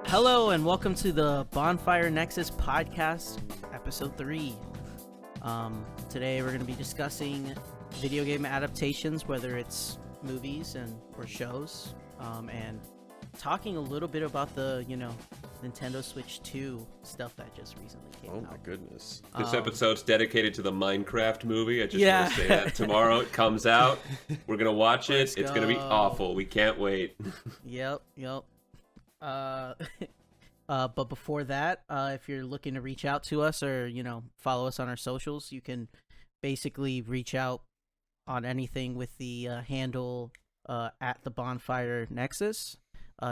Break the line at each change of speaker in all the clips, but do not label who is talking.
Hello and welcome to the Bonfire Nexus podcast, episode 3. Today we're going to be discussing video game adaptations, whether it's movies or shows, and talking a little bit about the, Nintendo Switch 2 stuff that just recently came out.
Oh my goodness.
This episode's dedicated to the Minecraft movie. I just want to say that tomorrow it comes out. We're going to watch it. It's going to be awful. We can't wait.
Yep. But before that, if you're looking to reach out to us or, follow us on our socials, you can basically reach out on anything with the handle at the Bonfire Nexus.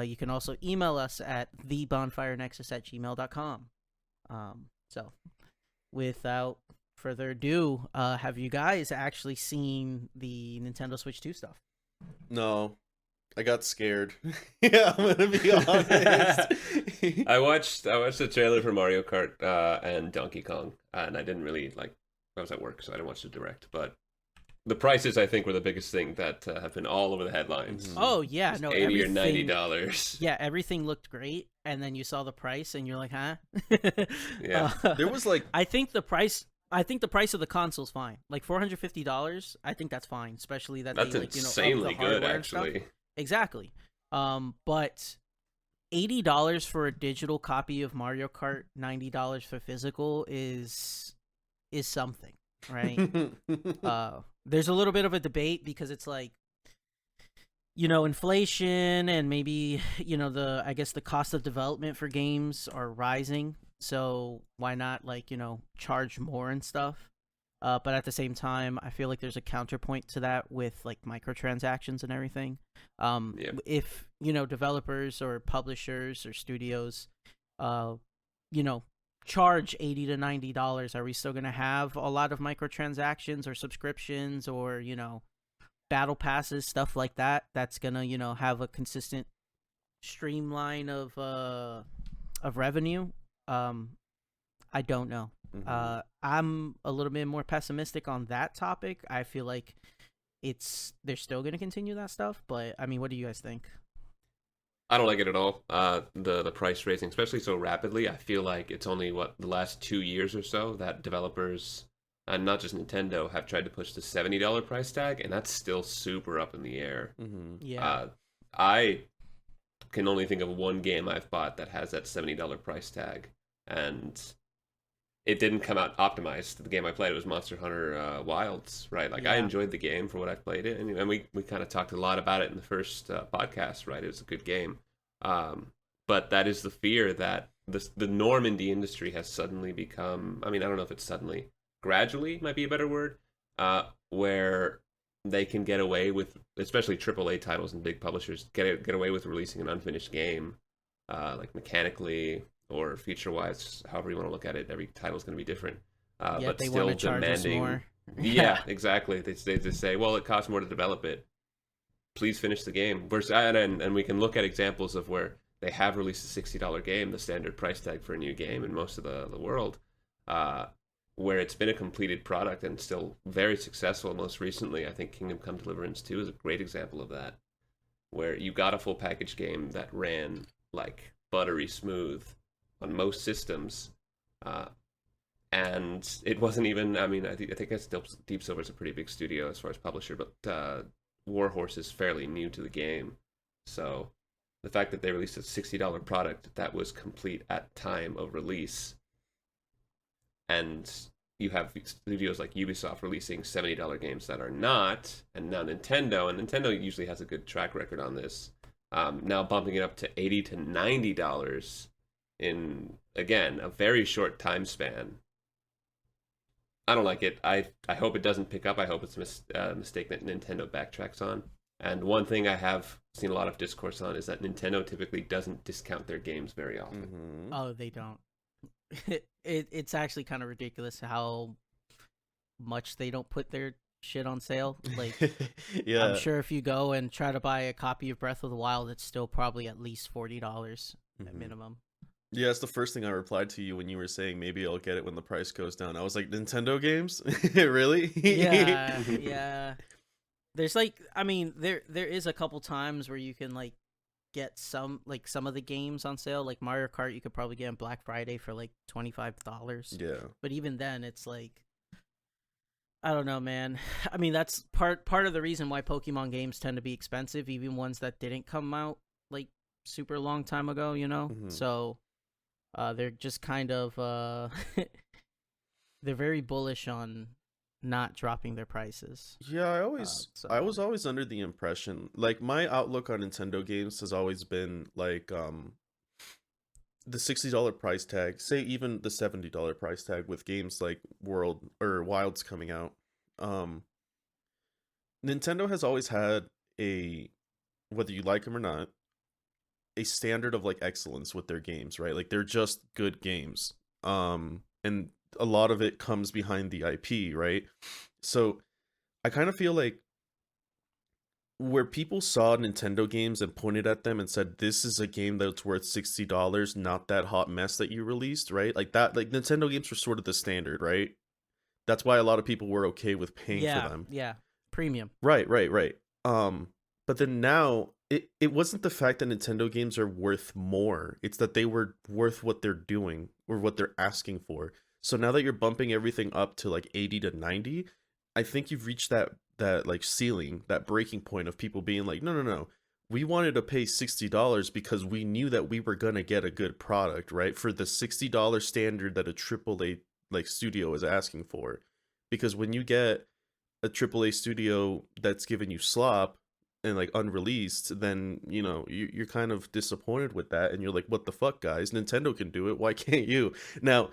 You can also email us at thebonfirenexus@gmail.com. So, without further ado, have you guys actually seen the Nintendo Switch 2 stuff?
No. I got scared. Yeah, I'm gonna be honest.
I watched the trailer for Mario Kart and Donkey Kong, and I didn't really I was at work, so I didn't watch the direct. But the prices, I think, were the biggest thing that have been all over the headlines.
Mm-hmm. Oh yeah,
just
no,
$80 or $90.
Yeah, everything looked great, and then you saw the price, and you're like, huh?
Yeah,
there was
I think the price of the console's fine. Like $450, I think that's fine, especially that
that's insanely good, actually.
Exactly. But $80 for a digital copy of Mario Kart, $90 for physical is something, right? There's a little bit of a debate because it's like, inflation and maybe, the cost of development for games are rising. So why not charge more and stuff? But at the same time, I feel like there's a counterpoint to that with microtransactions and everything. If developers or publishers or studios, charge $80 to $90, are we still gonna have a lot of microtransactions or subscriptions or battle passes, stuff like that? That's gonna have a consistent streamline of revenue. I don't know.
Mm-hmm.
I'm a little bit more pessimistic on that topic. I feel like they're still going to continue that stuff, but I mean, what do you guys think?
I don't like it at all. The price raising, especially so rapidly. I feel like it's only the last 2 years or so that developers, and not just Nintendo, have tried to push the $70 price tag, and that's still super up in the air.
Mm-hmm.
Yeah.
I can only think of one game I've bought that has that $70 price tag, and it didn't come out optimized. The game I played, it was Monster Hunter Wilds, right? I enjoyed the game for what I played it, and we kind of talked a lot about it in the first podcast, right? It was a good game. But that is the fear that the norm in the industry has suddenly become, I don't know if it's suddenly, gradually might be a better word, where they can get away with, especially AAA titles and big publishers, get away with releasing an unfinished game, mechanically, or feature-wise, however you want to look at it. Every title is going to be different. But
they
still
want to charge
demanding.
us more.
Yeah, exactly. They just say, well, it costs more to develop it. Please finish the game. And we can look at examples of where they have released a $60 game, the standard price tag for a new game in most of the world, where it's been a completed product and still very successful. Most recently, I think Kingdom Come Deliverance 2 is a great example of that, where you got a full package game that ran buttery smooth on most systems, and it wasn't even, I think Deep Silver's a pretty big studio as far as publisher, but Warhorse is fairly new to the game, so the fact that they released a $60 product that was complete at time of release, and you have studios like Ubisoft releasing $70 games that are not, and now Nintendo usually has a good track record on this, now bumping it up to $80 to $90 in, again, a very short time span. I don't like it. I hope it doesn't pick up. I hope it's a mistake that Nintendo backtracks on. And one thing I have seen a lot of discourse on is that Nintendo typically doesn't discount their games very often.
Mm-hmm.
Oh, they don't. It's actually kind of ridiculous how much they don't put their shit on sale.
Yeah.
I'm sure if you go and try to buy a copy of Breath of the Wild, it's still probably at least $40 at minimum.
Yeah, it's the first thing I replied to you when you were saying maybe I'll get it when the price goes down. I was like, Nintendo games? Really?
Yeah. There's there is a couple times where you can get some of the games on sale. Like Mario Kart, you could probably get on Black Friday for like $25.
Yeah.
But even then, it's like, I don't know, man. I mean, that's part of the reason why Pokemon games tend to be expensive, even ones that didn't come out like super long time ago, you know?
Mhm.
So they're just kind of they're very bullish on not dropping their prices.
Yeah, I was always under the impression, like, my outlook on Nintendo games has always been like the $60 price tag, say even the $70 price tag with games like World or Wilds coming out. Um Nintendo has always had a, whether you like them or not, a standard of like excellence with their games, right? Like, they're just good games. And a lot of it comes behind the IP, right? So I kind of feel like where people saw Nintendo games and pointed at them and said, "This is a game that's worth $60, not that hot mess that you released," right? Like that, like Nintendo games were sort of the standard, right? That's why a lot of people were okay with paying for them.
Yeah. Premium.
Right, right, right. But then now it wasn't the fact that Nintendo games are worth more. It's that they were worth what they're doing or what they're asking for. So now that you're bumping everything up to like 80 to 90, I think you've reached that like ceiling, that breaking point of people being like, no, no, no. We wanted to pay $60 because we knew that we were gonna get a good product, right? For the $60 standard that a AAA like studio is asking for. Because when you get a AAA studio that's giving you slop and like unreleased, then you're kind of disappointed with that, and you're like, what the fuck, guys? Nintendo can do it, why can't you? Now,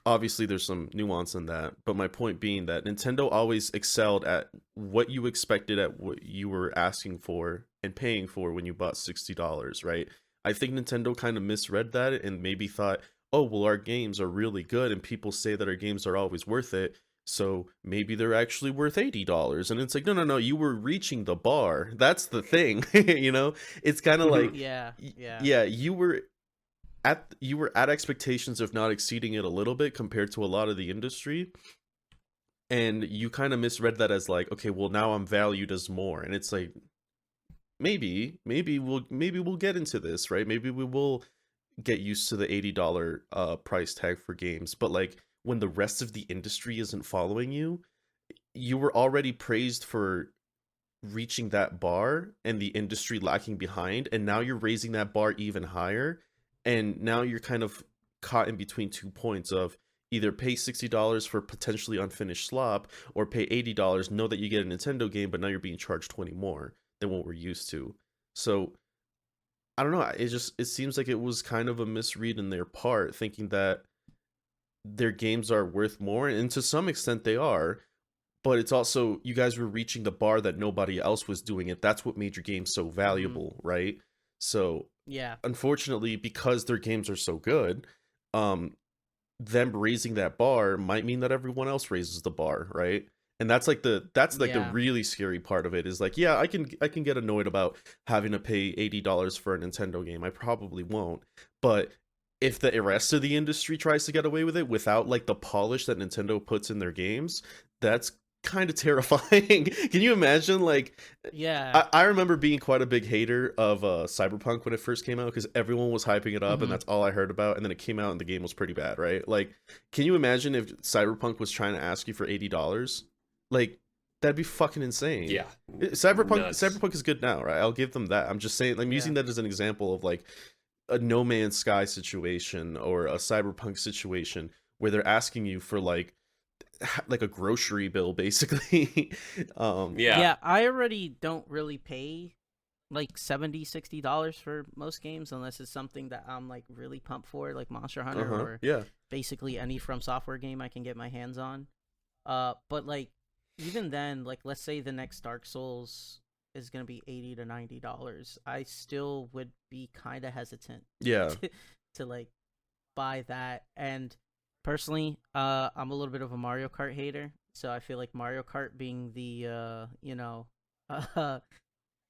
obviously there's some nuance in that, but my point being that Nintendo always excelled at what you expected, at what you were asking for and paying for when you bought $60, right? I think Nintendo kind of misread that and maybe thought, oh, well, our games are really good and people say that our games are always worth it, so maybe they're actually worth $80. And it's like, no, no, no, you were reaching the bar. That's the thing. It's kind of like, yeah, you were at expectations, if not exceeding it a little bit compared to a lot of the industry, and you kind of misread that as like, okay, well, now I'm valued as more. And it's like, maybe we'll get into this, right? Maybe we will get used to the $80 price tag for games, but like, when the rest of the industry isn't following you, you were already praised for reaching that bar and the industry lacking behind, and now you're raising that bar even higher. And now you're kind of caught in between 2 points of either pay $60 for potentially unfinished slop, or pay $80, know that you get a Nintendo game, but now you're being charged 20 more than what we're used to. So I don't know. It seems like it was kind of a misread in their part, thinking that their games are worth more, and to some extent they are, but it's also, you guys were reaching the bar that nobody else was doing it. That's what made your game so valuable, right? So
Yeah.
unfortunately, because their games are so good, them raising that bar might mean that everyone else raises the bar, right? And that's like the really scary part of it, is like, yeah, I can get annoyed about having to pay $80 for a Nintendo game. I probably won't, but if the rest of the industry tries to get away with it without like the polish that Nintendo puts in their games, that's kind of terrifying. Can you imagine? Like,
yeah,
I remember being quite a big hater of Cyberpunk when it first came out, because everyone was hyping it up and that's all I heard about, and then it came out and the game was pretty bad, right? Like, can you imagine if Cyberpunk was trying to ask you for $80? Like, that'd be fucking insane.
Yeah.
Cyberpunk is good now, right? I'll give them that. I'm just saying, I'm using that as an example of like a No Man's Sky situation or a Cyberpunk situation where they're asking you for like a grocery bill, basically.
Yeah, I already don't really pay like $70-$60 for most games, unless it's something that I'm like really pumped for, like Monster Hunter or basically any From Software game I can get my hands on. But like, even then, like, let's say the next Dark Souls is gonna be $80 to $90, I still would be kind of hesitant to like buy that. And personally, I'm a little bit of a Mario Kart hater, so I feel like Mario Kart being the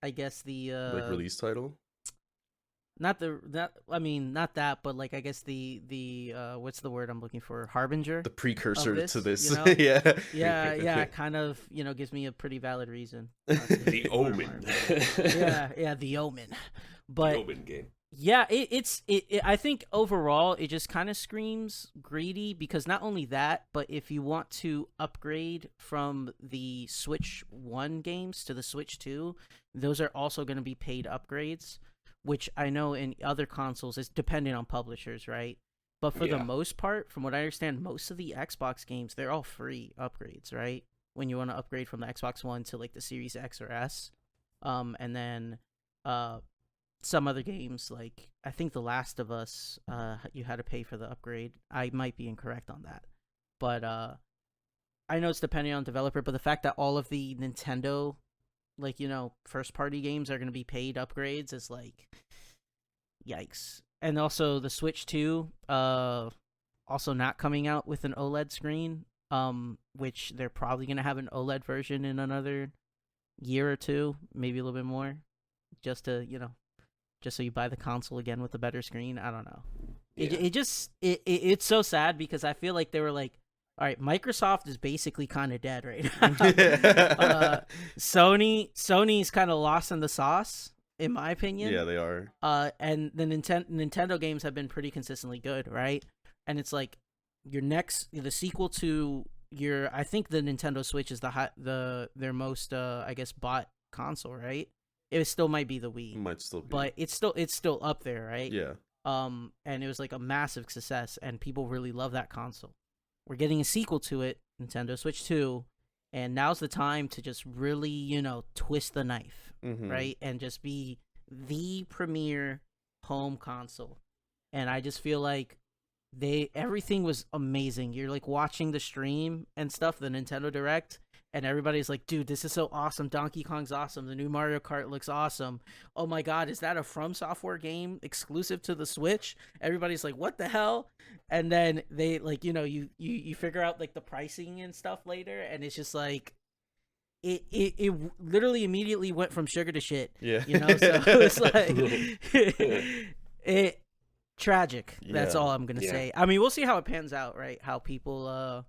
I guess the
like release title,
not that, but like, I guess the what's the word I'm looking for, harbinger,
the precursor to this,
you know? yeah, kind of, gives me a pretty valid reason.
The Omen.
Yeah, the Omen. But
Roman game.
yeah, it. I think overall it just kind of screams greedy because not only that, but if you want to upgrade from the Switch 1 games to the Switch 2, those are also going to be paid upgrades, which I know in other consoles is depending on publishers, right? But for the
Yeah.
most part, from what I understand, most of the Xbox games, they're all free upgrades, right? When you want to upgrade from the Xbox One to like the Series X or S. And then uh some other games like I think The Last of Us, you had to pay for the upgrade. I might be incorrect on that. But I know it's depending on developer, but the fact that all of the Nintendo like, first party games are going to be paid upgrades is like yikes. And also the Switch 2 also not coming out with an OLED screen, which they're probably going to have an OLED version in another year or two, maybe a little bit more, just to, just so you buy the console again with a better screen. I don't know. It's so sad because I feel like they were like, all right, Microsoft is basically kind of dead right now. Sony's kind of lost in the sauce, in my opinion.
Yeah, they are.
And the Nintendo games have been pretty consistently good, right? And it's like the sequel to I think the Nintendo Switch is their most I guess bought console, right? It still might be the Wii.
Might still be.
But it's still up there, right?
Yeah.
And it was like a massive success and people really love that console. We're getting a sequel to it, Nintendo Switch 2, and now's the time to just really, twist the knife, right? And just be the premier home console. And I just feel like everything was amazing. You're like watching the stream and stuff, the Nintendo Direct, and everybody's like, dude, this is so awesome. Donkey Kong's awesome. The new Mario Kart looks awesome. Oh my God, is that a From Software game exclusive to the Switch? Everybody's like, what the hell? And then they like, you figure out like the pricing and stuff later, and it's just like, it literally immediately went from sugar to shit.
Yeah.
So it's like, tragic. That's all I'm gonna say. I mean, we'll see how it pans out, right? How people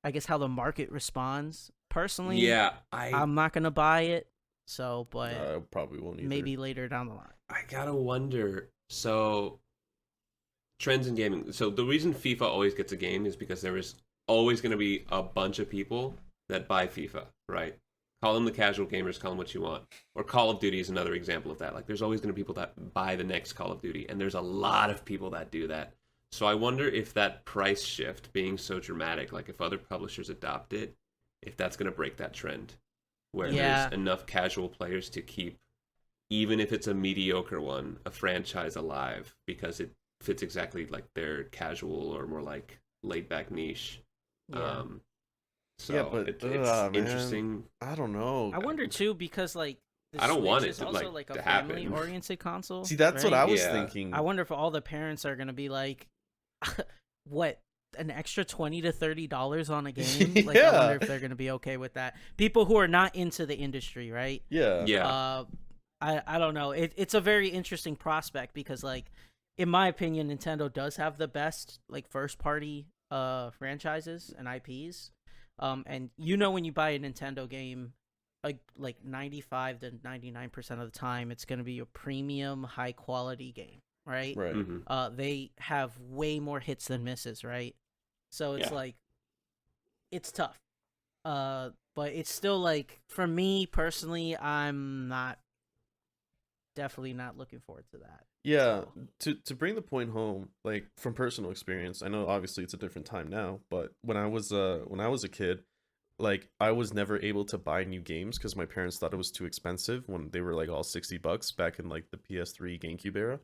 I guess how the market responds. Personally, I'm not gonna buy it. So, but
I probably won't either.
Maybe later down the line.
I gotta wonder. So, trends in gaming. So the reason FIFA always gets a game is because there is always going to be a bunch of people that buy FIFA, right? Call them the casual gamers, call them what you want. Or Call of Duty is another example of that. Like, there's always going to be people that buy the next Call of Duty, and there's a lot of people that do that. So I wonder if that price shift being so dramatic, like if other publishers adopt it, if that's going to break that trend, where there's enough casual players to keep, even if it's a mediocre one, a franchise alive, because it fits exactly like their casual or more like laid-back niche. So
but
it's
interesting. I don't know.
I wonder too, because like
I don't want it
is
to
also like a family-oriented console.
See, that's what
right?
I was thinking.
I wonder if all the parents are gonna be like, what, an extra $20 to $30 on a game? Like, I wonder if they're gonna be okay with that. People who are not into the industry, right?
Yeah.
I don't know. It's a very interesting prospect because, like, in my opinion, Nintendo does have the best like first-party franchises and IPs. And when you buy a Nintendo game, like 95 to 99% of the time, it's going to be a premium, high-quality game, right?
Right.
Mm-hmm.
They have way more hits than misses, right? So it's like, it's tough. But it's still like, for me personally, I'm definitely not looking forward to that.
Yeah, to bring the point home, like from personal experience, I know obviously it's a different time now, but when I was a kid, like I was never able to buy new games because my parents thought it was too expensive when they were like all $60 back in like the PS3 GameCube era.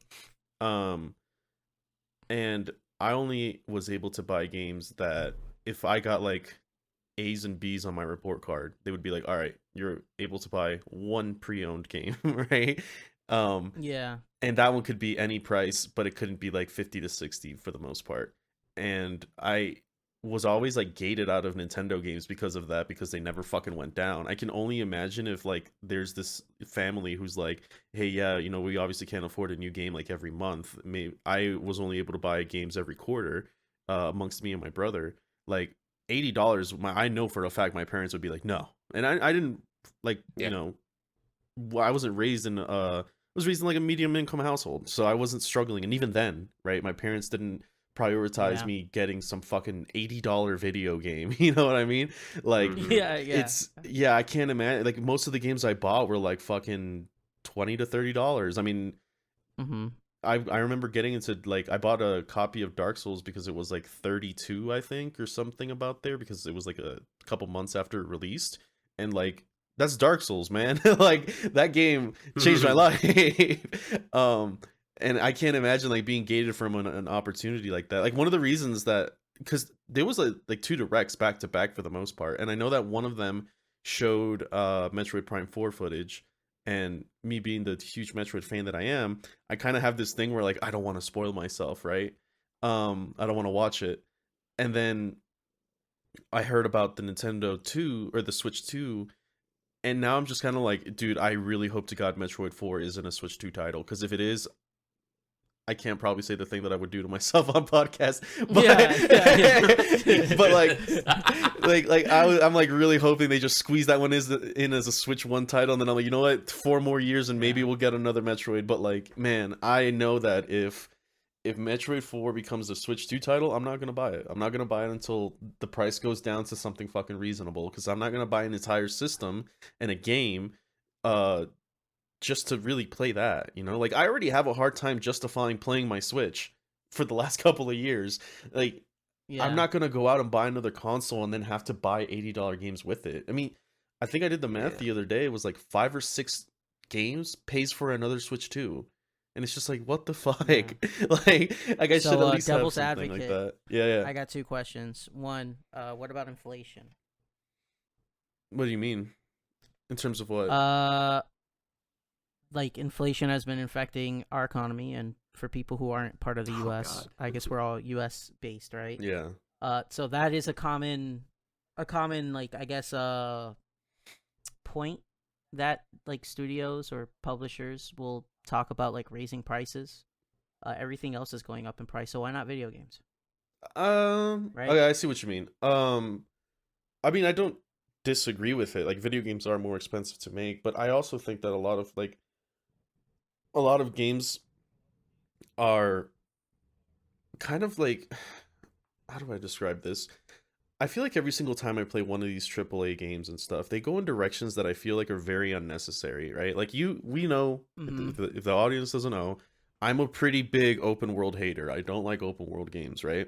And I only was able to buy games that if I got like A's and B's on my report card, they would be like, all right, you're able to buy one pre-owned game, right? And that one could be any price, but it couldn't be like 50 to 60 for the most part. And I was always like gated out of Nintendo games because of that, because they never fucking went down. I can only imagine if like there's this family who's like, hey, yeah, we obviously can't afford a new game like every month. I was only able to buy games every quarter amongst me and my brother. Like $80, I know for a fact my parents would be like, no. And I didn't like, I wasn't raised in was raised in like a medium income household, so I wasn't struggling. And even then, right, my parents didn't prioritize
Yeah.
me getting some fucking $80 video game. You know what I mean? Like,
Mhm.
Yeah.
yeah, I can't imagine. Like most of the games I bought were like fucking $20 to $30. I mean,
Mm-hmm.
I remember getting into like I bought a copy of Dark Souls because it was like 32, I think, or something about there, because it was like a couple months after it released, and like that's Dark Souls, man. Like that game changed my life. And I can't imagine like being gated from an opportunity like that. Like one of the reasons that, because there was like two directs back to back for the most part, and I know that one of them showed Metroid Prime 4 footage, and me being the huge Metroid fan that I am, I kind of have this thing where like I don't want to spoil myself, right? I don't want to watch it. And then I heard about the Nintendo 2 or the Switch 2, and now I'm just kind of like, dude, I really hope to God Metroid 4 isn't a Switch 2 title, because if it is, I can't probably say the thing that I would do to myself on podcast, but
Yeah.
but I'm like really hoping they just squeeze that one in as a Switch 1 title, and then I'm like, you know what, 4 more years and maybe
Yeah.
we'll get another Metroid. But like, man, I know that if Metroid 4 becomes a Switch 2 title, I'm not gonna buy it. I'm not gonna buy it until the price goes down to something fucking reasonable, because I'm not gonna buy an entire system and a game uh just to really play that, you know? Like I already have a hard time justifying playing my Switch for the last couple of years. Like I'm
Yeah.
not going to go out and buy another console and then have to buy $80 games with it. I mean, I think I did the math
Yeah.
the other day. It was like 5 or 6 games pays for another Switch 2. And it's just like, what the fuck?
Yeah.
like I should at
So,
least have
devil's
something like
advocate,
that. Yeah.
I got 2 questions. One, what about inflation?
What do you mean? In terms of what?
Like inflation has been affecting our economy, and for people who aren't part of the
Oh,
U.S.,
God.
I guess we're all U.S. based, right?
Yeah.
So that is a common like I guess point that like studios or publishers will talk about, like raising prices. Everything else is going up in price, so why not video games, right?
Okay, I see what you mean. I mean, I don't disagree with it. Like video games are more expensive to make, but I also think that a lot of games are kind of like, how do I describe this? I feel like every single time I play one of these AAA games and stuff, they go in directions that I feel like are very unnecessary, right? Like we know,
Mm-hmm.
if the audience doesn't know, I'm a pretty big open world hater. I don't like open world games, right?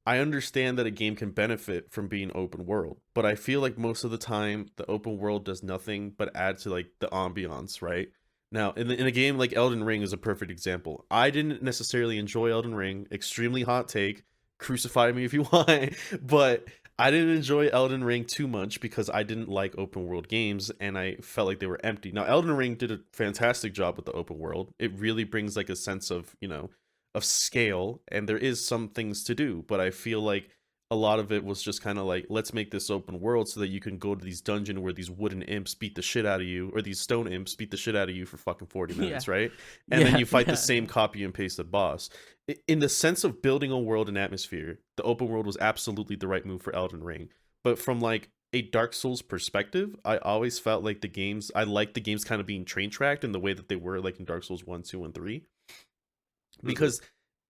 I understand that a game can benefit from being open world, but I feel like most of the time the open world does nothing but add to like the ambiance, right? Now, in a game like Elden Ring is a perfect example. I didn't necessarily enjoy Elden Ring. Extremely hot take. Crucify me if you want, but I didn't enjoy Elden Ring too much because I didn't like open world games and I felt like they were empty. Now, Elden Ring did a fantastic job with the open world. It really brings like a sense of, of scale, and there is some things to do, but I feel like a lot of it was just kind of like, let's make this open world so that you can go to these dungeon where these wooden imps beat the shit out of you, or these stone imps beat the shit out of you for fucking 40 minutes, right? And then you fight the same copy and pasted boss. In the sense of building a world and atmosphere, the open world was absolutely the right move for Elden Ring. But from like a Dark Souls perspective, I always felt like I liked the games kind of being train tracked in the way that they were like in Dark Souls 1, 2, and 3. Because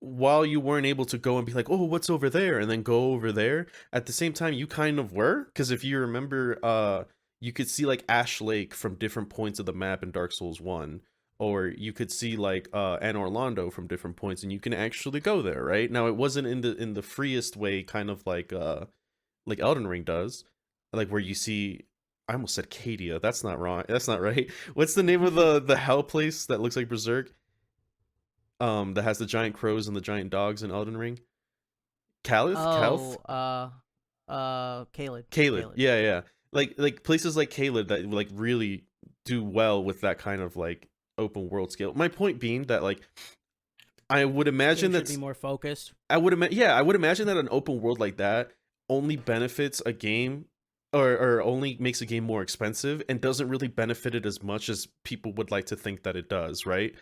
while you weren't able to go and be like, oh, what's over there, and then go over there, at the same time you kind of were, because if you remember, you could see like Ash Lake from different points of the map in Dark Souls 1, or you could see like An Orlando from different points, and you can actually go there, right? Now it wasn't in the freest way, kind of like Elden Ring does, like where you see, I almost said Cadia. That's not wrong. That's not right. What's the name of the hell place that looks like Berserk? That has the giant crows and the giant dogs in Elden Ring. Calith? Calth?
Caled.
Caelid. Yeah. Like places like Caelid that like really do well with that kind of like open world scale. My point being that like I would imagine
Game should
that
be more focused.
I would imagine that an open world like that only benefits a game, or only makes a game more expensive, and doesn't really benefit it as much as people would like to think that it does, right?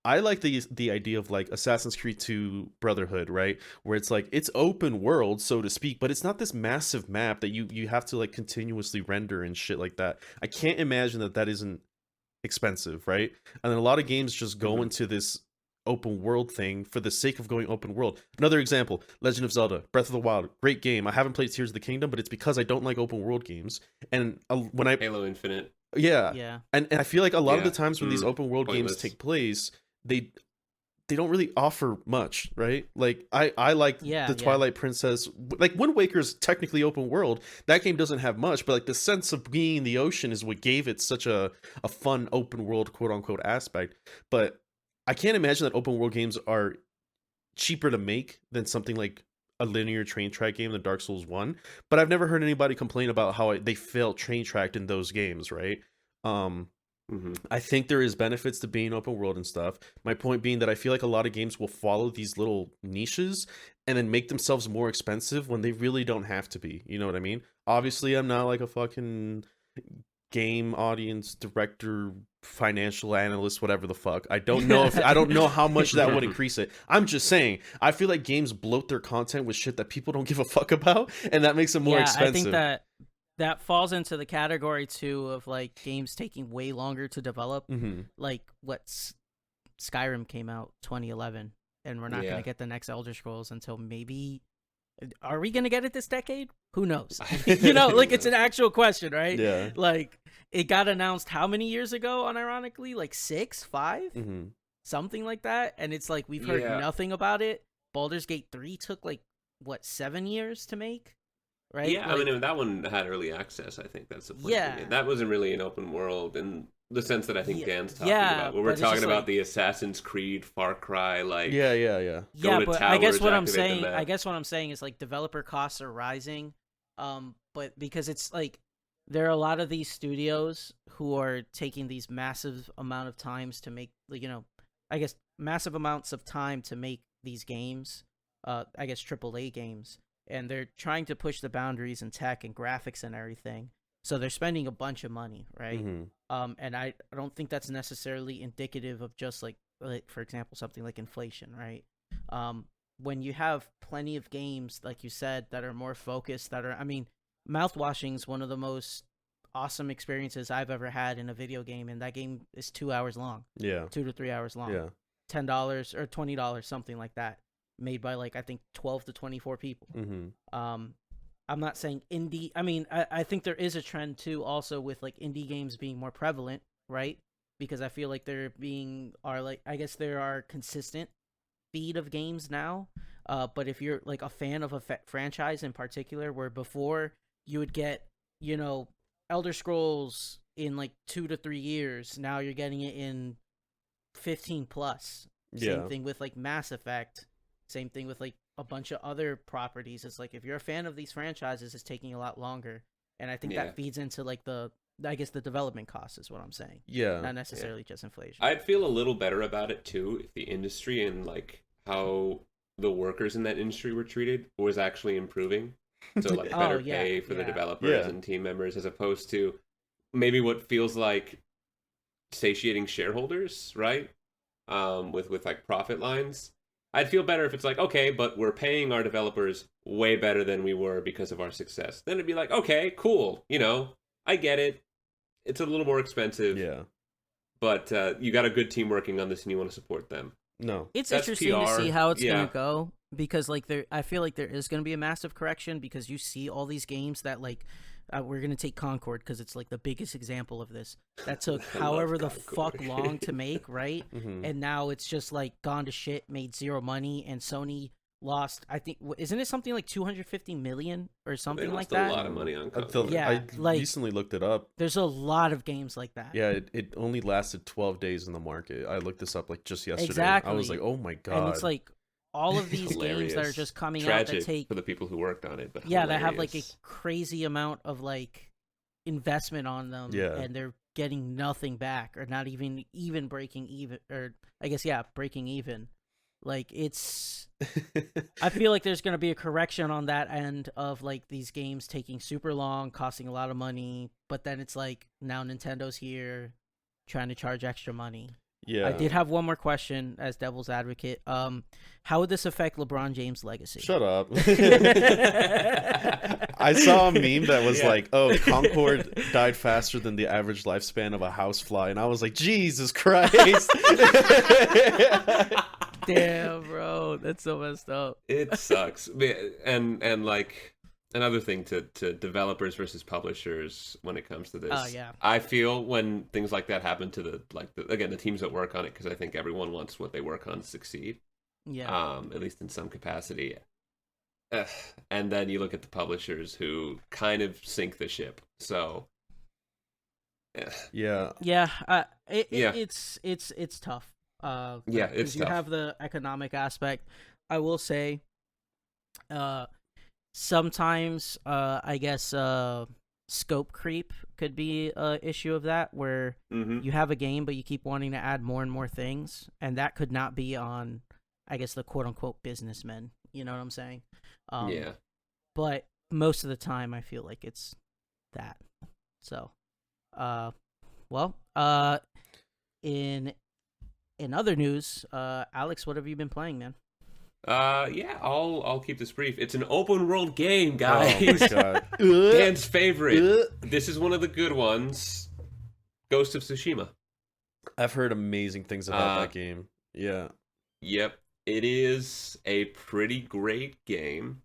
I like the idea of like Assassin's Creed 2 Brotherhood, right? Where it's like it's open world, so to speak, but it's not this massive map that you have to like continuously render and shit like that. I can't imagine that isn't expensive, right? And then a lot of games just go
Mhm.
into this open world thing for the sake of going open world. Another example, Legend of Zelda, Breath of the Wild, great game. I haven't played Tears of the Kingdom, but it's because I don't like open world games. And when I
Halo Infinite.
yeah,
Yeah.
and I feel like a lot of the
Yeah.
times when these open world games
Pointless.
take place, they don't really offer much, right? Like I like
Yeah,
the
yeah.
Twilight Princess, like Wind Waker's technically open world. That game doesn't have much, but like the sense of being in the ocean is what gave it such a fun open world quote unquote aspect. But I can't imagine that open world games are cheaper to make than something like a linear train track game, the Dark Souls 1. But I've never heard anybody complain about how they felt train tracked in those games, right? Um
Hmm.
I think there is benefits to being open world and stuff. My point being that I feel like a lot of games will follow these little niches and then make themselves more expensive when they really don't have to be. You know what I mean? Obviously, I'm not like a fucking game audience director, financial analyst, whatever the fuck. I don't know how much that would increase it. I'm just saying, I feel like games bloat their content with shit that people don't give a fuck about, and that makes them more
Yeah,
expensive.
I think that falls into the category too of like games taking way longer to develop.
Mm-hmm.
Like Skyrim came out 2011, and we're not
Yeah.
gonna get the next Elder Scrolls until maybe. Are we gonna get it this decade? Who knows? Like it's an actual question, right?
Yeah.
Like it got announced how many years ago? Unironically, like 6, 5,
Mm-hmm.
something like that. And it's like we've heard
Yeah.
nothing about it. Baldur's Gate 3 took like what 7 years to make, right?
Yeah,
Like,
I mean that one had early access. I think that's the point.
Yeah.
That wasn't really an open world in the sense that I think
Yeah,
Dan's talking
yeah,
about. Where
but
we're
it's
talking
just
about
like-
the Assassin's Creed, Far Cry, like
Yeah.
Go
yeah,
to
but I guess
towers,
what I'm
activate the
saying,
map.
I guess what I'm saying is like developer costs are rising, but because it's like there are a lot of these studios who are taking these massive amount of times to make, like, I guess massive amounts of time to make these games, I guess AAA games, and they're trying to push the boundaries in tech and graphics and everything. So they're spending a bunch of money, right?
Mm-hmm.
And I don't think that's necessarily indicative of just like for example, something like inflation, right? When you have plenty of games, like you said, that are more focused, I mean, mouthwashing is one of the most awesome experiences I've ever had in a video game, and that game is 2 hours long,
Yeah.
2 to 3 hours long,
Yeah.
$10 or $20, something like that, made by like I think 12 to 24 people.
Mm-hmm.
I'm not saying indie. I mean, I think there is a trend too, also with like indie games being more prevalent, right? Because I feel like I guess there are consistent feed of games now. But if you're like a fan of a franchise in particular, where before you would get, Elder Scrolls in like 2 to 3 years, now you're getting it in 15 plus.
Yeah.
Same thing with like Mass Effect. Same thing with like a bunch of other properties. It's like if you're a fan of these franchises, it's taking a lot longer, and I think
Yeah.
that feeds into like the development cost is what I'm saying.
Yeah.
Not necessarily just inflation.
I'd feel a little better about it too if the industry and like how the workers in that industry were treated was actually improving. So like better
yeah,
pay for the
yeah.
developers
Yeah.
and team members, as opposed to maybe what feels like satiating shareholders, right? With like profit lines. I'd feel better if it's like, okay, but we're paying our developers way better than we were because of our success. Then it'd be like, okay, cool, I get it. It's a little more expensive.
Yeah.
But you got a good team working on this and you want to support them.
No.
It's
That's
interesting to
PR.
see how it's
Yeah.
gonna go, because like I feel like there is gonna be a massive correction, because you see all these games that like we're gonna take Concord because it's like the biggest example of this. That took
I love
however the
Concord.
fuck long to make, right?
Mm-hmm.
And now it's just like gone to shit, made zero money, and Sony lost. I think isn't it something like 250 million or something
They
like
lost
that?
a lot of money on
I,
Concord.
Yeah,
I
like-
recently looked it up.
There's a lot of games like that.
Yeah, it only lasted 12 days in the market. I looked this up like just yesterday.
Exactly.
I was like, oh my god.
And it's like all of these games that are
Hilarious.
just coming
Tragic
out that take
for the people who worked on it, but
that have like a
hilarious.
crazy amount of like investment on them,
Yeah.
and they're getting nothing back, or not even breaking even, or I guess breaking even. Like it's I feel like there's going to be a correction on that end of like these games taking super long, costing a lot of money, but then it's like now Nintendo's here trying to charge extra money.
Yeah.
I did have one more question as devil's advocate. How would this affect LeBron James' legacy?
Shut up. I saw a meme that was like, "Oh, Concord died faster than the average lifespan of a housefly," and I was like, "Jesus Christ!"
Damn, bro, that's so messed up.
It sucks. And like another thing to developers versus publishers when it comes to this.
Oh, yeah.
I feel when things like that happen to the teams that work on it, because I think everyone wants what they work on to succeed.
Yeah.
At least in some capacity. And then you look at the publishers who kind of sink the ship. So
Yeah.
Yeah.
Yeah.
It's tough.
Yeah, it's
because you
tough.
have the economic aspect. I will say, sometimes, I guess, scope creep could be a issue of that, where
Mhm.
you have a game but you keep wanting to add more and more things, and that could not be on, I guess, the quote unquote businessmen. You know what I'm saying?
Yeah.
But most of the time, I feel like it's that. So, well, in other news, Alex, what have you been playing, man?
Yeah, I'll keep this brief. It's an open world game,
Oh
guys.
my god.
Dan's favorite. This is one of the good ones. Ghost of Tsushima.
I've heard amazing things about that game. Yeah.
Yep, it is a pretty great game.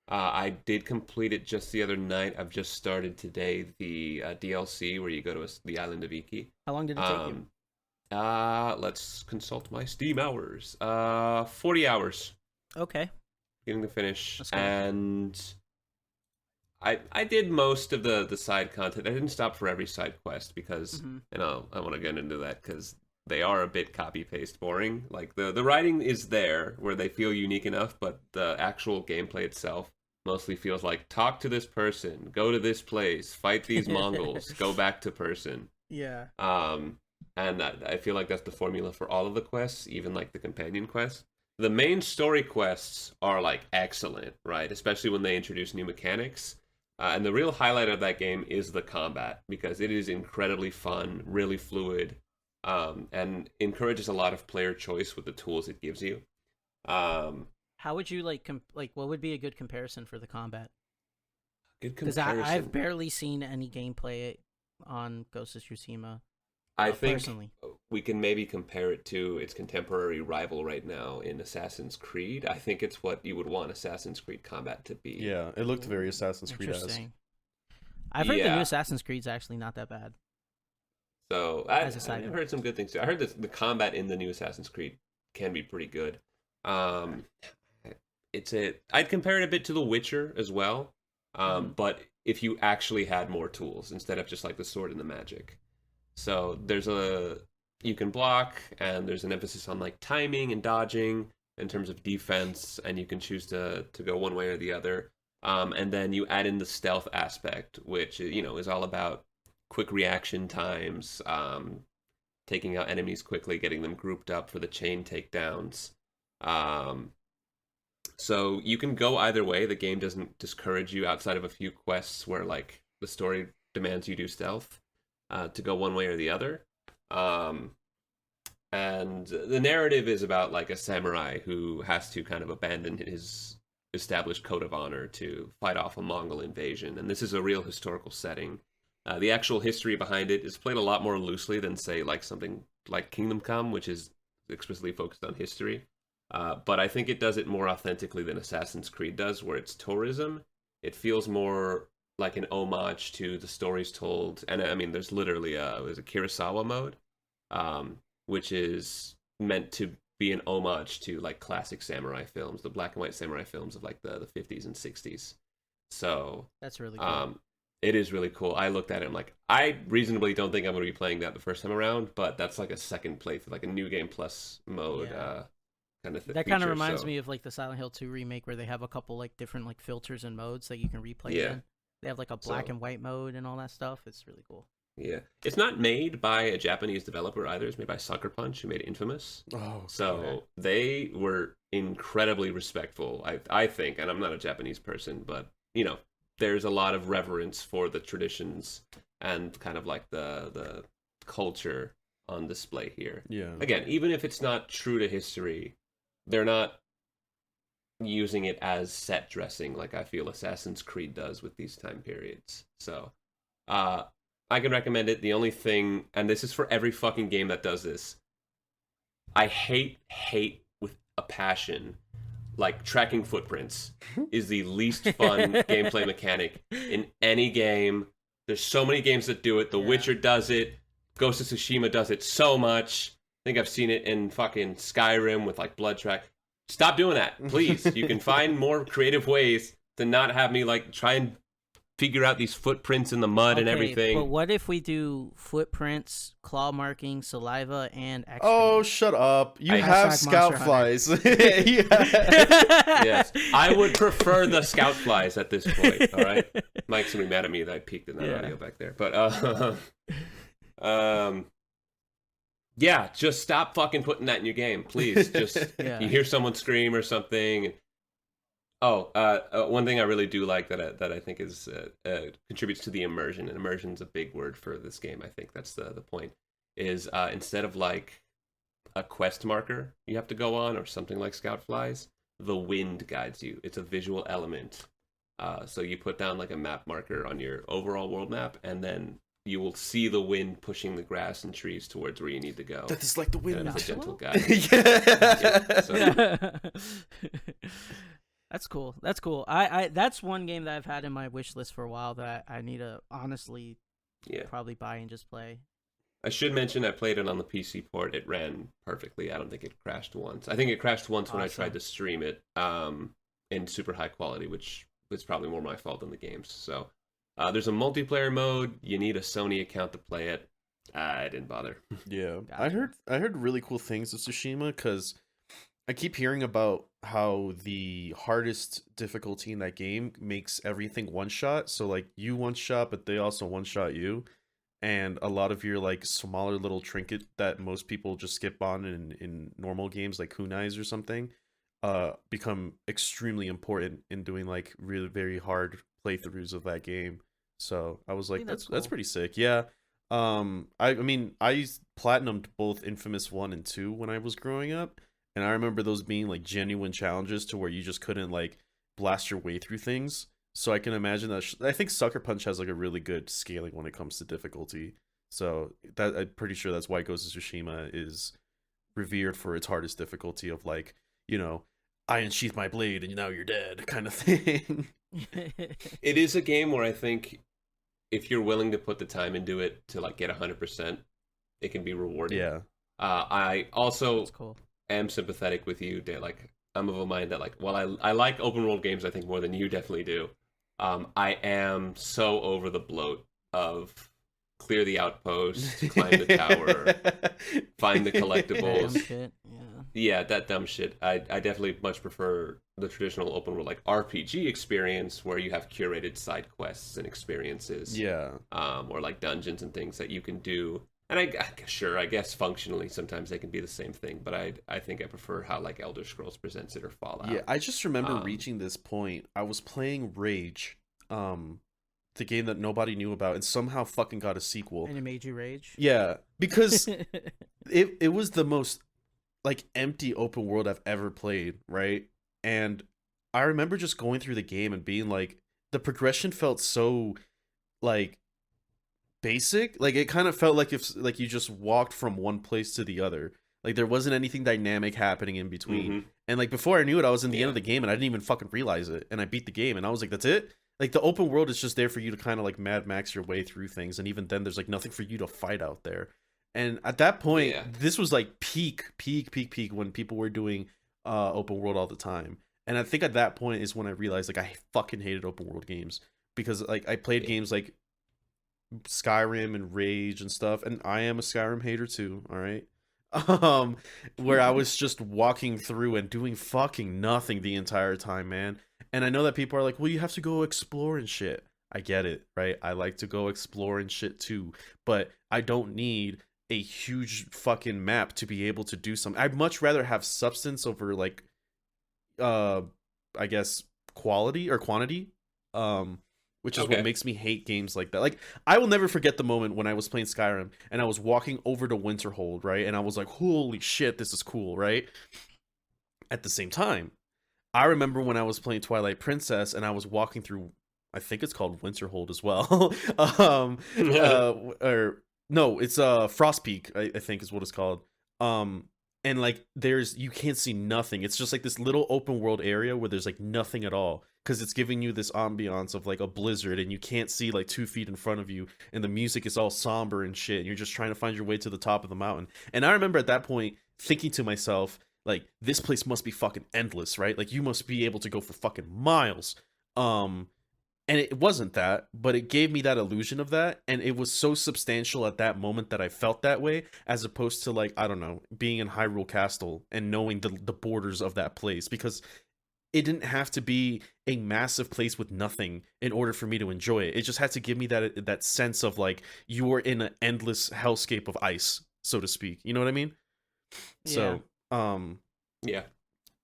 I did complete it just the other night. I've just started today the DLC where you go to the island of Iki.
How long did it take you?
Let's consult my Steam hours. 40 hours.
Okay.
Getting the finish.
That's cool.
And I did most of the side content. I didn't stop for every side quest because, I want to get into that because they are a bit copy-paste boring. Like, the writing is there where they feel unique enough, but the actual gameplay itself mostly feels like, talk to this person, go to this place, fight these Mongols, go back to person.
Yeah.
And I feel like that's the formula for all of the quests, even like the companion quests. The main story quests are like excellent, right? Especially when they introduce new mechanics. And the real highlight of that game is the combat, because it is incredibly fun, really fluid, and encourages a lot of player choice with the tools it gives you.
How would you like what would be a good comparison for the combat?
Good
Because
comparison.
I've barely seen any gameplay on Ghost of Tsushima.
I think
personally,
we can maybe compare it to its contemporary rival right now in Assassin's Creed. I think it's what you would want Assassin's Creed combat to be.
Yeah, it looked very Assassin's Creed-esque.
interesting. I've heard the
Yeah.
new Assassin's Creed's actually not that bad.
So
As a side
I've
note.
heard some good things too. I heard that the combat in the new Assassin's Creed can be pretty good. I'd compare it a bit to The Witcher as well, but if you actually had more tools instead of just like the sword and the magic. So you can block, and there's an emphasis on like timing and dodging in terms of defense, and you can choose to go one way or the other. And then you add in the stealth aspect, which is all about quick reaction times, taking out enemies quickly, getting them grouped up for the chain takedowns. So you can go either way. The game doesn't discourage you outside of a few quests where like the story demands you do stealth, to go one way or the other. And the narrative is about like a samurai who has to kind of abandon his established code of honor to fight off a Mongol invasion. And this is a real historical setting. The actual history behind it is played a lot more loosely than, say, like something like Kingdom Come, which is explicitly focused on history. But I think it does it more authentically than Assassin's Creed does, where it's tourism. It feels more like an homage to the stories told. And I mean, there's literally a Kurosawa mode, which is meant to be an homage to like classic samurai films, the black and white samurai films of like the 50s and 60s. So
That's really cool.
it is really cool. I looked at it, I'm like, I reasonably don't think I'm going to be playing that the first time around, but that's like a second playthrough, like a new game plus mode.
Yeah.
Kind of
That kind of reminds me of like the Silent Hill 2 remake, where they have a couple like different like filters and modes that you can replay.
Yeah.
In. They have like a black and white mode and all that stuff. It's really cool.
Yeah, it's not made by a Japanese developer either. It's made by Sucker Punch, who made Infamous.
Oh,
So
okay.
they were incredibly respectful, I think, and I'm not a Japanese person, but there's a lot of reverence for the traditions and kind of like the culture on display here.
Yeah.
Again, even if it's not true to history, they're not using it as set dressing like I feel Assassin's Creed does with these time periods. So, I can recommend it. The only thing, and this is for every fucking game that does this, I hate with a passion, like tracking footprints is the least fun gameplay mechanic in any game. There's so many games that do it. The Witcher does it. Ghost of Tsushima does it so much. I think I've seen it in fucking Skyrim with like blood track. Stop doing that, please. You can find more creative ways to not have me like try and figure out these footprints in the mud and everything.
But what if we do footprints, claw markings, saliva, and excrement?
Oh, shut up. You have scout flies.
Yes. I would prefer the scout flies at this point, all right? Mike's going to be mad at me that I peeked in that audio back there. But, yeah, just stop fucking putting that in your game, please. Just, you hear someone scream or something. One thing I really do like that I think is contributes to the immersion, and immersion's a big word for this game. I think that's the point. Is instead of like a quest marker you have to go on or something like scout flies, the wind guides you. It's a visual element. So you put down like a map marker on your overall world map, and then you will see the wind pushing the grass and trees towards where you need to go.
That is like the wind.
It's a gentle guide.
That's cool. That's cool. I that's one game that I've had in my wish list for a while that I need to honestly probably buy and just play.
I should mention I played it on the PC port. It ran perfectly. I don't think it crashed once. I think it crashed once when I tried to stream it in super high quality, which was probably more my fault than the game's. So there's a multiplayer mode. You need a Sony account to play it. I didn't bother.
Yeah, gotcha. I heard really cool things of Tsushima because I keep hearing about how the hardest difficulty in that game makes everything one shot. So like you one shot, but they also one shot you. And a lot of your like smaller little trinket that most people just skip on in normal games like kunais or something, become extremely important in doing like really very hard playthroughs of that game. So I was like, that's pretty sick. Yeah. I mean I platinumed both Infamous 1 and 2 when I was growing up. And I remember those being like genuine challenges to where you just couldn't like blast your way through things. So I can imagine that. I think Sucker Punch has like a really good scaling when it comes to difficulty. So that I'm pretty sure that's why Ghost of Tsushima is revered for its hardest difficulty of like, you know, I unsheath my blade and now you're dead kind of thing.
It is a game where I think if you're willing to put the time into it to like get 100%, it can be rewarding.
Yeah.
I also am sympathetic with you, Dan. Like, I'm of a mind that like, while I like open world games, I think more than you definitely do. I am so over the bloat of clear the outpost, climb the tower, find the collectibles. Yeah, that dumb shit. I definitely much prefer the traditional open world like RPG experience where you have curated side quests and experiences.
Yeah.
Or like dungeons and things that you can do. And I guess functionally sometimes they can be the same thing, but I think I prefer how like Elder Scrolls presents it or Fallout.
Yeah, I just remember reaching this point. I was playing Rage, the game that nobody knew about, and somehow fucking got a sequel.
And it made you rage?
Yeah, because it was the most like empty open world I've ever played, right? And I remember just going through the game and being like, the progression felt so like basic. Like it kind of felt like if like you just walked from one place to the other. Like there wasn't anything dynamic happening in between.
Mm-hmm.
And like before I knew it, I was in the end of the game and I didn't even fucking realize it. And I beat the game and I was like, that's it? Like the open world is just there for you to kind of like Mad Max your way through things. And even then there's like nothing for you to fight out there. And at that point, this was like peak when people were doing open world all the time. And I think at that point is when I realized like I fucking hated open world games. Because like I played games like Skyrim and Rage and stuff, and I am a Skyrim hater too, all right? Where I was just walking through and doing fucking nothing the entire time, man. And I know that people are like, well, you have to go explore and shit. I get it, right? I like to go explore and shit too, but I don't need a huge fucking map to be able to do something. I'd much rather have substance over like I guess quality or quantity. which is
Okay.
what makes me hate games like that. Like, I will never forget the moment when I was playing Skyrim and I was walking over to Winterhold, right? And I was like, holy shit, this is cool, right? At the same time, I remember when I was playing Twilight Princess and I was walking through, I think it's called Winterhold as well. Or no, it's Frostpeak, I think is what it's called. And like you can't see nothing. It's just like this little open world area where there's like nothing at all because it's giving you this ambiance of like a blizzard and you can't see like 2 feet in front of you and the music is all somber and shit and you're just trying to find your way to the top of the mountain. And I remember at that point thinking to myself, like, this place must be fucking endless, right? Like, you must be able to go for fucking miles. And it wasn't that, but it gave me that illusion of that, and it was so substantial at that moment that I felt that way, as opposed to, like, I don't know, being in Hyrule Castle and knowing the borders of that place, because it didn't have to be a massive place with nothing in order for me to enjoy it. It just had to give me that sense of, like, you are in an endless hellscape of ice, so to speak. You know what I mean?
Yeah.
So,
Yeah.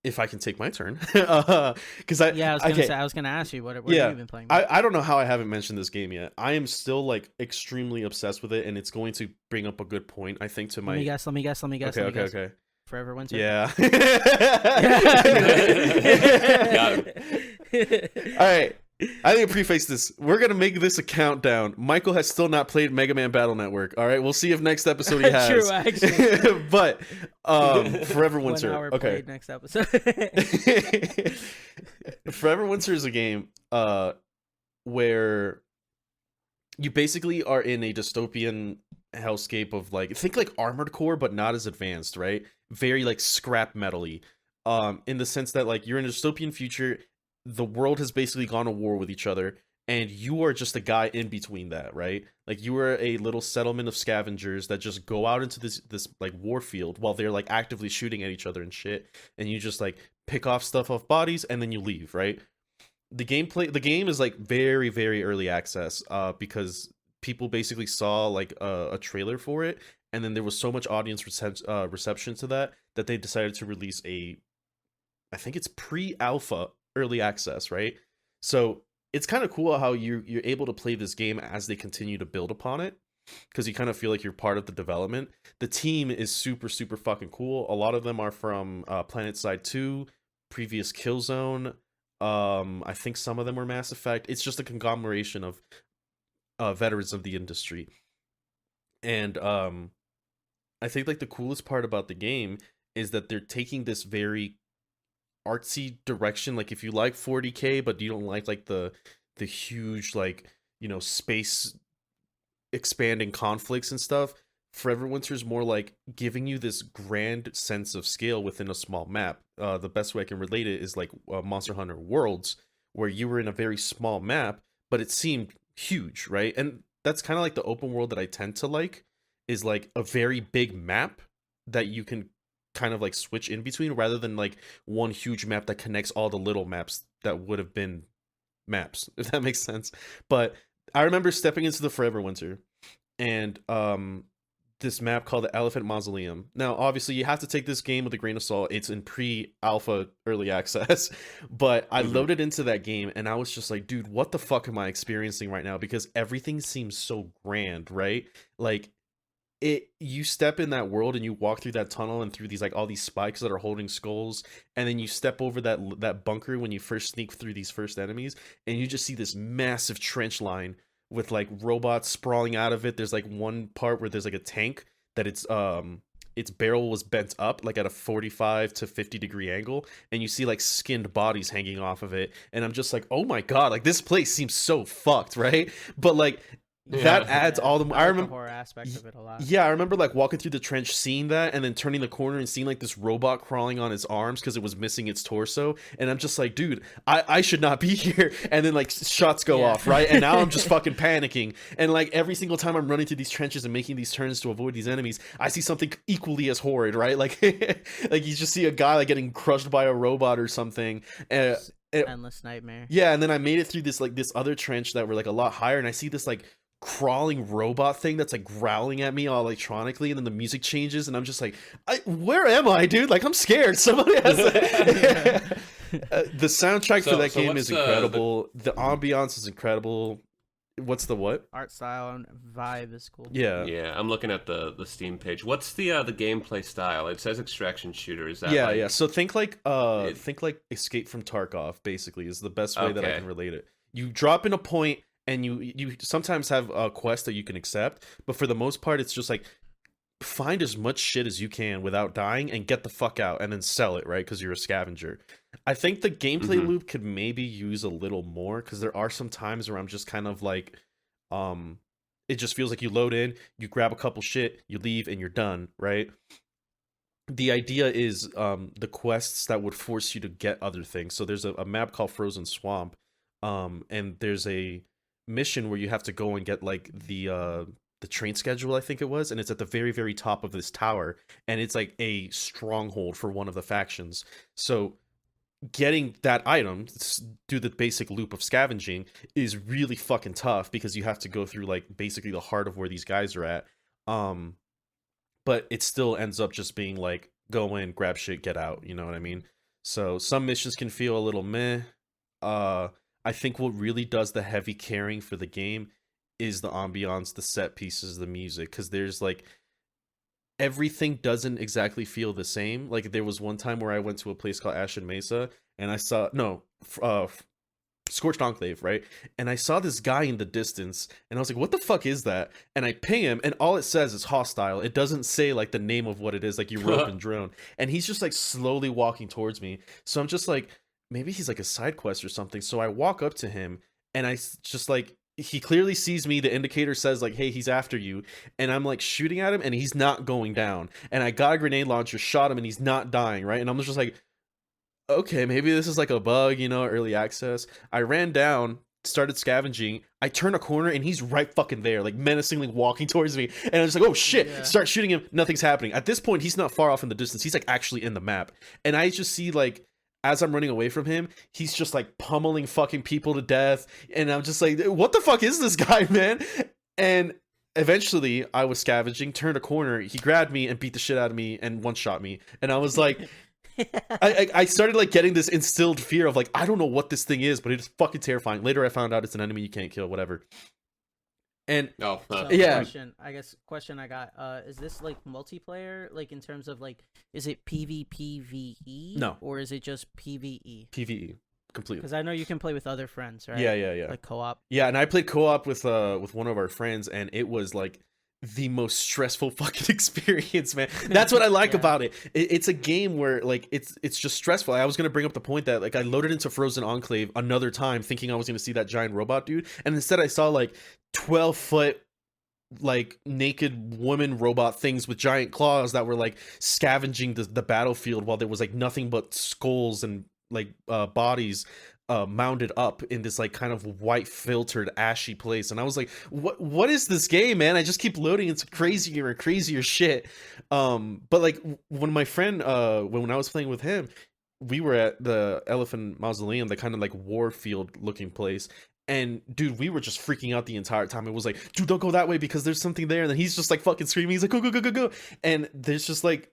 if I can take my turn, because
I was gonna ask you what have you been playing?
I don't know how I haven't mentioned this game yet. I am still like extremely obsessed with it, and it's going to bring up a good point, I think, to my.
Let me guess.
Okay.
Forever Winter.
Yeah.
Got
All right. I think to preface this, we're gonna make this a countdown. Michael has still not played Mega Man Battle Network. All right, we'll see if next episode he has.
True, actually.
But Forever Winter.
1 hour
Okay.
played next episode.
Forever Winter is a game where you basically are in a dystopian hellscape of like, think like Armored Core, but not as advanced, right? Very like scrap metal-y. In the sense that like you're in a dystopian future, the world has basically gone to war with each other, and you are just a guy in between that, right? Like you are a little settlement of scavengers that just go out into this like war field while they're like actively shooting at each other and shit, and you just like pick off stuff off bodies and then you leave, right? The game is like very, very early access, because people basically saw like a trailer for it, and then there was so much audience reception to that they decided to release I think it's pre-alpha early access, right? So it's kind of cool how you're able to play this game as they continue to build upon it, because you kind of feel like you're part of the development. The team is super, super fucking cool. A lot of them are from PlanetSide 2, previous Killzone. I think some of them were Mass Effect. It's just a conglomeration of veterans of the industry. And I think like the coolest part about the game is that they're taking this very artsy direction. Like if you like 40K but you don't like the huge like, you know, space expanding conflicts and stuff, Forever Winter is more like giving you this grand sense of scale within a small map. The best way I can relate it is like Monster Hunter Worlds, where you were in a very small map but it seemed huge, right? And that's kind of like the open world that I tend to like, is like a very big map that you can kind of like switch in between, rather than like one huge map that connects all the little maps that would have been maps, if that makes sense. But I remember stepping into the Forever Winter and this map called the Elephant Mausoleum. Now obviously you have to take this game with a grain of salt. It's in pre-alpha early access, but I loaded into that game and I was just like, dude, what the fuck am I experiencing right now? Because everything seems so grand, right? Like you step in that world and you walk through that tunnel and through these like all these spikes that are holding skulls, and then you step over that bunker when you first sneak through these first enemies, and you just see this massive trench line with like robots sprawling out of it. There's like one part where there's like a tank that its barrel was bent up like at a 45 to 50 degree angle, and you see like skinned bodies hanging off of it, and I'm just like, oh my god, like this place seems so fucked, right? But like that adds all the. I remember
the horror aspect of it a lot.
Yeah, I remember like walking through the trench, seeing that, and then turning the corner and seeing like this robot crawling on its arms because it was missing its torso, and I'm just like, dude, I should not be here. And then like shots go off, right? And now I'm just fucking panicking. And like every single time I'm running through these trenches and making these turns to avoid these enemies, I see something equally as horrid, right? Like, like you just see a guy like getting crushed by a robot or something.
Endless nightmare.
Yeah, and then I made it through this other trench that were like a lot higher, and I see this like crawling robot thing that's like growling at me all electronically, and then the music changes and I'm just like, where am I, dude? Like I'm scared. Somebody has to The soundtrack for that game
what's
is incredible. The ambiance is incredible. What's the what?
Art style and vibe is cool.
Yeah.
Yeah, I'm looking at the Steam page. What's the gameplay style? It says extraction shooter. Is that
Yeah. So think like Escape from Tarkov. Basically, is the best way that I
Okay.
can relate it. You drop in a point, and you sometimes have a quest that you can accept, but for the most part, it's just like find as much shit as you can without dying and get the fuck out, and then sell it, right? Because you're a scavenger. I think the gameplay loop could maybe use a little more, because there are some times where I'm just kind of like, it just feels like you load in, you grab a couple shit, you leave, and you're done, right? The idea is the quests that would force you to get other things. So there's a map called Frozen Swamp, and there's a mission where you have to go and get like the train schedule, I think it was, and it's at the very, very top of this tower, and it's like a stronghold for one of the factions. So getting that item, do the basic loop of scavenging, is really fucking tough, because you have to go through like basically the heart of where these guys are at. But it still ends up just being like, go in, grab shit, get out, you know what I mean? So some missions can feel a little meh. I think what really does the heavy carrying for the game is the ambiance, the set pieces, the music, because there's like, everything doesn't exactly feel the same. Like there was one time where I went to a place called Ashen Mesa, and I saw Scorched Enclave, right? And I saw this guy in the distance, and I was like, what the fuck is that? And I ping him, and all it says is hostile. It doesn't say like the name of what it is, like Europe and drone. And he's just like slowly walking towards me. So I'm just like, maybe he's like a side quest or something. So I walk up to him, and just like, he clearly sees me. The indicator says like, hey, he's after you. And I'm like shooting at him, and he's not going down. And I got a grenade launcher, shot him, and he's not dying, right? And I'm just like, okay, maybe this is like a bug, early access. I ran down, started scavenging. I turn a corner, and he's right fucking there, like menacingly walking towards me. And I was like, oh shit, start shooting him. Nothing's happening. At this point, he's not far off in the distance. He's like actually in the map. And I just see like, as I'm running away from him, he's just like pummeling fucking people to death. And I'm just like, what the fuck is this guy, man? And eventually I was scavenging, turned a corner, he grabbed me and beat the shit out of me and one-shot me. And I was like, I started like getting this instilled fear of like, I don't know what this thing is, but it's fucking terrifying. Later I found out it's an enemy you can't kill, whatever. And
so
yeah,
question I got, is this like multiplayer, like in terms of like, is it PvPvE?
No.
Or is it just PvE?
PvE completely.
Because I know you can play with other friends, right?
Yeah.
Like co-op.
Yeah, and I played co-op with one of our friends, and it was like the most stressful fucking experience, man. That's what I like about it. It's a game where like it's just stressful. I was gonna bring up the point that like I loaded into Frozen Enclave another time thinking I was gonna see that giant robot dude, and instead I saw like 12-foot like naked woman robot things with giant claws that were like scavenging the battlefield, while there was like nothing but skulls and like bodies mounded up in this like kind of white filtered ashy place. And I was like, what is this game, man? I just keep loading into crazier and crazier shit. But like when my friend when I was playing with him, we were at the Elephant Mausoleum, the kind of like war field looking place. And dude, we were just freaking out the entire time. It was like, dude, don't go that way because there's something there. And then he's just like fucking screaming. He's like, go, go, go, go, go. And there's just like,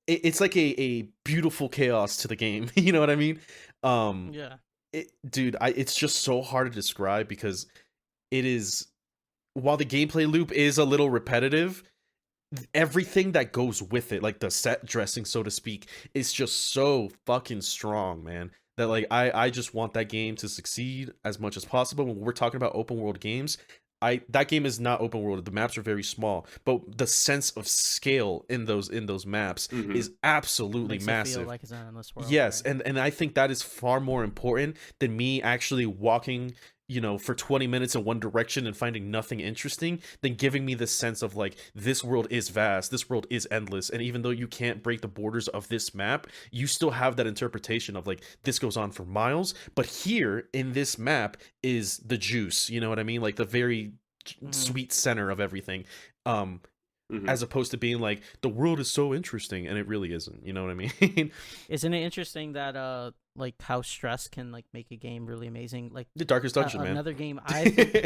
it's like a beautiful chaos to the game. You know what I mean?
Yeah.
Dude, it's just so hard to describe, because it is, while the gameplay loop is a little repetitive, everything that goes with it, like the set dressing, so to speak, is just so fucking strong, man. That like I just want that game to succeed as much as possible. When we're talking about open world games, that game is not open world. The maps are very small, but the sense of scale in those maps is absolutely
Makes
massive.
It feel like it's an endless world,
Yes,
right?
and I think that is far more important than me actually walking, for 20 minutes in one direction and finding nothing interesting, than giving me the sense of like, this world is vast, this world is endless, and even though you can't break the borders of this map, you still have that interpretation of like, this goes on for miles, but here in this map is the juice, you know what I mean? Like the very sweet center of everything. As opposed to being like, the world is so interesting, and it really isn't, you know what I mean?
Isn't it interesting that like how stress can like make a game really amazing? Like
The Darkest Dungeon, man.
Another game I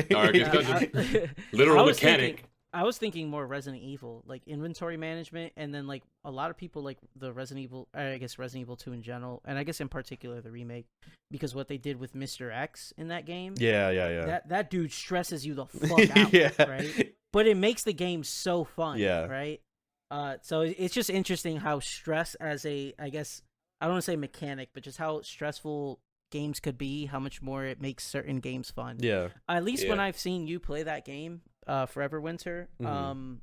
Darkest Dungeon. Literal mechanic.
I was thinking more Resident Evil, like inventory management, and then like a lot of people like the Resident Evil, I guess Resident Evil 2 in general, and I guess in particular the remake, because what they did with Mr. X in that game,
Yeah.
that dude stresses you the fuck out,
Yeah.
right? But it makes the game so fun,
Yeah.
right? So it's just interesting how stress as a, I guess, I don't want to say mechanic, but just how stressful games could be, how much more it makes certain games fun.
Yeah.
At least when
Yeah.
I've seen you play that game, Forever Winter,
Mhm.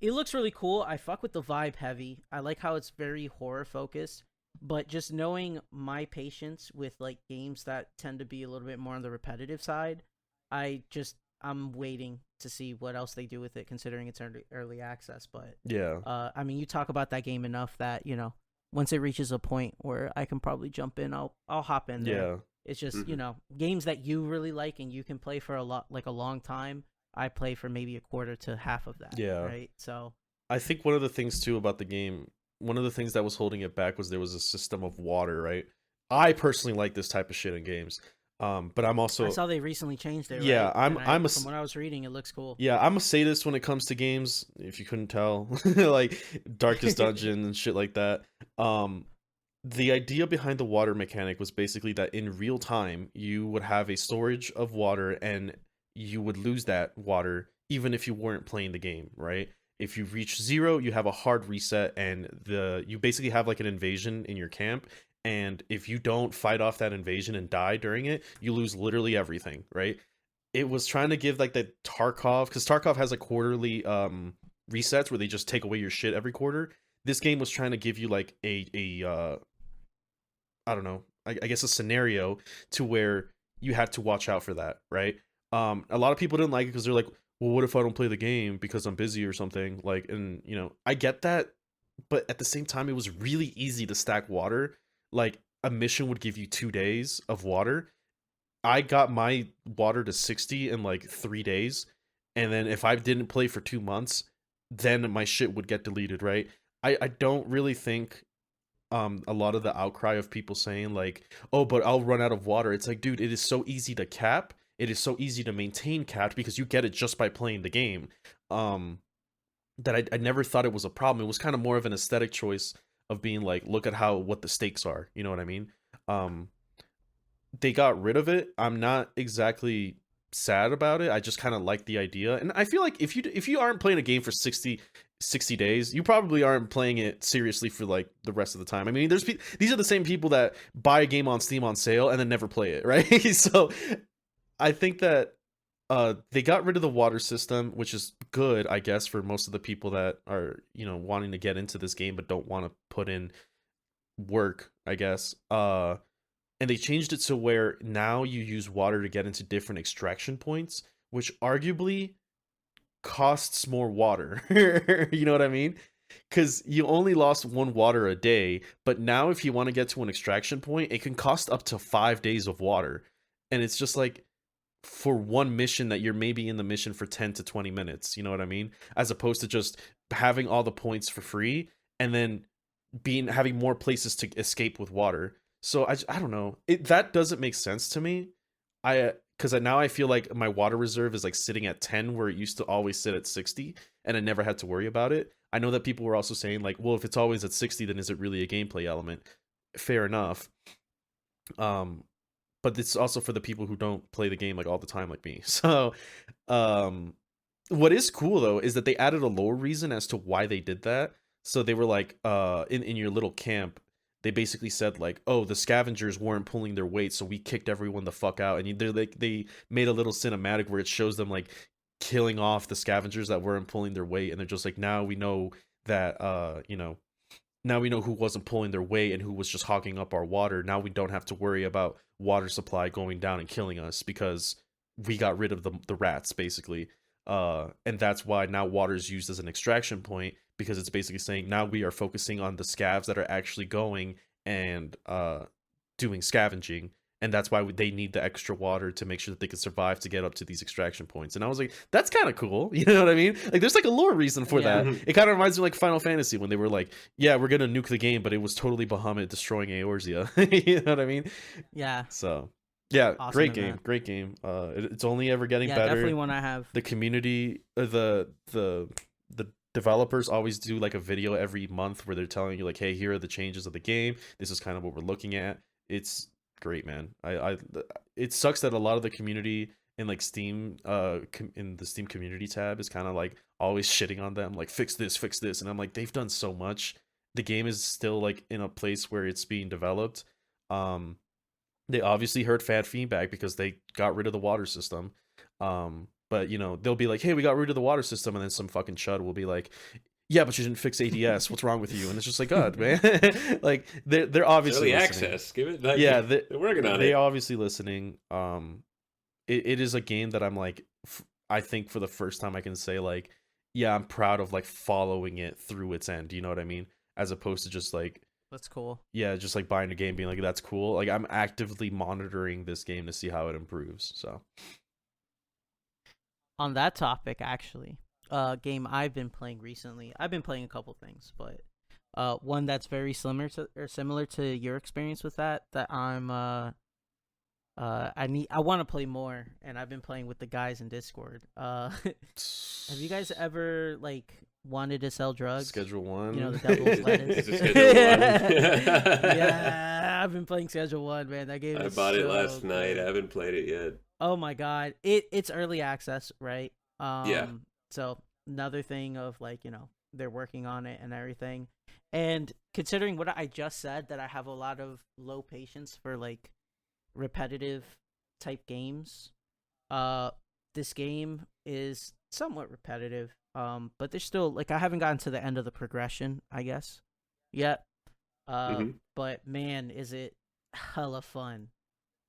it looks really cool. I fuck with the vibe heavy. I like how it's very horror focused, but just knowing my patience with like games that tend to be a little bit more on the repetitive side, I'm waiting to see what else they do with it, considering it's early access. But
Yeah.
I mean, you talk about that game enough that once it reaches a point where I can probably jump in, I'll hop in there.
Yeah.
It's just
Mhm.
games that you really like and you can play for a long time. I play for maybe a quarter to half of that.
Yeah.
Right. So
I think one of the things too about the game, one of the things that was holding it back was there was a system of water, right? I personally like this type of shit in games. But I'm
I
also
saw they recently changed it.
yeah,
Right? From what I was reading, it looks cool.
yeah, I'm a sadist when it comes to games, if you couldn't tell. Like Darkest Dungeon and shit like that. The idea behind the water mechanic was basically that in real time you would have a storage of water and you would lose that water even if you weren't playing the game, right? If you reach 0, you have a hard reset and you basically have like an invasion in your camp, and if you don't fight off that invasion and die during it, you lose literally everything, right? It was trying to give like the Tarkov, because Tarkov has like quarterly resets where they just take away your shit every quarter. This game was trying to give you like a I don't know, I guess a scenario to where you had to watch out for that, right? A lot of people didn't like it because they're like, well, what if I don't play the game because I'm busy or something? Like, and I get that, but at the same time, it was really easy to stack water. Like, a mission would give you 2 days of water. I got my water to 60 in like 3 days, and then if I didn't play for 2 months, then my shit would get deleted, right? I don't really think a lot of the outcry of people saying like, oh, but I'll run out of water, it's like, dude, it is so easy to cap, it is so easy to maintain capped because you get it just by playing the game. That I never thought it was a problem. It was kind of more of an aesthetic choice of being like, look at what the stakes are, you know what I mean? They got rid of it. I'm not exactly sad about it. I just kind of like the idea, and I feel like if you aren't playing a game for 60 days, you probably aren't playing it seriously for like the rest of the time. I mean, these are the same people that buy a game on Steam on sale and then never play it, right? So I think that they got rid of the water system, which is good, I guess, for most of the people that are wanting to get into this game but don't want to put in work, I guess. And they changed it so where now you use water to get into different extraction points, which arguably costs more water. You know what I mean? Because you only lost 1 water a day, but now if you want to get to an extraction point, it can cost up to 5 days of water. And it's just like, for one mission that you're maybe in the mission for 10 to 20 minutes, you know what I mean? As opposed to just having all the points for free and then having more places to escape with water. So I don't know. That doesn't make sense to me. Because now I feel like my water reserve is like sitting at 10 where it used to always sit at 60, and I never had to worry about it. I know that people were also saying like, well, if it's always at 60, then is it really a gameplay element? Fair enough. But it's also for the people who don't play the game like all the time like me. So what is cool though is that they added a lore reason as to why they did that. So they were like, in your little camp, they basically said like, oh, the scavengers weren't pulling their weight, so we kicked everyone the fuck out. And they made a little cinematic where it shows them like killing off the scavengers that weren't pulling their weight, and they're just like, now we know that now we know who wasn't pulling their weight and who was just hogging up our water. Now we don't have to worry about water supply going down and killing us because we got rid of the rats, basically. And that's why now water is used as an extraction point, because it's basically saying now we are focusing on the scavs that are actually going and doing scavenging. And that's why they need the extra water to make sure that they can survive to get up to these extraction points. And I was like, that's kind of cool. You know what I mean? Like, there's like a lore reason for
Yeah.
that. It kind of reminds me of like Final Fantasy when they were like, yeah, we're going to nuke the game, but it was totally Bahamut destroying Eorzea. You know what I mean?
Yeah.
So Yeah,
Awesome
great
event.
game, great game. It's only ever getting
Yeah,
better.
definitely one I have.
The community, the developers always do like a video every month where they're telling you like, hey, here are the changes of the game. This is kind of what we're looking at. It's great, man. It sucks that a lot of the community in like Steam, in the Steam community tab is kind of like always shitting on them, like fix this, and I'm like, they've done so much. The game is still like in a place where it's being developed. Um, they obviously heard fan feedback because they got rid of the water system. But you know, they'll be like, "Hey, we got rid of the water system," and then some fucking chud will be like, "Yeah, but you didn't fix ADS. What's wrong with you?" And it's just like, God, man, like they're obviously
Early
listening.
access. Give it. Like,
Yeah,
they're working on it.
they obviously listening. It is a game that I'm like, I think for the first time I can say like, yeah, I'm proud of like following it through its end. You know what I mean? As opposed to just like,
That's cool.
yeah, just like buying a game, being like, that's cool. Like I'm actively monitoring this game to see how it improves. So
On that topic, actually, game I've been playing recently. I've been playing a couple things, but one that's very similar to your experience with that I want to play more, and I've been playing with the guys in Discord. Have you guys ever like wanted to sell drugs?
Schedule One.
You know, the devil's lettuce.
Is it Schedule 1?
Yeah, I've been playing Schedule 1, man. That game
I
is
bought it
so
last night.
good.
I haven't played it yet.
Oh my god. It's early access, right?
Yeah.
So another thing of like, you know, they're working on it and everything. And considering what I just said, that I have a lot of low patience for like repetitive type games. This game is somewhat repetitive. But there's still like, I haven't gotten to the end of the progression, I guess, yet. But man, is it hella fun.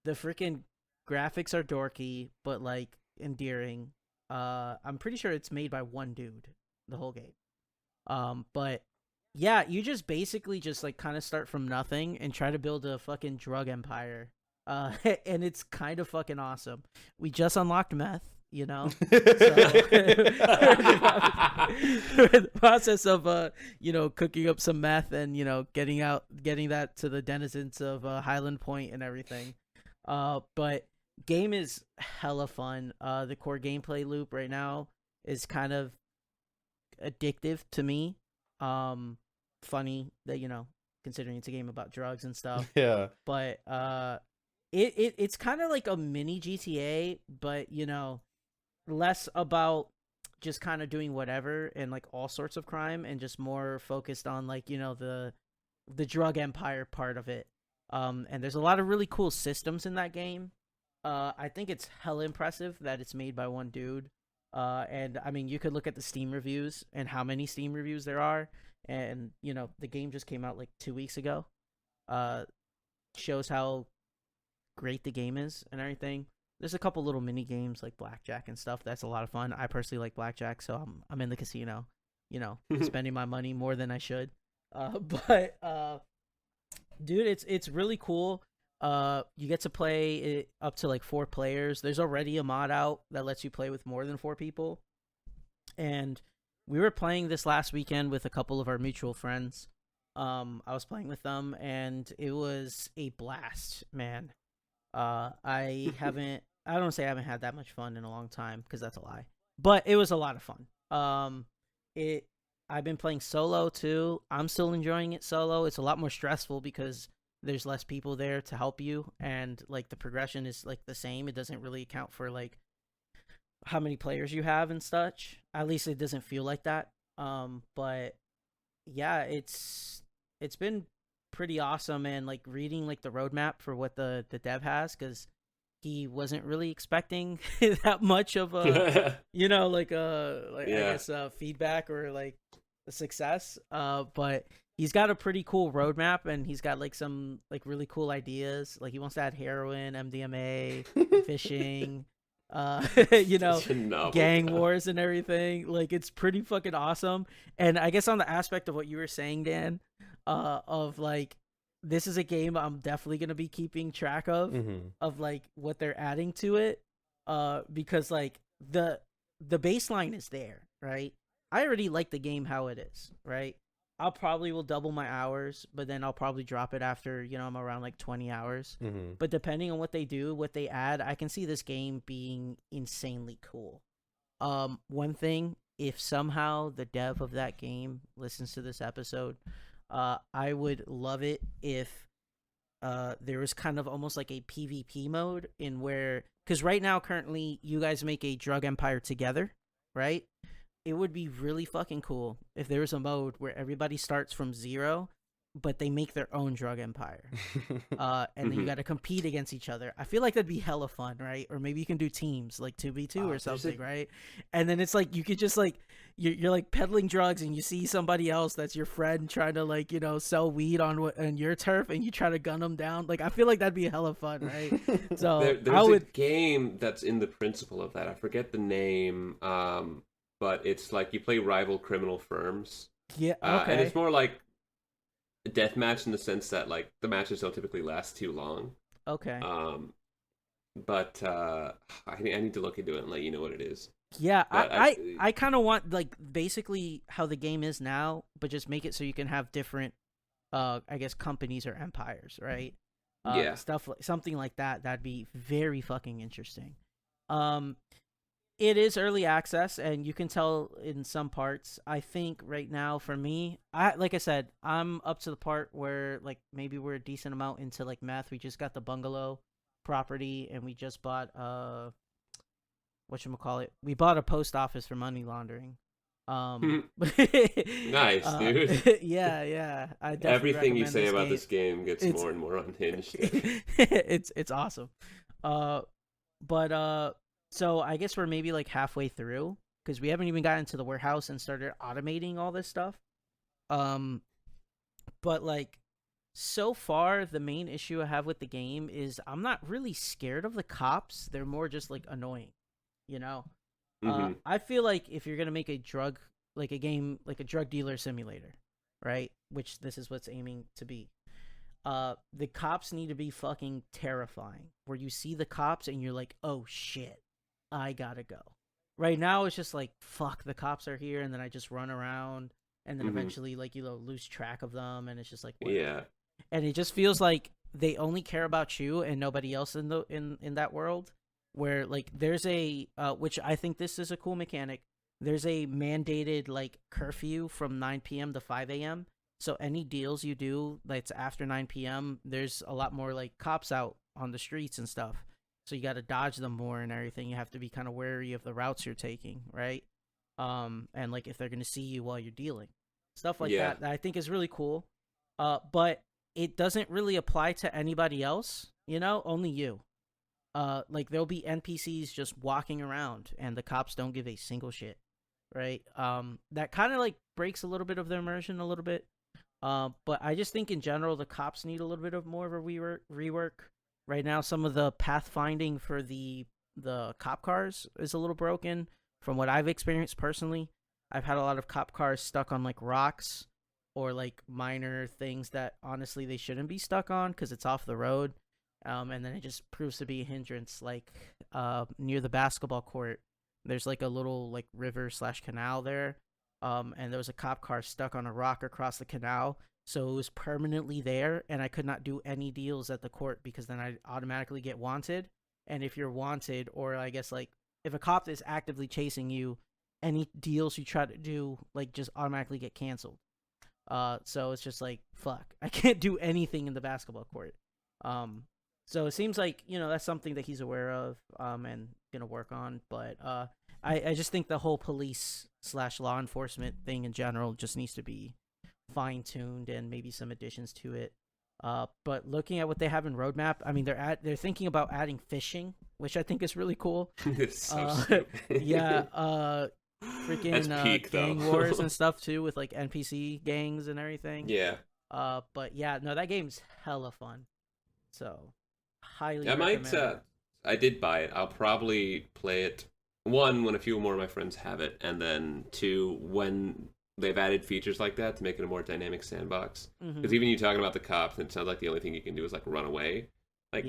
The freaking graphics are dorky, but like endearing. I'm pretty sure it's made by one dude, the whole game. But yeah, you just basically just like kind of start from nothing and try to build a fucking drug empire. And it's kind of fucking awesome. We just unlocked meth, you know. So we're in the process of you know, cooking up some meth and, you know, getting that to the denizens of Highland Point and everything. But game is hella fun. The core gameplay loop right now is kind of addictive to me. Funny that, you know, considering it's a game about drugs and stuff.
Yeah.
But it's kind of like a mini GTA, but you know, less about just kind of doing whatever and like all sorts of crime, and just more focused on like, you know, the drug empire part of it. And there's a lot of really cool systems in that game. I think it's hella impressive that it's made by one dude. And I mean, you could look at the Steam reviews and how many Steam reviews there are, and you know, the game just came out like 2 weeks ago. Shows how great the game is and everything. There's a couple little mini games like blackjack and stuff. That's a lot of fun. I personally like blackjack, so I'm in the casino, you know, spending my money more than I should. But dude, it's really cool. You get to play it up to like 4 players. There's already a mod out that lets you play with more than 4 people. And we were playing this last weekend with a couple of our mutual friends. I was playing with them and it was a blast, man. I don't say I haven't had that much fun in a long time, because that's a lie. But it was a lot of fun. I've been playing solo too. I'm still enjoying it solo. It's a lot more stressful because there's less people there to help you, and like the progression is like the same. It doesn't really account for like how many players you have and such. At least it doesn't feel like that. But yeah, it's been pretty awesome, and like reading like the roadmap for what the dev has, because he wasn't really expecting that much of a you know, like I guess feedback or like a success. But he's got a pretty cool roadmap, and he's got like some like really cool ideas. Like he wants to add heroin, MDMA, fishing, you know, gang wars and everything. Like it's pretty fucking awesome. And I guess on the aspect of what you were saying, Dan, of like, this is a game I'm definitely gonna be keeping track of like what they're adding to it, because like the baseline is there, right? I already like the game how it is, right? I'll probably will double my hours, but then I'll probably drop it after, I'm around like 20 hours.
Mm-hmm.
But depending on what they do, what they add, I can see this game being insanely cool. One thing, if somehow the dev of that game listens to this episode, I would love it if there was kind of almost like a PvP mode in where, because right now, currently, you guys make a drug empire together, right? It would be really fucking cool if there was a mode where everybody starts from zero, but they make their own drug empire. And then you got to compete against each other. I feel like that'd be hella fun, right? Or maybe you can do teams, like 2v2 or something, right? And then it's like, you could just like, you're like peddling drugs and you see somebody else that's your friend trying to like, sell weed on your turf and you try to gun them down. Like, I feel like that'd be hella fun, right? So
there's a game that's in the principle of that. I forget the name, but it's like you play rival criminal firms.
Yeah, okay.
And it's more like a deathmatch in the sense that like the matches don't typically last too long.
Okay.
But I need to look into it and let you know what it is.
Yeah, I kind of want like basically how the game is now, but just make it so you can have different, I guess, companies or empires, right?
Yeah.
Stuff like something like that. That'd be very fucking interesting. It is early access, and you can tell in some parts. I think right now for me, like I said, I'm up to the part where like maybe we're a decent amount into like meth. We just got the bungalow property, and we just bought whatchamacallit? We bought a post office for money laundering.
Nice, dude.
Yeah. I definitely
Everything you say
recommend
about this game gets more and more unhinged.
It's awesome. So I guess we're maybe like halfway through because we haven't even gotten to the warehouse and started automating all this stuff. But like so far, the main issue I have with the game is I'm not really scared of the cops. They're more just like annoying, I feel like if you're gonna make a drug like a game like a drug dealer simulator, right? Which this is what's aiming to be. The cops need to be fucking terrifying. Where you see the cops and you're like, oh shit, I gotta go. Right now it's just like, fuck, the cops are here, and then I just run around, and then eventually like lose track of them, and it's just like whatever.
Yeah.
And it just feels like they only care about you and nobody else in that world. Where like there's a which I think this is a cool mechanic. There's a mandated like curfew from 9 p.m. to 5 a.m. So any deals you do that's after 9 p.m., there's a lot more like cops out on the streets and stuff. So you got to dodge them more and everything. You have to be kind of wary of the routes you're taking, right? And like if they're gonna see you while you're dealing, stuff like that I think is really cool. But it doesn't really apply to anybody else, only you. Like there'll be NPCs just walking around and the cops don't give a single shit, right? That kind of like breaks a little bit of the immersion a little bit. But I just think in general the cops need a little bit of more of a rework. Right now, some of the pathfinding for the cop cars is a little broken. From what I've experienced personally, I've had a lot of cop cars stuck on like rocks or like minor things that honestly they shouldn't be stuck on because it's off the road. And then it just proves to be a hindrance. Like near the basketball court, there's like a little like river/canal there. And there was a cop car stuck on a rock across the canal. So it was permanently there, and I could not do any deals at the court because then I'd automatically get wanted. And if you're wanted, or I guess like if a cop is actively chasing you, any deals you try to do like just automatically get canceled. So it's just like, fuck, I can't do anything in the basketball court. So it seems like, that's something that he's aware of and gonna work on. But I just think the whole police/law enforcement thing in general just needs to be fine-tuned and maybe some additions to it. But looking at what they have in roadmap, I mean, they're thinking about adding fishing, which I think is really cool.
It's so stupid.
Yeah, freaking
peak,
gang
though.
wars and stuff too, with like NPC gangs and everything.
Yeah.
But yeah, no, that game's hella fun. So highly
I
recommend it.
I did buy it. I'll probably play it, one, when a few more of my friends have it, and then two, when they've added features like that to make it a more dynamic sandbox. Because even you talking about the cops, and it sounds like the only thing you can do is like run away. Like,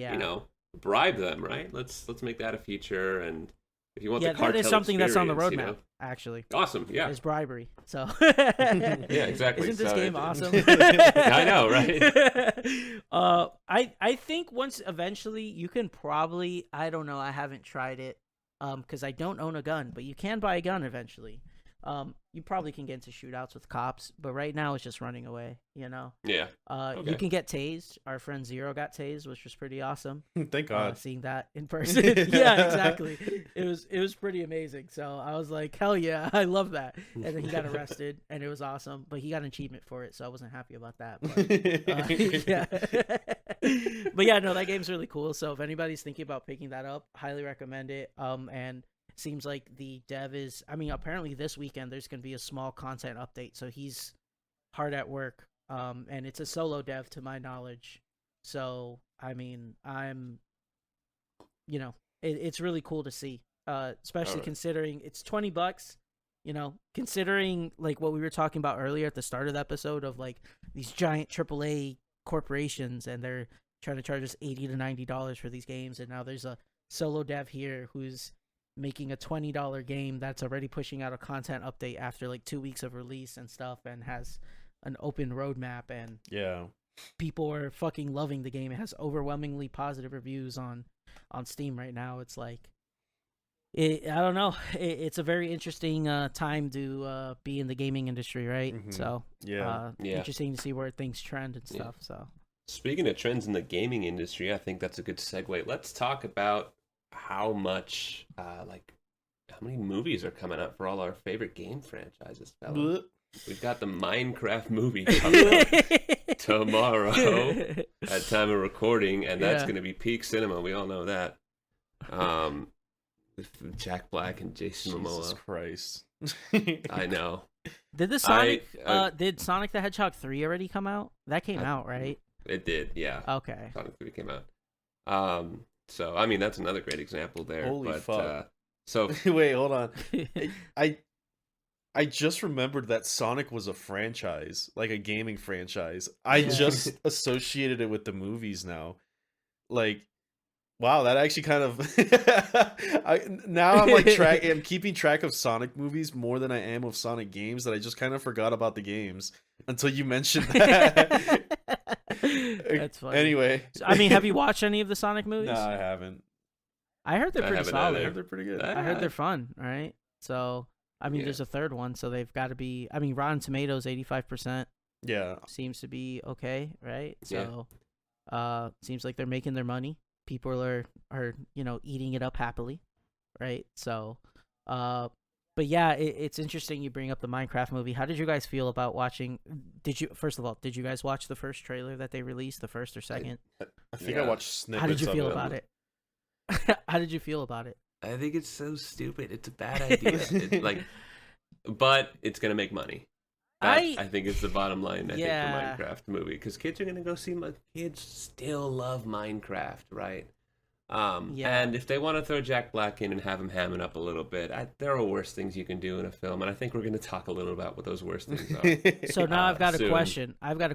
bribe them, right? Let's make that a feature, and If you want
Yeah,
the
that
cartel
is something that's on the
experience,
roadmap,
you know?
actually.
Awesome, yeah.
Is bribery. So
Yeah, exactly.
Isn't this
So
game awesome?
I know, right?
I think once eventually you can probably, I don't know, I haven't tried it because I don't own a gun, but you can buy a gun eventually. You probably can get into shootouts with cops, but right now it's just running away, you know.
Yeah.
You
Okay.
can get tased. Our friend Zero got tased, which was pretty awesome.
Thank God.
Seeing that in person. Yeah, exactly. It was pretty amazing. So I was like, hell yeah, I love that. And then he got arrested, and it was awesome. But he got an achievement for it, so I wasn't happy about that. But, yeah. But yeah, no, that game's really cool. So if anybody's thinking about picking that up, highly recommend it. And seems like the dev is, I mean, apparently this weekend there's going to be a small content update. So he's hard at work. And it's a solo dev to my knowledge. So, I mean, it's really cool to see, especially considering it's $20, considering like what we were talking about earlier at the start of the episode of like these giant AAA corporations and they're trying to charge us $80 to $90 for these games. And now there's a solo dev here who's making a $20 game that's already pushing out a content update after like 2 weeks of release and stuff and has an open roadmap and
yeah,
people are fucking loving the game. It has overwhelmingly positive reviews on Steam right now. It's like I don't know. It's a very interesting time to be in the gaming industry, right?
Mhm.
So
Yeah.
interesting to see where things trend and stuff. So
Speaking of trends in the gaming industry, I think that's a good segue. Let's talk about how much how many movies are coming out for all our favorite game franchises, fella.
Blech.
We've got the Minecraft movie coming out tomorrow at time of recording, and that's going to be peak cinema. We all know that. With Jack Black and Jason Momoa.
Jesus Christ.
I know.
Did the Sonic did Sonic the Hedgehog 3 already come out? That came out, right?
It did, yeah.
Okay.
Sonic 3 came out. So I mean that's another great example there.
Holy
but,
fuck.
So
Wait, hold on. I just remembered that Sonic was a franchise, like a gaming franchise. I just associated it with the movies now. Like, wow, that actually kind of I'm like I'm keeping track of Sonic movies more than I am of Sonic games that I just kind of forgot about the games until you mentioned that.
That's funny.
Anyway,
I mean, have you watched any of the Sonic movies?
No, I haven't.
I heard they're pretty solid.
I heard they're pretty good.
I heard they're fun, right? So, I mean, there's a third one, so they've got to be. I mean, Rotten Tomatoes 85%.
Yeah,
seems to be okay, right? So, seems like they're making their money. People are eating it up happily, right? So, but yeah, it's interesting you bring up the Minecraft movie. How did you guys feel about watching? First of all, did you guys watch the first trailer that they released, the first or second?
I think I watched snippets.
How did you feel
of
about it? How did you feel about it?
I think it's so stupid. It's a bad idea. But it's gonna make money. I think it's the bottom line. I think for Minecraft movie because kids are gonna go see. Kids still love Minecraft, right? And if they want to throw Jack Black in and have him ham it up a little bit, there are worse things you can do in a film, and I think we're going to talk a little about what those worst things are.
So now I've got a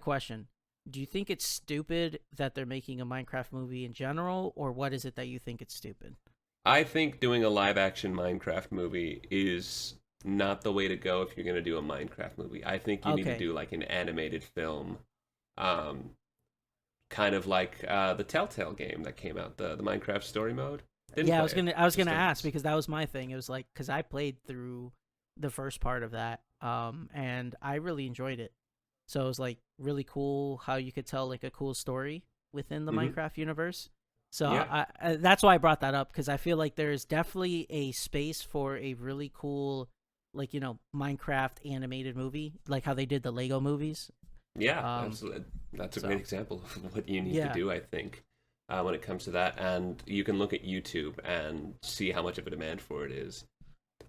question. Do you think it's stupid that they're making a Minecraft movie in general, or what is it that you think it's stupid?
I think doing a live-action Minecraft movie is not the way to go if you're going to do a Minecraft movie. I think you need to do like an animated film. Kind of like the Telltale game that came out, the Minecraft story mode.
I was gonna ask because that was my thing. It was like because I played through the first part of that, and I really enjoyed it. So it was like really cool how you could tell like a cool story within the Minecraft universe. So I that's why I brought that up because I feel like there's definitely a space for a really cool like Minecraft animated movie, like how they did the Lego movies.
Yeah, that's a great example of what you need to do, I think, when it comes to that. And you can look at YouTube and see how much of a demand for it is.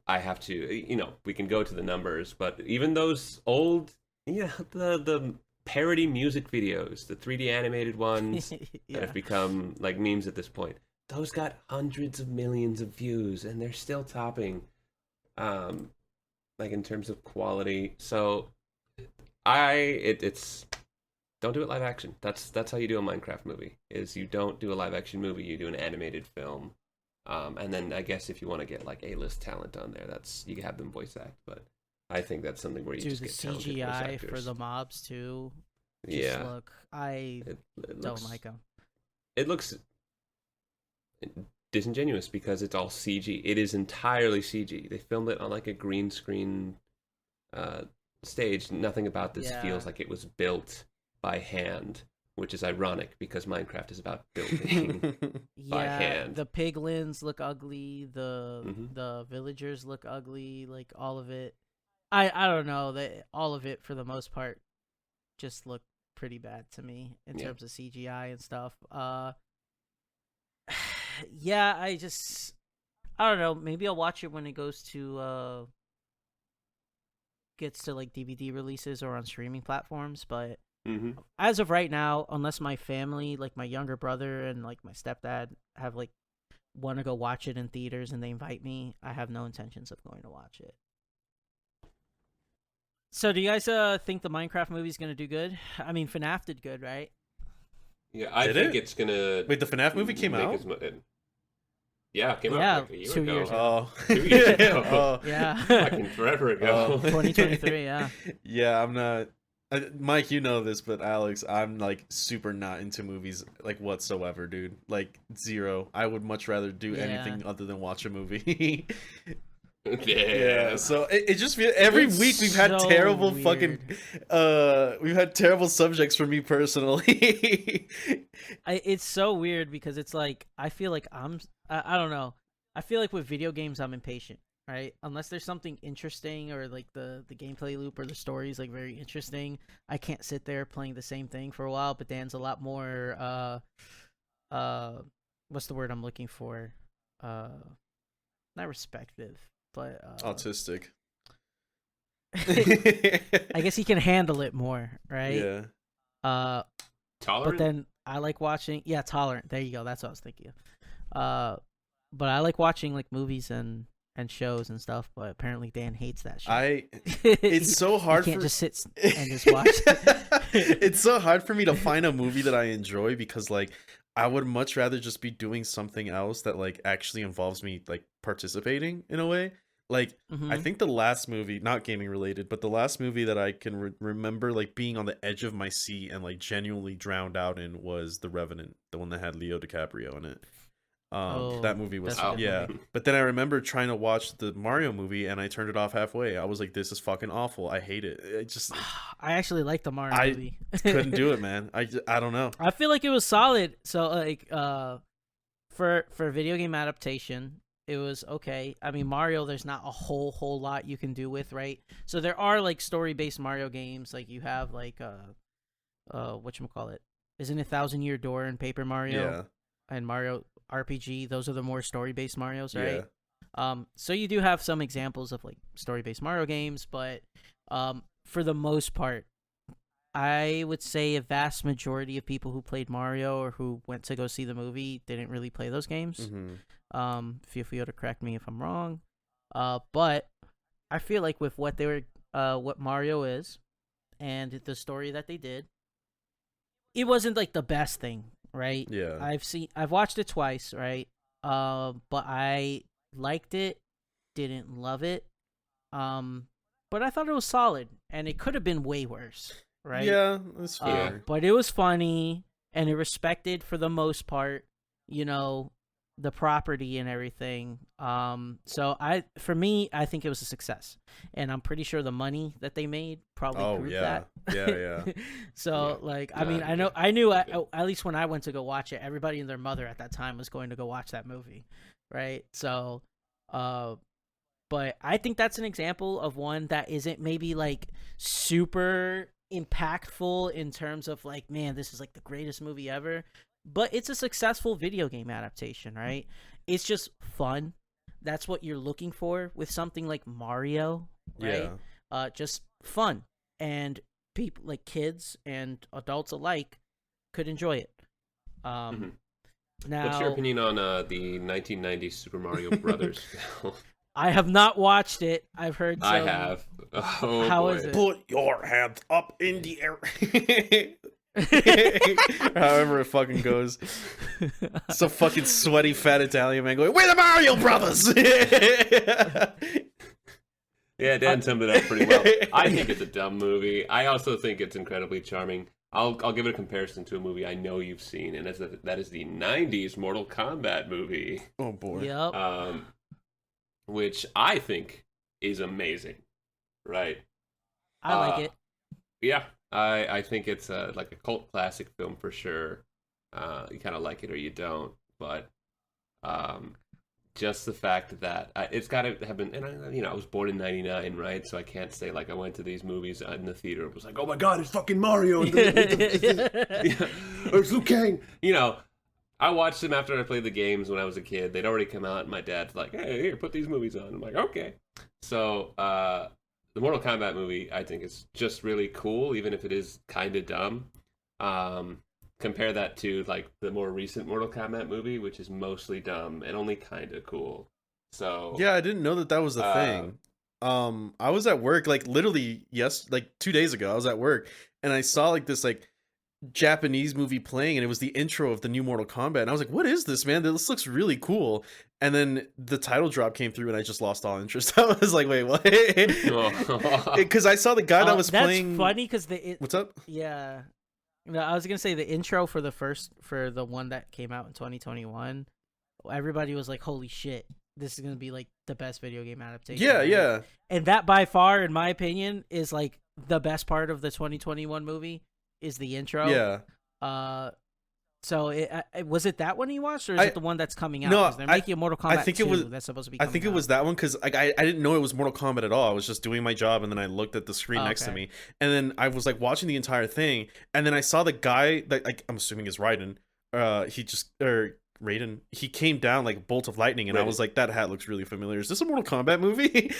I have to, we can go to the numbers, but even those old, the parody music videos, the 3D animated ones that have become like memes at this point, those got hundreds of millions of views, and they're still topping, like in terms of quality. So. It's don't do it live action. That's how you do a Minecraft movie. Is you don't do a live action movie. You do an animated film. And then I guess if you want to get like A-list talent on there, you have them voice act. But I think that's something where you
Dude,
just
the
get talented voice
CGI
actors.
for the mobs too. Just
Yeah,
look, I
it
don't
looks
like them.
it looks disingenuous because it's all CG. It is entirely CG. They filmed it on like a green screen stage. Nothing about this
Yeah.
feels like it was built by hand, which is ironic because Minecraft is about building by
Yeah,
hand.
the piglins look ugly.
Mhm.
The villagers look ugly. Like all of it. I don't know that all of it for the most part just looked pretty bad to me in
Yeah.
terms of CGI and stuff. Yeah, I don't know. Maybe I'll watch it when it goes to gets to like DVD releases or on streaming platforms. But
Mm-hmm.
as of right now, unless my family, like my younger brother and like my stepdad, have like want to go watch it in theaters and they invite me, I have no intentions of going to watch it. So, do you guys think the Minecraft movie is gonna do good? I mean, FNAF did good, right?
Yeah, I
Did
think
it?
it's gonna
Wait, the FNAF movie came
make
out?
as much. Yeah, it came out
Yeah,
like a year
2 years
ago.
ago.
Oh.
2 years ago.
Oh.
Yeah,
Fucking forever ago.
2023. Yeah.
Yeah, I'm not. Mike, you know this, but Alex, I'm like super not into movies like whatsoever, dude. Like zero. I would much rather do
Yeah.
anything other than watch a movie.
Yeah.
Yeah, so it just feels every
It's
week we've had
so
terrible
weird.
we've had terrible subjects for me personally.
It's so weird because it's like I feel like I don't know. I feel like with video games I'm impatient, right? Unless there's something interesting or like the gameplay loop or the story is like very interesting, I can't sit there playing the same thing for a while. But Dan's a lot more uh what's the word I'm looking for? Not respective, but
Autistic.
I guess he can handle it more, right?
Yeah.
But
Tolerant?
then I like watching. Yeah, tolerant. There you go. That's what I was thinking of. But I like watching like movies and shows and stuff. But apparently Dan hates that shit.
It's so hard.
You can't
for...
just sit and just watch.
It's so hard for me to find a movie that I enjoy because like I would much rather just be doing something else that like actually involves me like participating in a way. Like I
Mhm.
think the last movie, not gaming related, but the last movie that I can remember like being on the edge of my seat and like genuinely drowned out in was The Revenant, the one that had Leo DiCaprio in it. That
Oh,
movie was
that's a good
yeah.
movie.
But then I remember trying to watch the Mario movie and I turned it off halfway. I was like, this is fucking awful. I hate it. It just
I actually like the Mario
I
movie.
couldn't do it, man. I don't know.
I feel like it was solid. So like for video game adaptation, it was okay. I mean Mario there's not a whole lot you can do with, right? So there are like story-based Mario games like you have like whatchamacallit? Isn't it Thousand Year Door and Paper Mario
Yeah.
and Mario RPG? Those are the more story-based Marios, right?
Yeah.
So you do have some examples of like story-based Mario games, but for the most part I would say a vast majority of people who played Mario or who went to go see the movie didn't really play those games. Feel free to correct me if I'm wrong. But I feel like with what they were, what Mario is, and the story that they did, it wasn't like the best thing, right?
Yeah.
I've watched it twice, right? But I liked it, didn't love it. But I thought it was solid, and it could have been way worse, right?
Yeah, that's fair.
But it was funny, and it respected for the most part, the property and everything. So for me, I think it was a success, and I'm pretty sure the money that they made probably
Oh
proved
yeah.
that.
Yeah.
So
Yeah.
like, I mean,
Yeah.
I knew at least when I went to go watch it, everybody and their mother at that time was going to go watch that movie, right? So, but I think that's an example of one that isn't maybe like super impactful in terms of like, man, this is like the greatest movie ever, but it's a successful video game adaptation, right? It's just fun. That's what you're looking for with something like Mario, right? Just fun, and people like kids and adults alike could enjoy it.
Mhm.
Now,
What's your opinion on the 1990 Super Mario Brothers film?
I have not watched it. I've heard
I have. Oh,
How
boy.
is it?
Put your hands up in the air. However it fucking goes. Some fucking sweaty fat Italian man going, "We're the Mario Brothers."
Yeah, Dan summed it up pretty well. I think it's a dumb movie. I also think it's incredibly charming. I'll give it a comparison to a movie I know you've seen, and that is the '90s Mortal Kombat movie.
Oh boy.
Yep.
Which I think is amazing. Right.
I like it.
Yeah, I think it's like a cult classic film for sure. You kind of like it or you don't, but just the fact that it's got to have been, and I was born in '99, right? So I can't say like I went to these movies in the theater. It was like, oh my god, it's fucking Mario, or it's Liu Kang. I watched them after I played the games when I was a kid. They'd already come out, and my dad's like, hey, here, put these movies on. I'm like, okay. So the Mortal Kombat movie, I think, is just really cool, even if it is kind of dumb. Compare that to like the more recent Mortal Kombat movie, which is mostly dumb and only kind of cool. So
yeah, I didn't know that was a thing. I was at work like literally 2 days ago. I was at work and I saw like this like Japanese movie playing, and it was the intro of the new Mortal Kombat, and I was like, "What is this, man? This looks really cool." And then the title drop came through, and I just lost all interest. I was like, "Wait, what?" Because I saw the guy that was playing.
That's funny because
What's up?
Yeah. No, I was gonna say the intro for the one that came out in 2021. Everybody was like, "Holy shit, this is gonna be like the best video game adaptation."
Yeah,
ever.
yeah.
And that by far, in my opinion, is like the best part of the 2021 movie is the intro.
Yeah.
So was it that one you watched, or is it the one that's coming out?
No,
'Cause they're making a Mortal Kombat
I think
2
it was.
that's supposed to be.
I think it was that one because like I didn't know it was Mortal Kombat at all. I was just doing my job, and then I looked at the screen next to me, and then I was like watching the entire thing, and then I saw the guy that like I'm assuming is Raiden. Raiden. He came down like a bolt of lightning, and I was like, that hat looks really familiar. Is this a Mortal Kombat movie?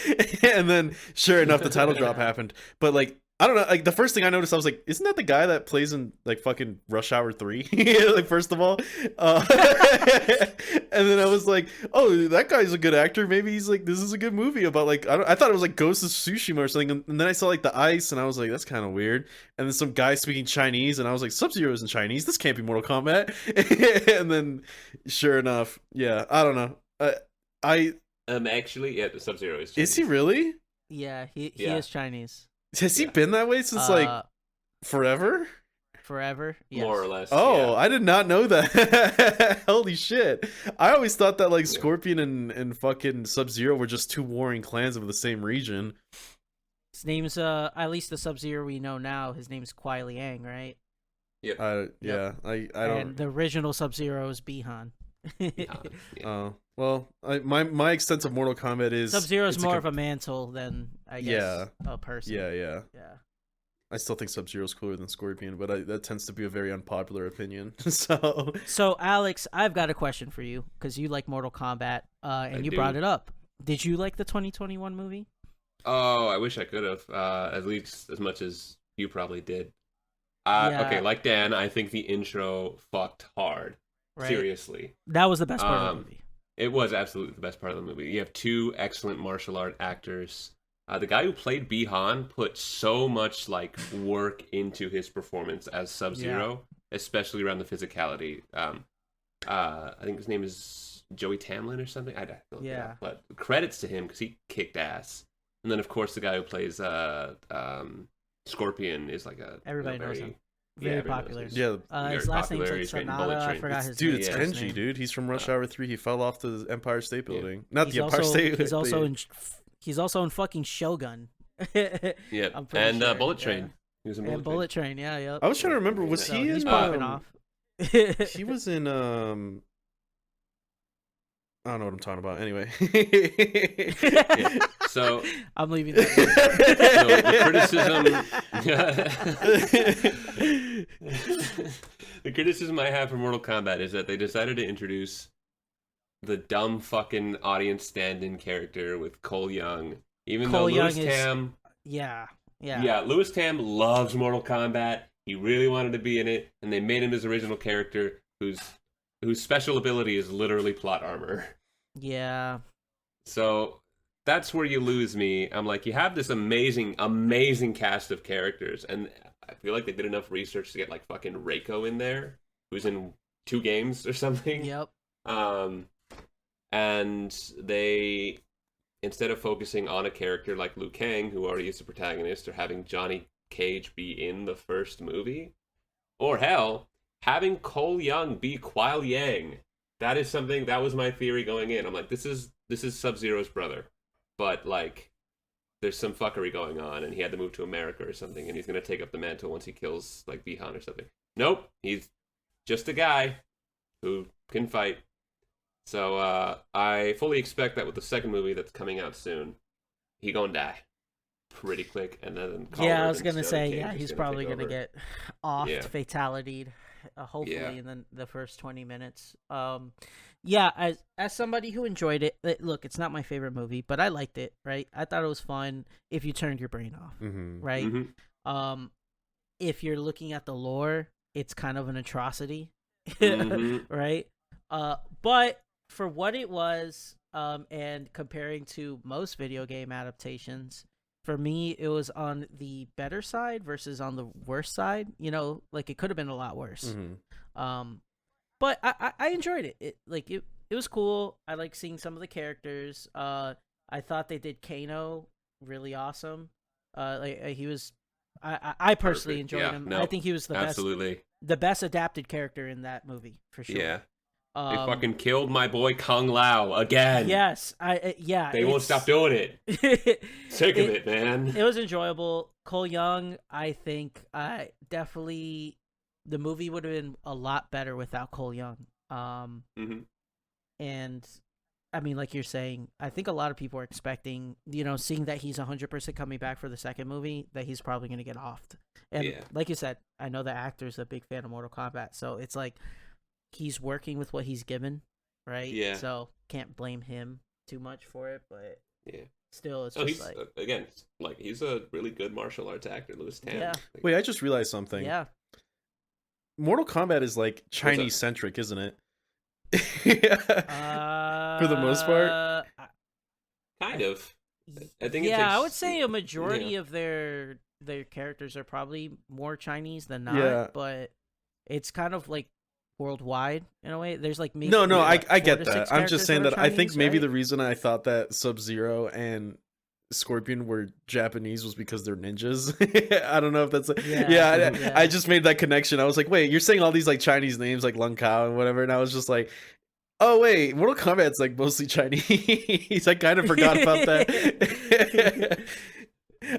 And then sure enough, the title drop happened. But like, I don't know, like the first thing I noticed, I was like, isn't that the guy that plays in like fucking Rush Hour 3? Like first of all, and then I was like, oh, that guy's a good actor. Maybe he's like, this is a good movie about like, I thought it was like Ghost of Tsushima or something. And then I saw like the ice, and I was like, that's kind of weird. And then some guy speaking Chinese, and I was like, Sub-Zero is in Chinese. This can't be Mortal Kombat. And then sure enough, yeah, I don't know.
Actually, yeah, Sub-Zero is Chinese.
Is he really?
Yeah, he is Chinese.
Has he been that way since like forever?
Forever, yes.
More or less.
Oh,
yeah.
I did not know that. Holy shit! I always thought that like Scorpion and fucking Sub-Zero were just two warring clans of the same region.
His name's at least the Sub-Zero we know now. His name's Kuai Liang, right?
Yep.
Yeah. I don't.
And the original Sub-Zero is Bihan.
Oh well, my extensive Mortal Kombat is
Sub-Zero is more of a mantle than I guess
Yeah.
a person.
Yeah. I still think Sub-Zero's cooler than Scorpion, but that tends to be a very unpopular opinion.
So Alex, I've got a question for you because you like Mortal Kombat, and you brought it up. Did you like the 2021 movie?
Oh, I wish I could have, at least as much as you probably did. Okay, like Dan, I think the intro fucked hard. Right. Seriously.
That was the best part of the movie.
It was absolutely the best part of the movie. You have two excellent martial art actors. The guy who played Bihan put so much like work into his performance as Sub-Zero, especially around the physicality. I think his name is Joey Tamlin or something. I don't know.
Yeah.
But credits to him because he kicked ass. And then of course the guy who plays Scorpion is like
everybody knows him. Very popular.
Yeah,
his last name's like Sonata. I forgot his name.
Dude, it's Kenji, dude. He's from Rush Hour 3. He fell off the Empire State Building. Not the Empire State.
He's also in fucking Shogun.
Yeah, and
sure.
Bullet Train.
Yeah.
He was in
Bullet Train. Yeah, yep.
I was trying to remember. Was he in?
He's popping off.
He was in. I don't know what I'm talking about. Anyway.
Yeah. So
I'm leaving that.
The criticism I have for Mortal Kombat is that they decided to introduce the dumb fucking audience stand-in character with Cole Young, even though Louis Tam.
Yeah.
Louis Tam loves Mortal Kombat. He really wanted to be in it, and they made him his original character, whose special ability is literally plot armor.
Yeah.
So that's where you lose me. I'm like, you have this amazing cast of characters, and I feel like they did enough research to get like fucking Reiko in there, who's in 2 games or something.
Yep.
And they, instead of focusing on a character like Liu Kang, who already is the protagonist, or having Johnny Cage be in the first movie, or hell, having Cole Young be Kuai Yang. That is something that was my theory going in. I'm like, this is Sub-Zero's brother, but like, there's some fuckery going on, and he had to move to America or something, and he's gonna take up the mantle once he kills like Bihan or something. Nope, he's just a guy who can fight. So I fully expect that with the second movie that's coming out soon, he gonna die pretty quick, and then
I was gonna say, he's probably gonna get offed, fatality'd, hopefully in the first 20 minutes. As somebody who enjoyed it, look, it's not my favorite movie, but I liked it. Right, I thought it was fun if you turned your brain off. Right, if you're looking at the lore, it's kind of an atrocity. Right, but for what it was, and comparing to most video game adaptations, for me, it was on the better side versus on the worst side. You know, like it could have been a lot worse. But I enjoyed it. It was cool. I like seeing some of the characters. I thought they did Kano really awesome. He was. I personally enjoyed him. I think he was the best adapted character in that movie for sure.
Yeah. They fucking killed my boy Kung Lao again.
Yes,
They won't stop doing it. Sick of it, man.
It was enjoyable. Cole Young, I think, definitely the movie would have been a lot better without Cole Young. And I mean, like you're saying, I think a lot of people are expecting, seeing that he's 100% coming back for the second movie, that he's probably going to get offed. And like you said, I know the actor's a big fan of Mortal Kombat, so it's like, he's working with what he's given, right? Yeah. So can't blame him too much for it, but still, it's just
he's a really good martial arts actor, Louis Tan.
Yeah. Wait, I just realized something.
Yeah.
Mortal Kombat is like Chinese centric, isn't it? For the most part.
Kind of. I think.
Yeah, I would say a majority of their characters are probably more Chinese than not, but it's kind of like worldwide in a way. There's like maybe
I get that. I'm just saying that Chinese, I think maybe the reason I thought that Sub-Zero and Scorpion were Japanese was because they're ninjas. I don't know if that's I just made that connection. I was like, wait, you're saying all these like Chinese names like Lung Kao and whatever, and I was just like, oh wait, Mortal Kombat's like mostly Chinese. I kind of forgot about that.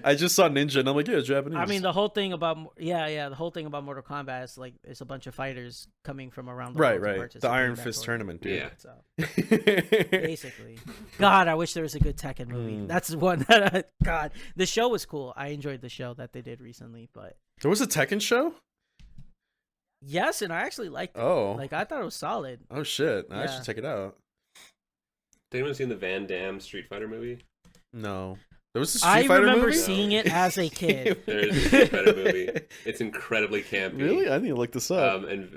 I just saw Ninja and I'm like, yeah, it's Japanese.
I mean, the whole thing about the whole thing about Mortal Kombat is like it's a bunch of fighters coming from around the world.
Right. The Iron Fist tournament, dude.
Yeah.
So basically, God, I wish there was a good Tekken movie. That's one that God, the show was cool. I enjoyed the show that they did recently, but
there was a Tekken show.
Yes, and I actually liked it.
Oh,
like I thought it was solid.
Oh shit, I should check it out.
Did anyone seen the Van Damme Street Fighter movie?
No. There was a Street Fighter movie?
I remember seeing it as a kid.
There's a Street Fighter movie. It's incredibly campy.
Really? I need to look this up.
And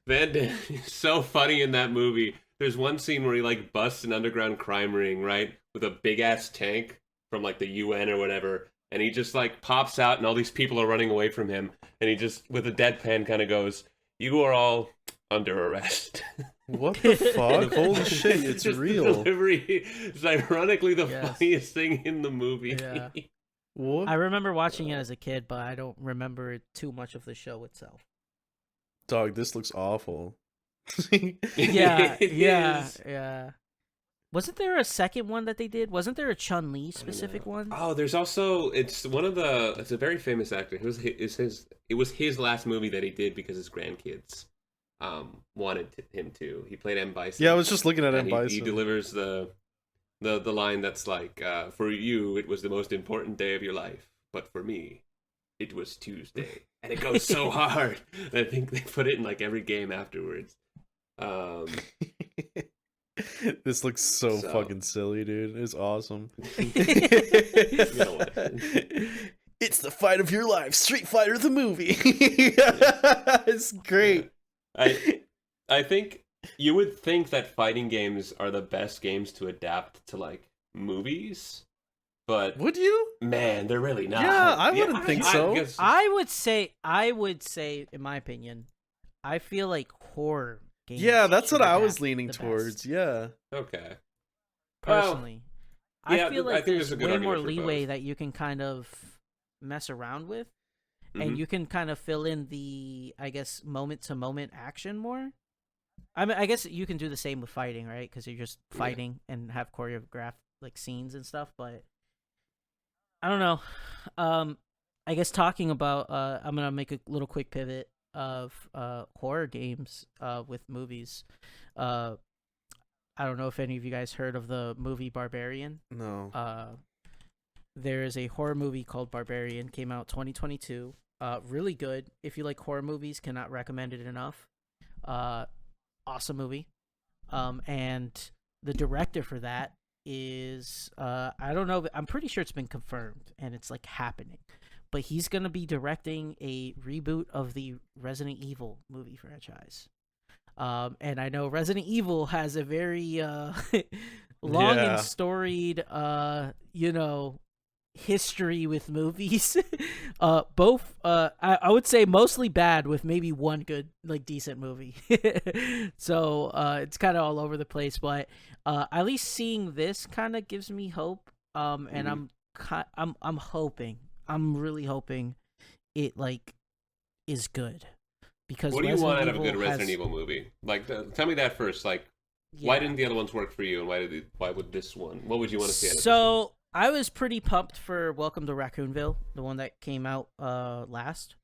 Van Damme is so funny in that movie. There's one scene where he like busts an underground crime ring, right, with a big ass tank from like the UN or whatever, and he just like pops out, and all these people are running away from him, and he just with a deadpan kind of goes, "You are all under arrest."
What the fuck? Holy shit, it's real.
The delivery is ironically the funniest thing in the movie.
Yeah.
What?
I remember watching it as a kid, but I don't remember too much of the show itself.
Dog, this looks awful.
Yeah. Wasn't there a second one that they did? Wasn't there a Chun-Li specific one?
Oh, there's also it's a very famous actor. It was his last movie that he did because his grandkids wanted him to. He played M. Bison.
Yeah, I was just looking at M. Bison.
He delivers the line that's like, for you, it was the most important day of your life, but for me, it was Tuesday. And it goes so hard. And I think they put it in like every game afterwards.
This looks so fucking silly, dude. It's awesome. It's the fight of your life, Street Fighter the movie. It's great.
I think you would think that fighting games are the best games to adapt to like movies, but
Would you?
man, they're really not.
Yeah, I wouldn't think so.
guess-
I would say, in my opinion, I feel like horror games.
Yeah, that's what
should
I was
adapt
leaning
the
towards.
best,
Yeah.
Okay.
personally.
yeah,
I feel
I
like
think there's
there's
a good
way more
argument for
leeway
both.
that you can kind of mess around with,
Mhm.
and you can kind of fill in the, I guess, moment to moment action more. I mean, I guess you can do the same with fighting, right? Because you're just
Yeah.
fighting and have choreographed like scenes and stuff. But I don't know. I guess talking about, I'm gonna make a little quick pivot of horror games with movies. I don't know if any of you guys heard of the movie Barbarian.
No.
There is a horror movie called Barbarian, came out 2022. Really good. If you like horror movies, cannot recommend it enough. Awesome movie. And the director for that is I don't know, I'm pretty sure it's been confirmed and it's like happening. But he's gonna be directing a reboot of the Resident Evil movie franchise. And I know Resident Evil has a very long
Yeah.
and storied history with movies. Both I would say mostly bad, with maybe one good, like, decent movie. So it's kind of all over the place, but at least seeing this kind of gives me hope. And I'm hoping, I'm really hoping it like is good, because
What do you
Resident
want out of a
Evil
good Resident
has-
Evil movie? Like, tell me that first. Like, why didn't the other ones work for you, and why would this one? What would you want to see out of this one?
So I was pretty pumped for Welcome to Raccoonville, the one that came out last,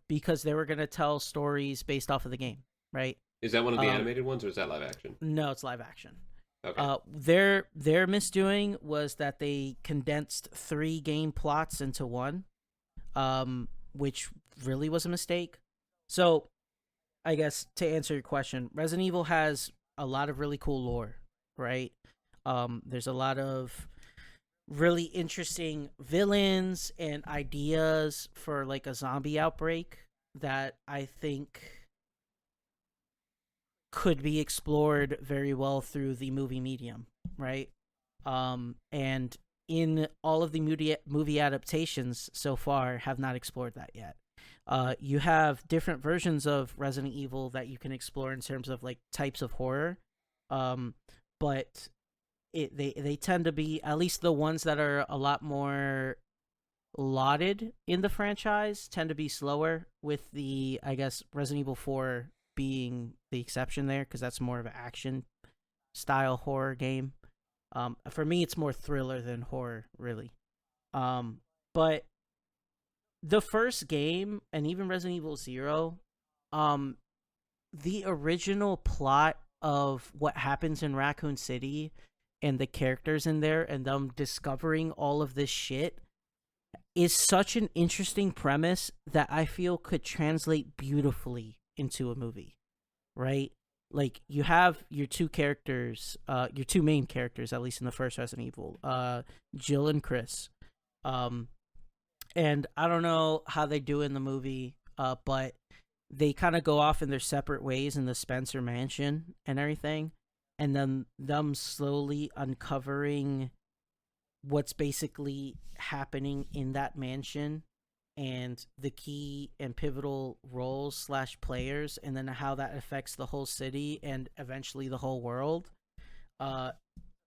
because they were gonna tell stories based off of the game, right?
Is that one of the animated ones, or is that live action?
No, it's live action.
Okay.
Their misdoing was that they condensed 3 game plots into one, which really was a mistake. So, I guess to answer your question, Resident Evil has a lot of really cool lore, right? There's a lot of really interesting villains and ideas for like a zombie outbreak that I think could be explored very well through the movie medium, right? And in all of the movie adaptations so far have not explored that yet. You have different versions of Resident Evil that you can explore in terms of like types of horror, but they tend to be, at least the ones that are a lot more lauded in the franchise, tend to be slower, with the, I guess, Resident Evil 4 being the exception there, because that's more of an action style horror game. For me, it's more thriller than horror, really. But the first game, and even Resident Evil 0, the original plot of what happens in Raccoon City and the characters in there and them discovering all of this shit is such an interesting premise that I feel could translate beautifully into a movie, right? Like, you have your two main characters, at least in the first Resident Evil, Jill and Chris. And I don't know how they do in the movie, but they kind of go off in their separate ways in the Spencer mansion and everything. And then them slowly uncovering what's basically happening in that mansion and the key and pivotal roles / players, and then how that affects the whole city and eventually the whole world,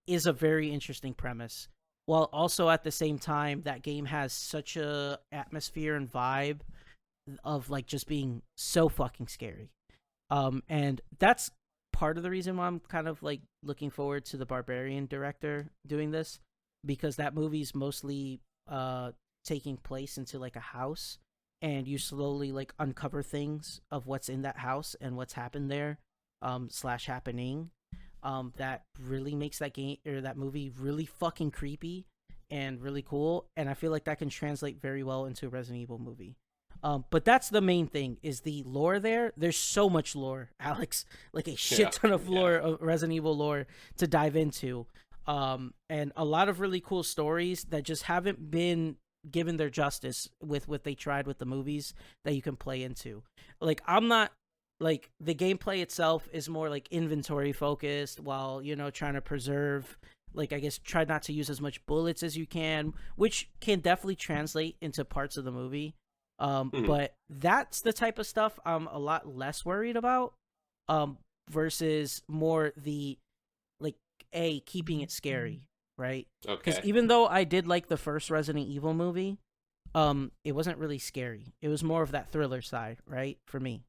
is a very interesting premise. While also at the same time, that game has such a atmosphere and vibe of like just being so fucking scary. And that's part of the reason why I'm kind of like looking forward to the Barbarian director doing this, because that movie's mostly taking place into like a house, and you slowly like uncover things of what's in that house and what's happened there, / happening. That really makes that game or that movie really fucking creepy and really cool, and I feel like that can translate very well into a Resident Evil movie. But that's the main thing, is the lore there. There's so much lore, Alex, like a shit ton of lore, of Resident Evil lore to dive into. And a lot of really cool stories that just haven't been given their justice with what they tried with the movies that you can play into. Like, I'm not, like, the gameplay itself is more like inventory focused, while, trying to preserve like I guess try not to use as much bullets as you can, which can definitely translate into parts of the movie. But that's the type of stuff I'm a lot less worried about. Versus more the like keeping it scary, right? Because
Okay.
even though I did like the first Resident Evil movie, it wasn't really scary. It was more of that thriller side, right? For me,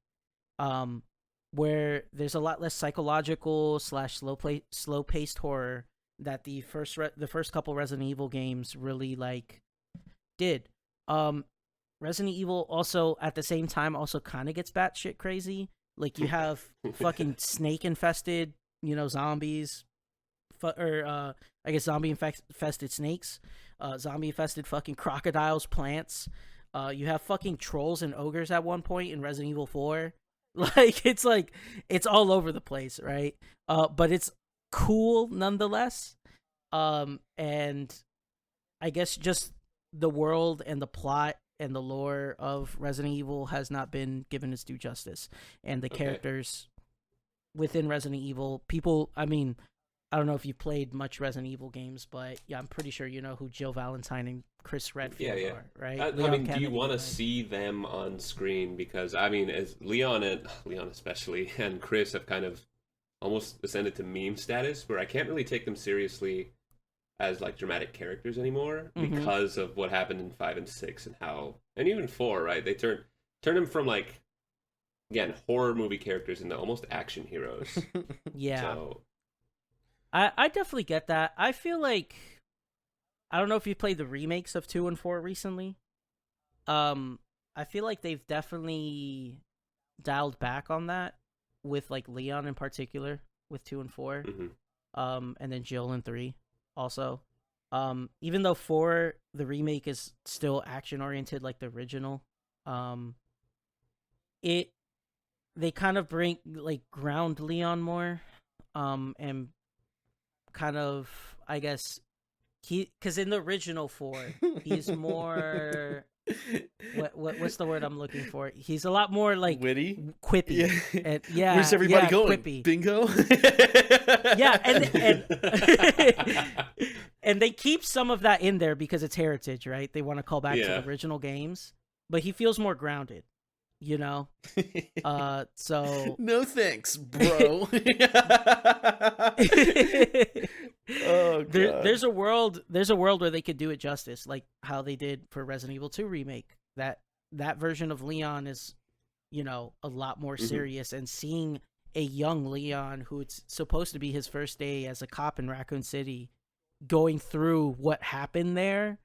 where there's a lot less psychological / slow paced horror that the first couple Resident Evil games really like did. Resident Evil also at the same time also kind of gets batshit crazy. Like you have fucking snake infested, zombies, or I guess zombie infested snakes, zombie infested fucking crocodiles, plants. You have fucking trolls and ogres at one point in Resident Evil 4. Like it's all over the place, right? But it's cool nonetheless. And I guess just the world and the plot and the lore of Resident Evil has not been given its due justice, and the characters within Resident Evil, people. I mean, I don't know if you played much Resident Evil games, but yeah, I'm pretty sure you know who Jill Valentine and Chris Redfield are, right?
I mean, do you want to see them on screen? Because I mean, as Leon especially and Chris have kind of almost ascended to meme status, where I can't really take them seriously as like dramatic characters anymore because of what happened in 5 and 6 and even 4, right? They turn them from like, again, horror movie characters into almost action heroes.
Yeah.
So
I definitely get that. I feel like, I don't know if you played the remakes of 2 and 4 recently. I feel like they've definitely dialed back on that with like Leon in particular with 2 and 4. And then Jill in 3 also. Even though 4, the remake is still action oriented like the original, they kind of ground Leon more, and kind of, I guess, because in the original 4, he's more what's the word I'm looking for? He's a lot more like
witty,
quippy.
Yeah. Where's everybody going?
Quippy.
Bingo.
Yeah, and they keep some of that in there because it's heritage, right? They want to call back to the original games, but he feels more grounded, So
no thanks, bro. Oh, God.
There's a world where they could do it justice, like how they did for Resident Evil 2 remake. That version of Leon is, a lot more serious, and seeing a young Leon who it's supposed to be his first day as a cop in Raccoon City going through what happened there,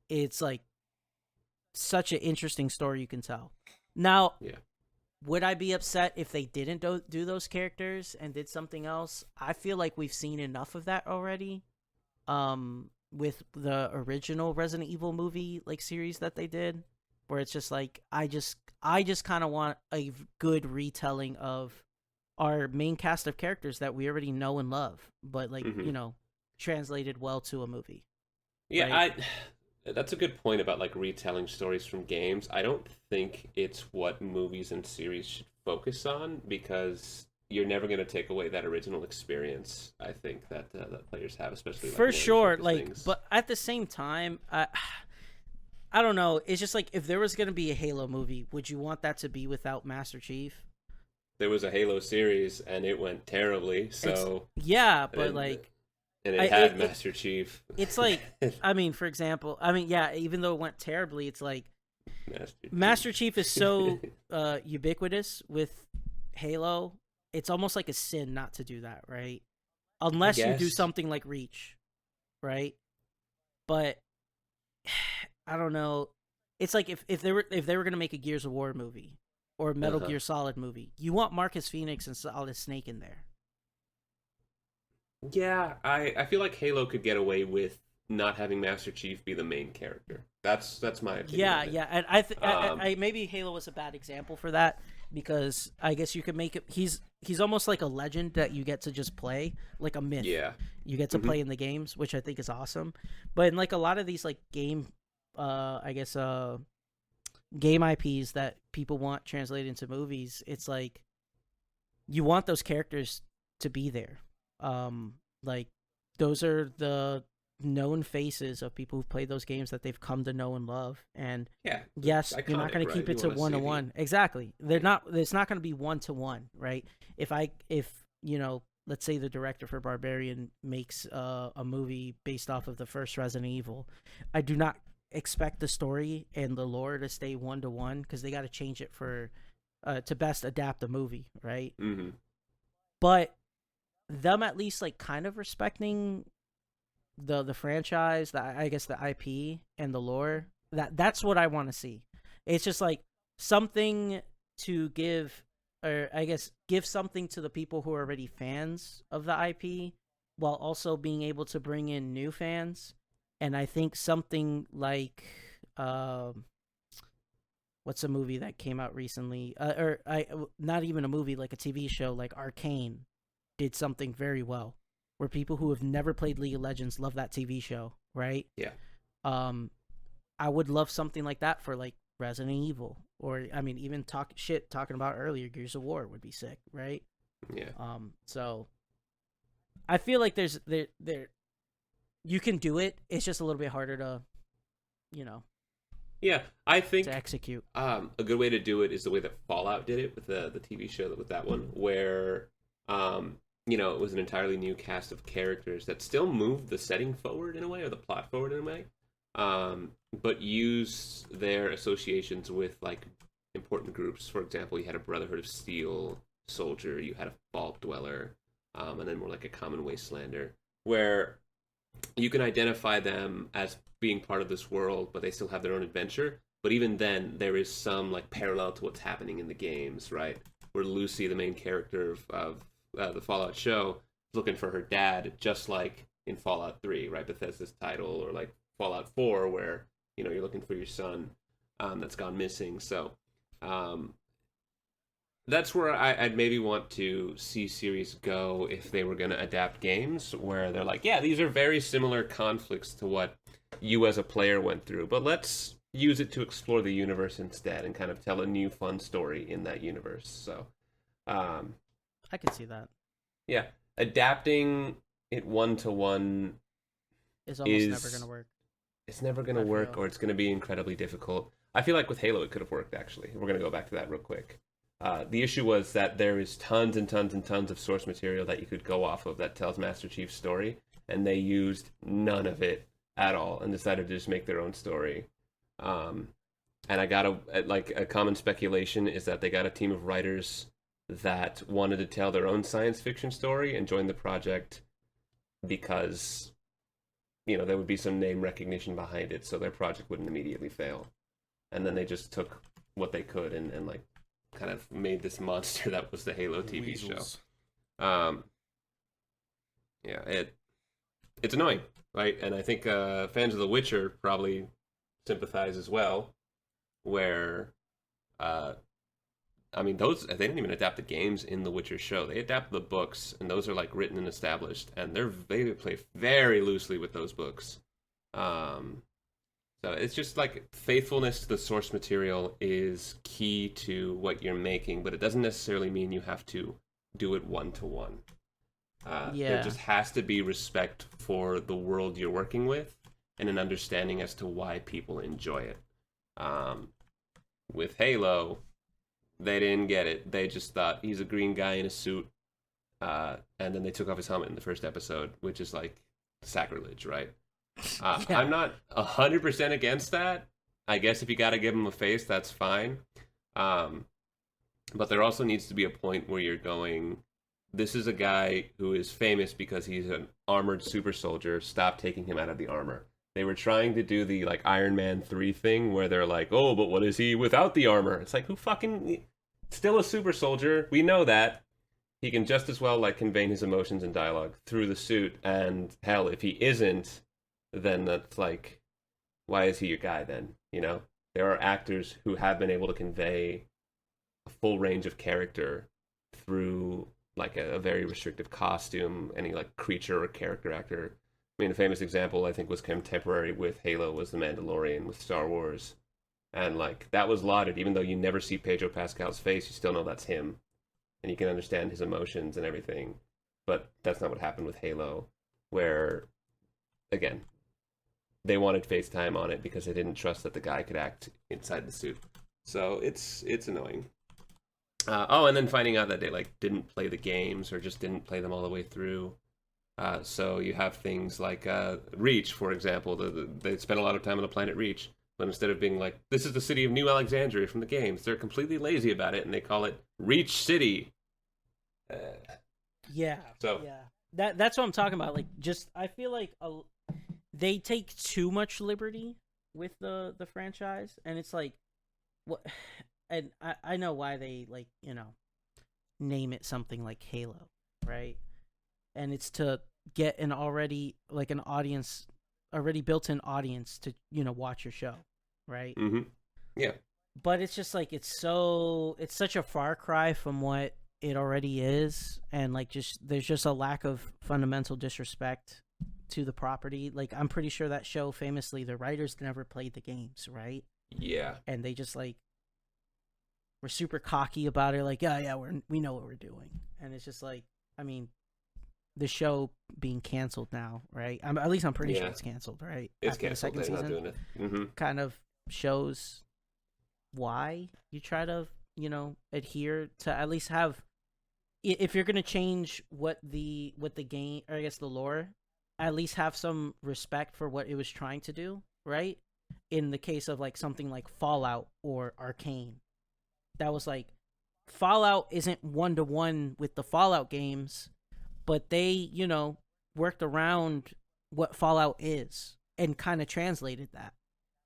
it's like such an interesting story you can tell. Now, would I be upset if they didn't do those characters and did something else? I feel like we've seen enough of that already, with the original Resident Evil movie like series that they did, where it's just like I just kind of want a good retelling of our main cast of characters that we already know and love, but like translated well to a movie.
Yeah,
right?
That's a good point about like retelling stories from games. I don't think it's what movies and series should focus on, because you're never going to take away that original experience. I think that players have, especially
for sure. Like,
things.
But at the same time, I don't know. It's just like, if there was going to be a Halo movie, would you want that to be without Master Chief?
There was a Halo series and it went terribly. So and it had Master Chief.
It's like, I mean, for example, even though it went terribly, it's like Master Chief is so ubiquitous with Halo. It's almost like a sin not to do that, right? Unless you do something like Reach, right? But I don't know. It's like if they were gonna make a Gears of War movie or a Metal Gear Solid movie, you want Marcus Phoenix and Solid Snake in there.
Yeah, I feel like Halo could get away with not having Master Chief be the main character. That's my opinion.
Yeah, and I maybe Halo was a bad example for that, because I guess you could make it. He's almost like a legend that you get to just play, like a myth.
Yeah,
you get to play in the games, which I think is awesome. But in like a lot of these like game, game IPs that people want translated into movies, it's like you want those characters to be there. Like those are the known faces of people who've played those games that they've come to know and love. And
Yeah,
yes, you're not
iconic,
going to
right?
keep it
You
to
want to
one
see
to
the
one. Exactly. They're
yeah.
not. It's not going to be one to one, right? If let's say the director for Barbarian makes a movie based off of the first Resident Evil, I do not expect the story and the lore to stay one to one because they got to change it for to best adapt the movie, right?
Mm-hmm.
But them at least like kind of respecting the franchise, I guess the IP and the lore. That's what I want to see. It's just like something to give, or I guess give something to the people who are already fans of the IP, while also being able to bring in new fans. And I think something like, what's a movie that came out recently? Or not even a movie, like a TV show, like Arcane, did something very well, where people who have never played League of Legends love that TV show, right?
Yeah.
Um, I would love something like that for like Resident Evil, or I mean, even talking about earlier, Gears of War would be sick, right?
Yeah.
So I feel like there you can do it. It's just a little bit harder to, you know,
Yeah, I think
to execute.
a good way to do it is the way that Fallout did it with the TV show with that one, where it was an entirely new cast of characters that still moved the setting forward in a way, or the plot forward in a way, but use their associations with like important groups. For example, you had a Brotherhood of Steel soldier, you had a Vault Dweller, and then more like a Common Wastelander, where you can identify them as being part of this world, but they still have their own adventure. But even then, there is some like parallel to what's happening in the games, right? Where Lucy, the main character of the Fallout show, is looking for her dad, just like in Fallout 3, right? Bethesda's title, or like Fallout 4, where you're looking for your son that's gone missing. So that's where I'd maybe want to see series go if they were going to adapt games, where they're like, yeah, these are very similar conflicts to what you as a player went through, but let's use it to explore the universe instead and kind of tell a new fun story in that universe. So
I can see that.
yeah, adapting it one to one
It's almost never gonna work.
It's never going to work, or it's going to be incredibly difficult. I feel like with Halo it could have worked, actually. We're going to go back to that real quick. The issue was that there is tons and tons and tons of source material that you could go off of that tells Master Chief's story, and they used none of it at all and decided to just make their own story. And I got a common speculation is that they got a team of writers that wanted to tell their own science fiction story and joined the project because there would be some name recognition behind it, so their project wouldn't immediately fail. And then they just took what they could and like kind of made this monster that was the Halo TV
Weasels.
show. It's annoying, right? And I think fans of The Witcher probably sympathize as well, where those they didn't even adapt the games in The Witcher show. They adapted the books, and those are like written and established, and they play very loosely with those books. So it's just like faithfulness to the source material is key to what you're making, but it doesn't necessarily mean you have to do it one to one. There just has to be respect for the world you're working with and an understanding as to why people enjoy it. With Halo, they didn't get it. They just thought he's a green guy in a suit, and then they took off his helmet in the first episode, which is like sacrilege, right?
Yeah.
I'm not 100% against that. I guess if you got to give him a face, that's fine. But there also needs to be a point where you're going, this is a guy who is famous because he's an armored super soldier. Stop taking him out of the armor. They were trying to do the like Iron Man 3 thing where they're like, oh, but what is he without the armor? It's like, who fucking... Still a super soldier. We know that. He can just as well like convey his emotions and dialogue through the suit. And hell, if he isn't, then that's like, why is he your guy then? There are actors who have been able to convey a full range of character through like a very restrictive costume, any like creature or character actor. I mean, a famous example I think was contemporary with Halo was The Mandalorian with Star Wars. And like that was lauded, even though you never see Pedro Pascal's face, you still know that's him. And you can understand his emotions and everything. But that's not what happened with Halo. where again they wanted FaceTime on it because they didn't trust that the guy could act inside the suit. So it's annoying. Oh, and then finding out that they like didn't play the games or just didn't play them all the way through. So you have things like Reach, for example. They spent a lot of time on the planet Reach, but instead of being like, this is the city of New Alexandria from the games, they're completely lazy about it and they call it Reach City.
Yeah.
So
yeah, that's what I'm talking about. Like, just I feel like they take too much liberty with the franchise, and it's like, what? And I know why they like name it something like Halo, right? And it's to get an already like an audience, already built-in audience to watch your show, right?
Mm-hmm. Yeah.
But it's just like it's such a far cry from what it already is, and like there's just a lack of fundamental disrespect to the property. Like, I'm pretty sure that show, famously, the writers never played the games, right?
Yeah.
And they just like were super cocky about it, like, yeah, we know what we're doing. And it's just like, I mean, the show being canceled now, right? At least I'm pretty sure it's canceled, right?
It's
After
canceled.
the
They're
second
not
season,
doing it. Mm-hmm.
kind of shows why you try to adhere to at least have, if you're gonna change what the game, or I guess the lore, at least have some respect for what it was trying to do, right? In the case of like something like Fallout or Arcane, that was like, Fallout isn't 1-to-1 with the Fallout games, but they worked around what Fallout is and kind of translated that,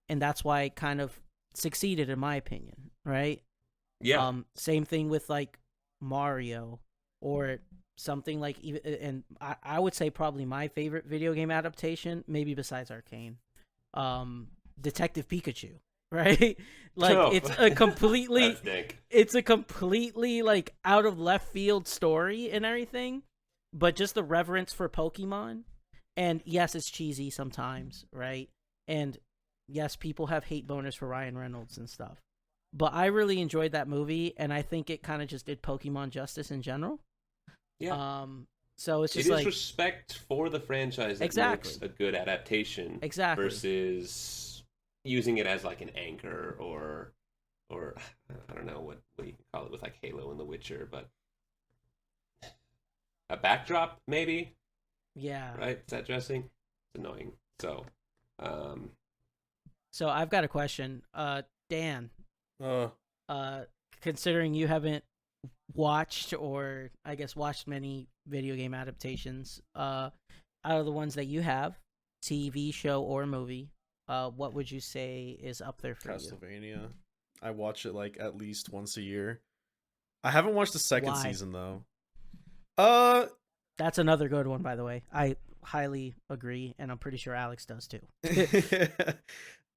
and that's why it kind of succeeded, in my opinion, right?
Yeah.
Same thing with like Mario, or something like, even, and I would say probably my favorite video game adaptation, maybe besides Arcane, Detective Pikachu, right? Like,
Oh.
it's a completely like out of left field story and everything, but just the reverence for Pokemon. And yes, it's cheesy sometimes, right? And yes, people have hate boners for Ryan Reynolds and stuff, but I really enjoyed that movie, and I think it kind of just did Pokemon justice in general.
Yeah.
So it's
It
just
is
like,
respect for the franchise that
Exactly.
makes a good adaptation.
Exactly.
Versus using it as like an anchor or I don't know what you can call it with like Halo and The Witcher, but a backdrop maybe.
Yeah.
Right? Is that dressing? It's annoying. So,
So I've got a question. Dan, considering you haven't watched, or I guess watched, many video game adaptations, out of the ones that you have, TV show or movie, what would you say is up there for you?
Castlevania. I watch it like at least once a year. I haven't watched the second
Why?
season though.
That's another good one, by the way. I highly agree, and I'm pretty sure Alex does too.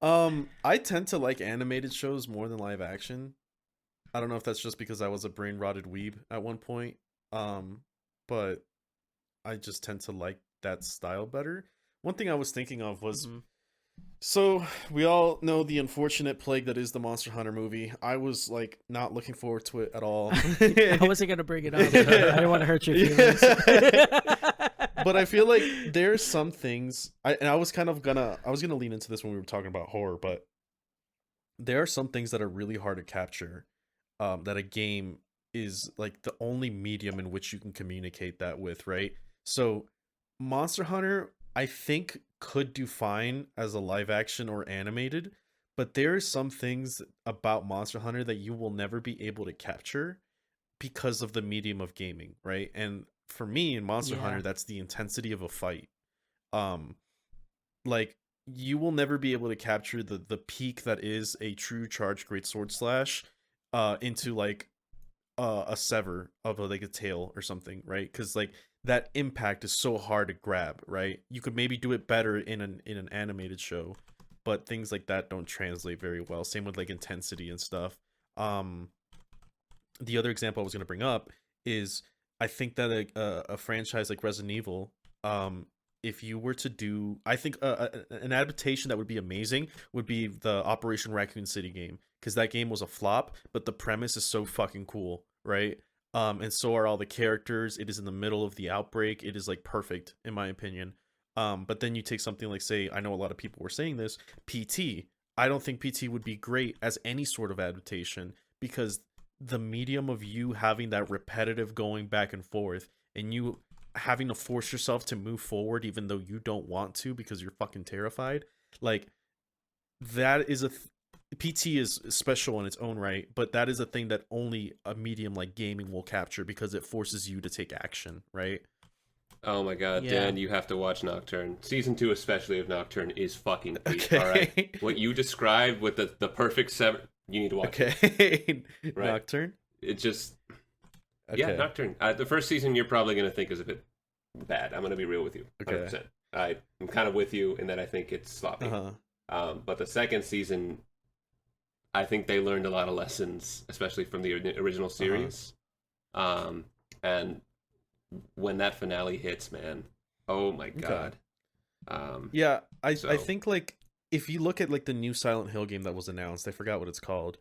I tend to like animated shows more than live action. I don't know if that's just because I was a brain rotted weeb at one point. But I just tend to like that style better. One thing I was thinking of was, so we all know the unfortunate plague that is the Monster Hunter movie. I was like not looking forward to it at all.
I wasn't gonna bring it up. I didn't want to hurt your feelings.
But I feel like there's some things I was gonna lean into this when we were talking about horror, but there are some things that are really hard to capture, that a game is like the only medium in which you can communicate that with, right? So Monster Hunter, I think, could do fine as a live action or animated, but there are some things about Monster Hunter that you will never be able to capture because of the medium of gaming, right? And for me in Monster Hunter, that's the intensity of a fight. Like, you will never be able to capture the peak that is a true charged greatsword slash into like a sever of like a tail or something, right? Because like that impact is so hard to grab, right? You could maybe do it better in an animated show, but things like that don't translate very well. Same with like intensity and stuff. The other example I was going to bring up is, I think that a franchise like Resident Evil, if you were to do, I think an adaptation that would be amazing would be the Operation Raccoon City game, because that game was a flop, but the premise is so fucking cool, right? And so are all the characters. It is in the middle of the outbreak. It is like perfect in my opinion. But then you take something like, say, I know a lot of people were saying this, PT. I don't think PT would be great as any sort of adaptation because the medium of you having that repetitive going back and forth and you having to force yourself to move forward even though you don't want to because you're fucking terrified, like that is PT is special in its own right, but that is a thing that only a medium like gaming will capture because it forces you to take action, right?
Oh my god,
Yeah.
Dan, you have to watch Nocturne. Season 2 especially of Nocturne is fucking peak.
Okay.
Alright. What you described with the perfect seven, you need to watch it.
Okay.
Right.
Nocturne?
It just
Okay.
yeah, Nocturne. The first season you're probably gonna think is a bit bad. I'm gonna be real with you. 100%.
Okay.
I'm kind of with you in that I think it's sloppy. But the second season, I think they learned a lot of lessons, especially from the original series. And when that finale hits, man, oh my god.
Yeah, I
so-
think like if you look at like the new Silent Hill game that was announced, I forgot what it's called.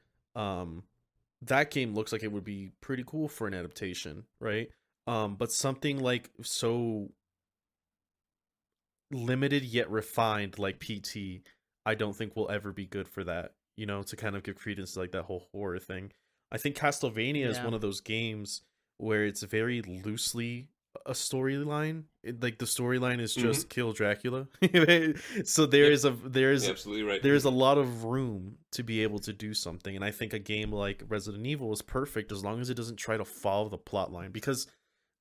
That game looks like it would be pretty cool for an adaptation, right? But something like so limited yet refined like PT, I don't think will ever be good for that, you know, to kind of give credence to like that whole horror thing. I think Castlevania is
Yeah.
one of those games where it's very loosely a storyline. Like the storyline is just kill Dracula. So there is
You're absolutely right.
there's a lot of room to be able to do something, and I think a game like Resident Evil is perfect as long as it doesn't try to follow the plot line, because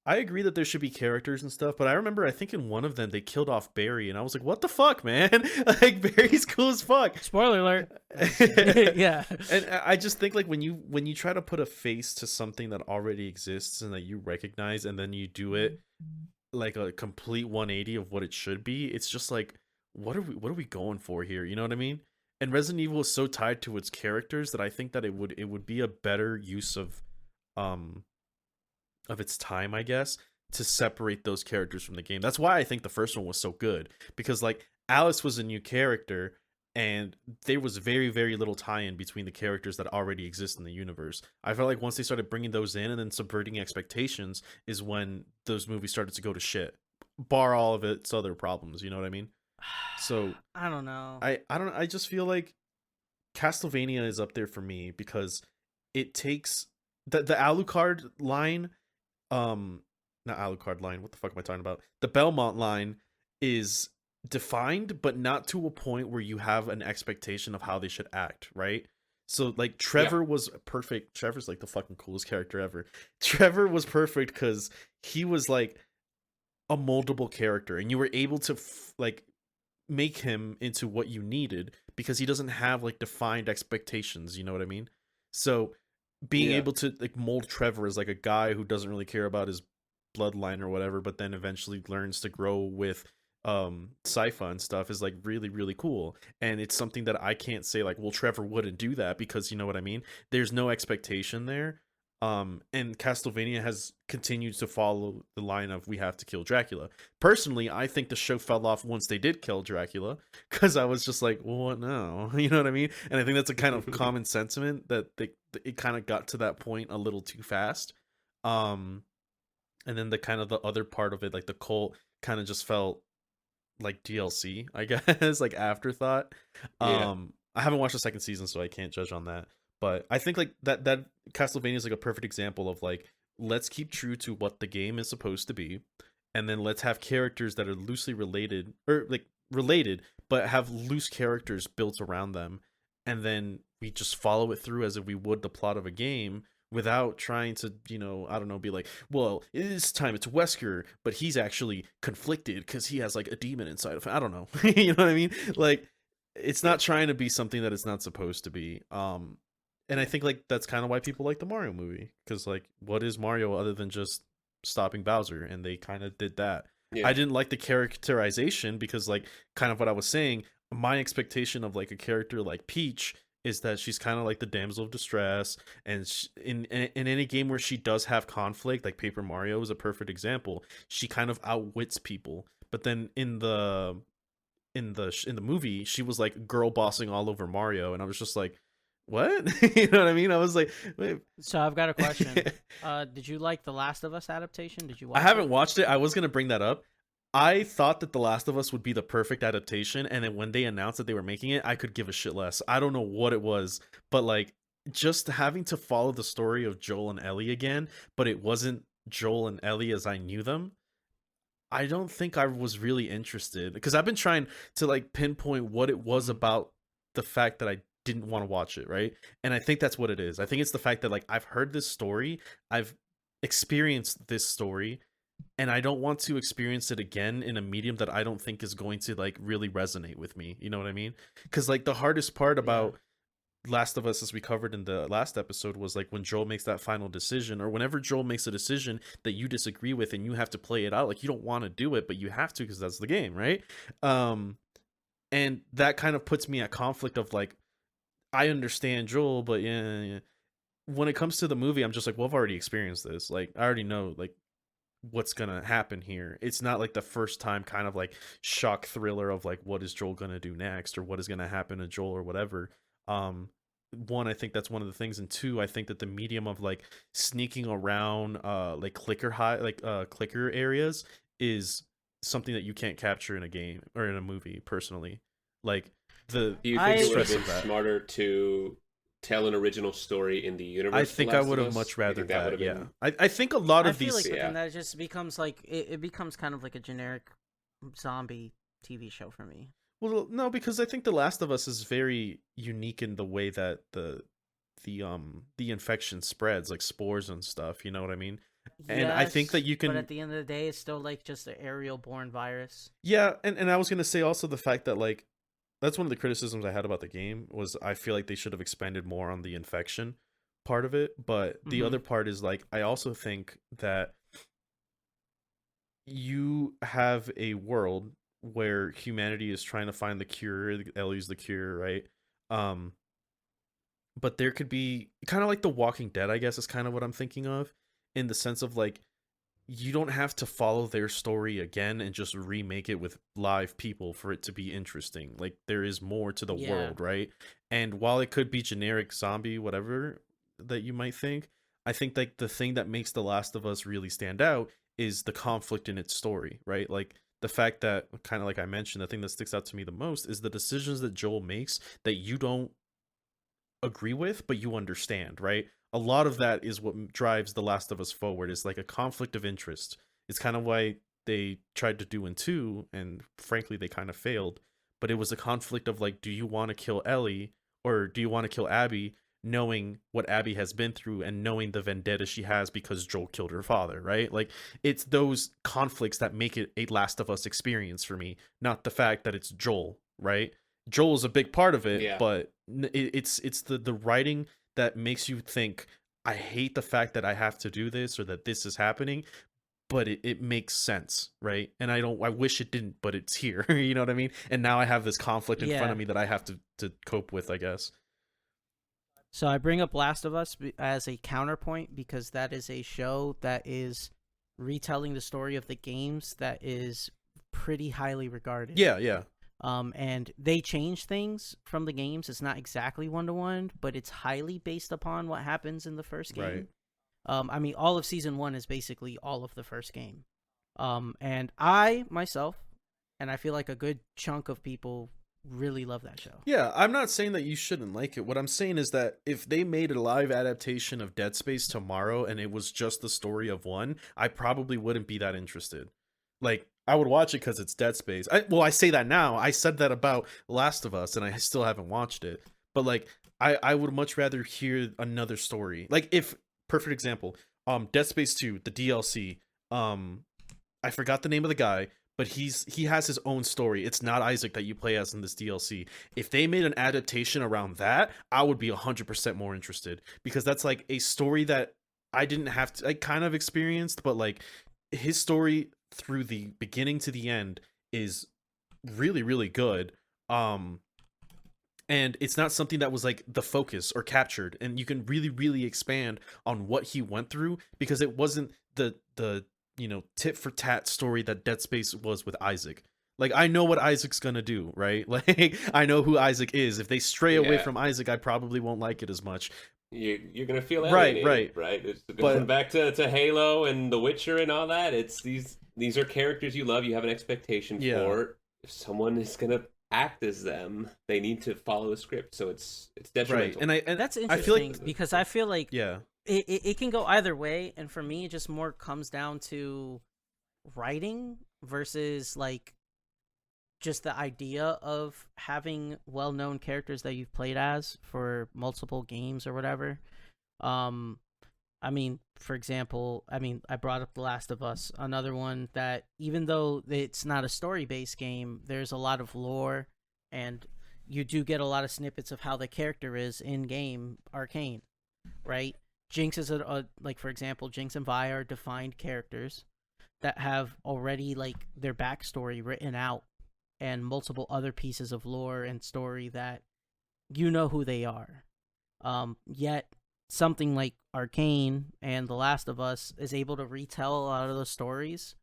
I agree that there should be characters and stuff, but I remember I think in one of them they killed off Barry and I was like, what the fuck, man? Like Barry's cool as fuck.
Spoiler alert. Yeah.
And I just think like when you try to put a face to something that already exists and that you recognize and then you do it like a complete 180 of what it should be, it's just like what are we going for here? You know what I mean? And Resident Evil is so tied to its characters that I think that it would be a better use of its time, I guess, to separate those characters from the game. That's why I think the first one was so good, because like Alice was a new character and there was very, very little tie-in between the characters that already exist in the universe. I felt like once they started bringing those in and then subverting expectations is when those movies started to go to shit, bar all of its other problems, you know what I mean? So
I don't know.
I don't, I just feel like Castlevania is up there for me because it takes the Alucard line, not Alucard line, what the fuck am I talking about? The Belmont line is defined, but not to a point where you have an expectation of how they should act, right? So like Trevor was perfect. Trevor's like the fucking coolest character ever. Trevor was perfect because he was like a moldable character and you were able to like make him into what you needed because he doesn't have like defined expectations, you know what I mean? So being able to like mold Trevor as like a guy who doesn't really care about his bloodline or whatever, but then eventually learns to grow with Sypha and stuff is like really, really cool. And it's something that I can't say like, well, Trevor wouldn't do that, because you know what I mean? There's no expectation there. And Castlevania has continued to follow the line of we have to kill Dracula. Personally, I think the show fell off once they did kill Dracula, because I was just like, well, what now? You know what I mean? And I think that's a kind of common sentiment that it kind of got to that point a little too fast. And then the kind of the other part of it, like the cult, kind of just felt like DLC, I guess, like afterthought. I haven't watched the second season, so I can't judge on that. But I think like that Castlevania is like a perfect example of like, let's keep true to what the game is supposed to be, and then let's have characters that are loosely related, or like related, but have loose characters built around them, and then we just follow it through as if we would the plot of a game, without trying to, you know, I don't know, be like, well, this time it's Wesker, but he's actually conflicted because he has like a demon inside of him. I don't know. You know what I mean? Like, it's not trying to be something that it's not supposed to be. And I think like that's kind of why people like the Mario movie, because like, what is Mario other than just stopping Bowser? And they kind of did that. I didn't like the characterization because like kind of what I was saying, my expectation of like a character like Peach is that she's kind of like the damsel of distress, and in any game where she does have conflict, like Paper Mario is a perfect example, she kind of outwits people. But then in the movie, she was like girl bossing all over Mario, and I was just like, what? You know what I mean? I was like, wait.
So I've got a question. Did you like the Last of Us adaptation? Did you watch
I haven't watched it. I was gonna bring that up. I thought that The Last of Us would be the perfect adaptation, and then when they announced that they were making it, I could give a shit less. I don't know what it was, but like just having to follow the story of Joel and Ellie again, but it wasn't Joel and Ellie as I knew them. I don't think I was really interested because I've been trying to like pinpoint what it was about the fact that I didn't want to watch it, right? And I think that's what it is. I think it's the fact that like I've heard this story, I've experienced this story, and I don't want to experience it again in a medium that I don't think is going to like really resonate with me. You know what I mean? Because like the hardest part
Yeah.
about Last of Us, as we covered in the last episode, was like when Joel makes that final decision, or whenever Joel makes a decision that you disagree with and you have to play it out. Like you don't want to do it, but you have to because that's the game, right? Um, and that kind of puts me at conflict of like I understand Joel, but yeah. When it comes to the movie, I'm just like, well, I've already experienced this. Like I already know like what's gonna happen here. It's not like the first time kind of like shock thriller of like what is Joel gonna do next or what is gonna happen to Joel or whatever. Um One, I think that's one of the things, and two, I think that the medium of like sneaking around like clicker areas is something that you can't capture in a game or in a movie personally. Like the
Do you think it would have
stress
been
of that.
smarter to tell an original story in the
I
universe of The
think I
Last
would
of
have
Us?
much
Do you
rather
think that would
that.
have
Yeah,
been?
I think a lot
I
of
feel
these.
like, but
Yeah.
then that just becomes like it becomes kind of like a generic zombie TV show for me.
Well, no, because I think The Last of Us is very unique in the way that the infection spreads, like spores and stuff. You know what I mean? And I think that
Yes,
you
but
can,
at the end of the day, it's still like just an aerial born virus.
yeah. And I was gonna say also the fact that like that's one of the criticisms I had about the game was I feel like they should have expanded more on the infection part of it. But the
Mm-hmm.
other part is like I also think that you have a world where humanity is trying to find the cure. Ellie's the cure, right? Um, but there could be kind of like The Walking Dead, I guess, is kind of what I'm thinking of, in the sense of like you don't have to follow their story again and just remake it with live people for it to be interesting. Like there is more to the
Yeah.
world, right? And while it could be generic zombie whatever that you might think, I think like the thing that makes The Last of Us really stand out is the conflict in its story, right? Like the fact that kind of like I mentioned, the thing that sticks out to me the most is the decisions that Joel makes that you don't agree with, but you understand, right? A lot of that is what drives The Last of Us forward. Is like a conflict of interest. It's kind of why they tried to do in two, and frankly, they kind of failed. But it was a conflict of like, do you want to kill Ellie or do you want to kill Abby, knowing what Abby has been through and knowing the vendetta she has because Joel killed her father, right? Like, it's those conflicts that make it a Last of Us experience for me, not the fact that it's Joel, right? Joel's a big part of it,
Yeah.
but it's the writing that makes you think I hate the fact that I have to do this or that this is happening, but it makes sense, right? And I wish it didn't, but it's here. You know what I mean? And now I have this conflict in front
Yeah.
of me that I have to cope with, I guess.
So I bring up Last of Us as a counterpoint because that is a show that is retelling the story of the games that is pretty highly regarded.
Yeah, yeah.
And they change things from the games. It's not exactly one to one, but it's highly based upon what happens in the first game.
Right.
I mean, all of season one is basically all of the first game. And I myself, and I feel like a good chunk of people really love that show.
Yeah, I'm not saying that you shouldn't like it. What I'm saying is that if they made a live adaptation of Dead Space tomorrow and it was just the story of one, I probably wouldn't be that interested. Like, I would watch it because it's Dead Space. I say that now. I said that about Last of Us, and I still haven't watched it. But like, I would much rather hear another story. Like, if perfect example, Dead Space 2, the DLC. I forgot the name of the guy, but he has his own story. It's not Isaac that you play as in this DLC. If they made an adaptation around that, I would be 100% more interested because that's like a story that I didn't have to, I kind of experienced, but like his story through the beginning to the end is really really good. And it's not something that was like the focus or captured, and you can really really expand on what he went through because it wasn't the tit for tat story that Dead Space was with Isaac. Like I know what Isaac's gonna do, right? Like I know who Isaac is. If they stray away
Yeah.
from Isaac, I probably won't like it as much.
You're gonna feel
Right,
alienated,
right.
right? It's going
But
back to Halo and The Witcher and all that. It's these these are characters you love, you have an expectation
Yeah.
for. If someone is gonna act as them, they need to follow a script. So it's
Right.
detrimental.
And
That's
I feel
interesting
like
because I feel like
yeah.
it can go either way, and for me, it just more comes down to writing versus like just the idea of having well-known characters that you've played as for multiple games or whatever. Um, I mean, for example, I brought up The Last of Us, another one that even though it's not a story-based game, there's a lot of lore, and you do get a lot of snippets of how the character is in game Arcane, right? Jinx is like, for example, Jinx and Vi are defined characters that have already like their backstory written out and multiple other pieces of lore and story that you know who they are. Yet something like Arcane and The Last of Us is able to retell a lot of those stories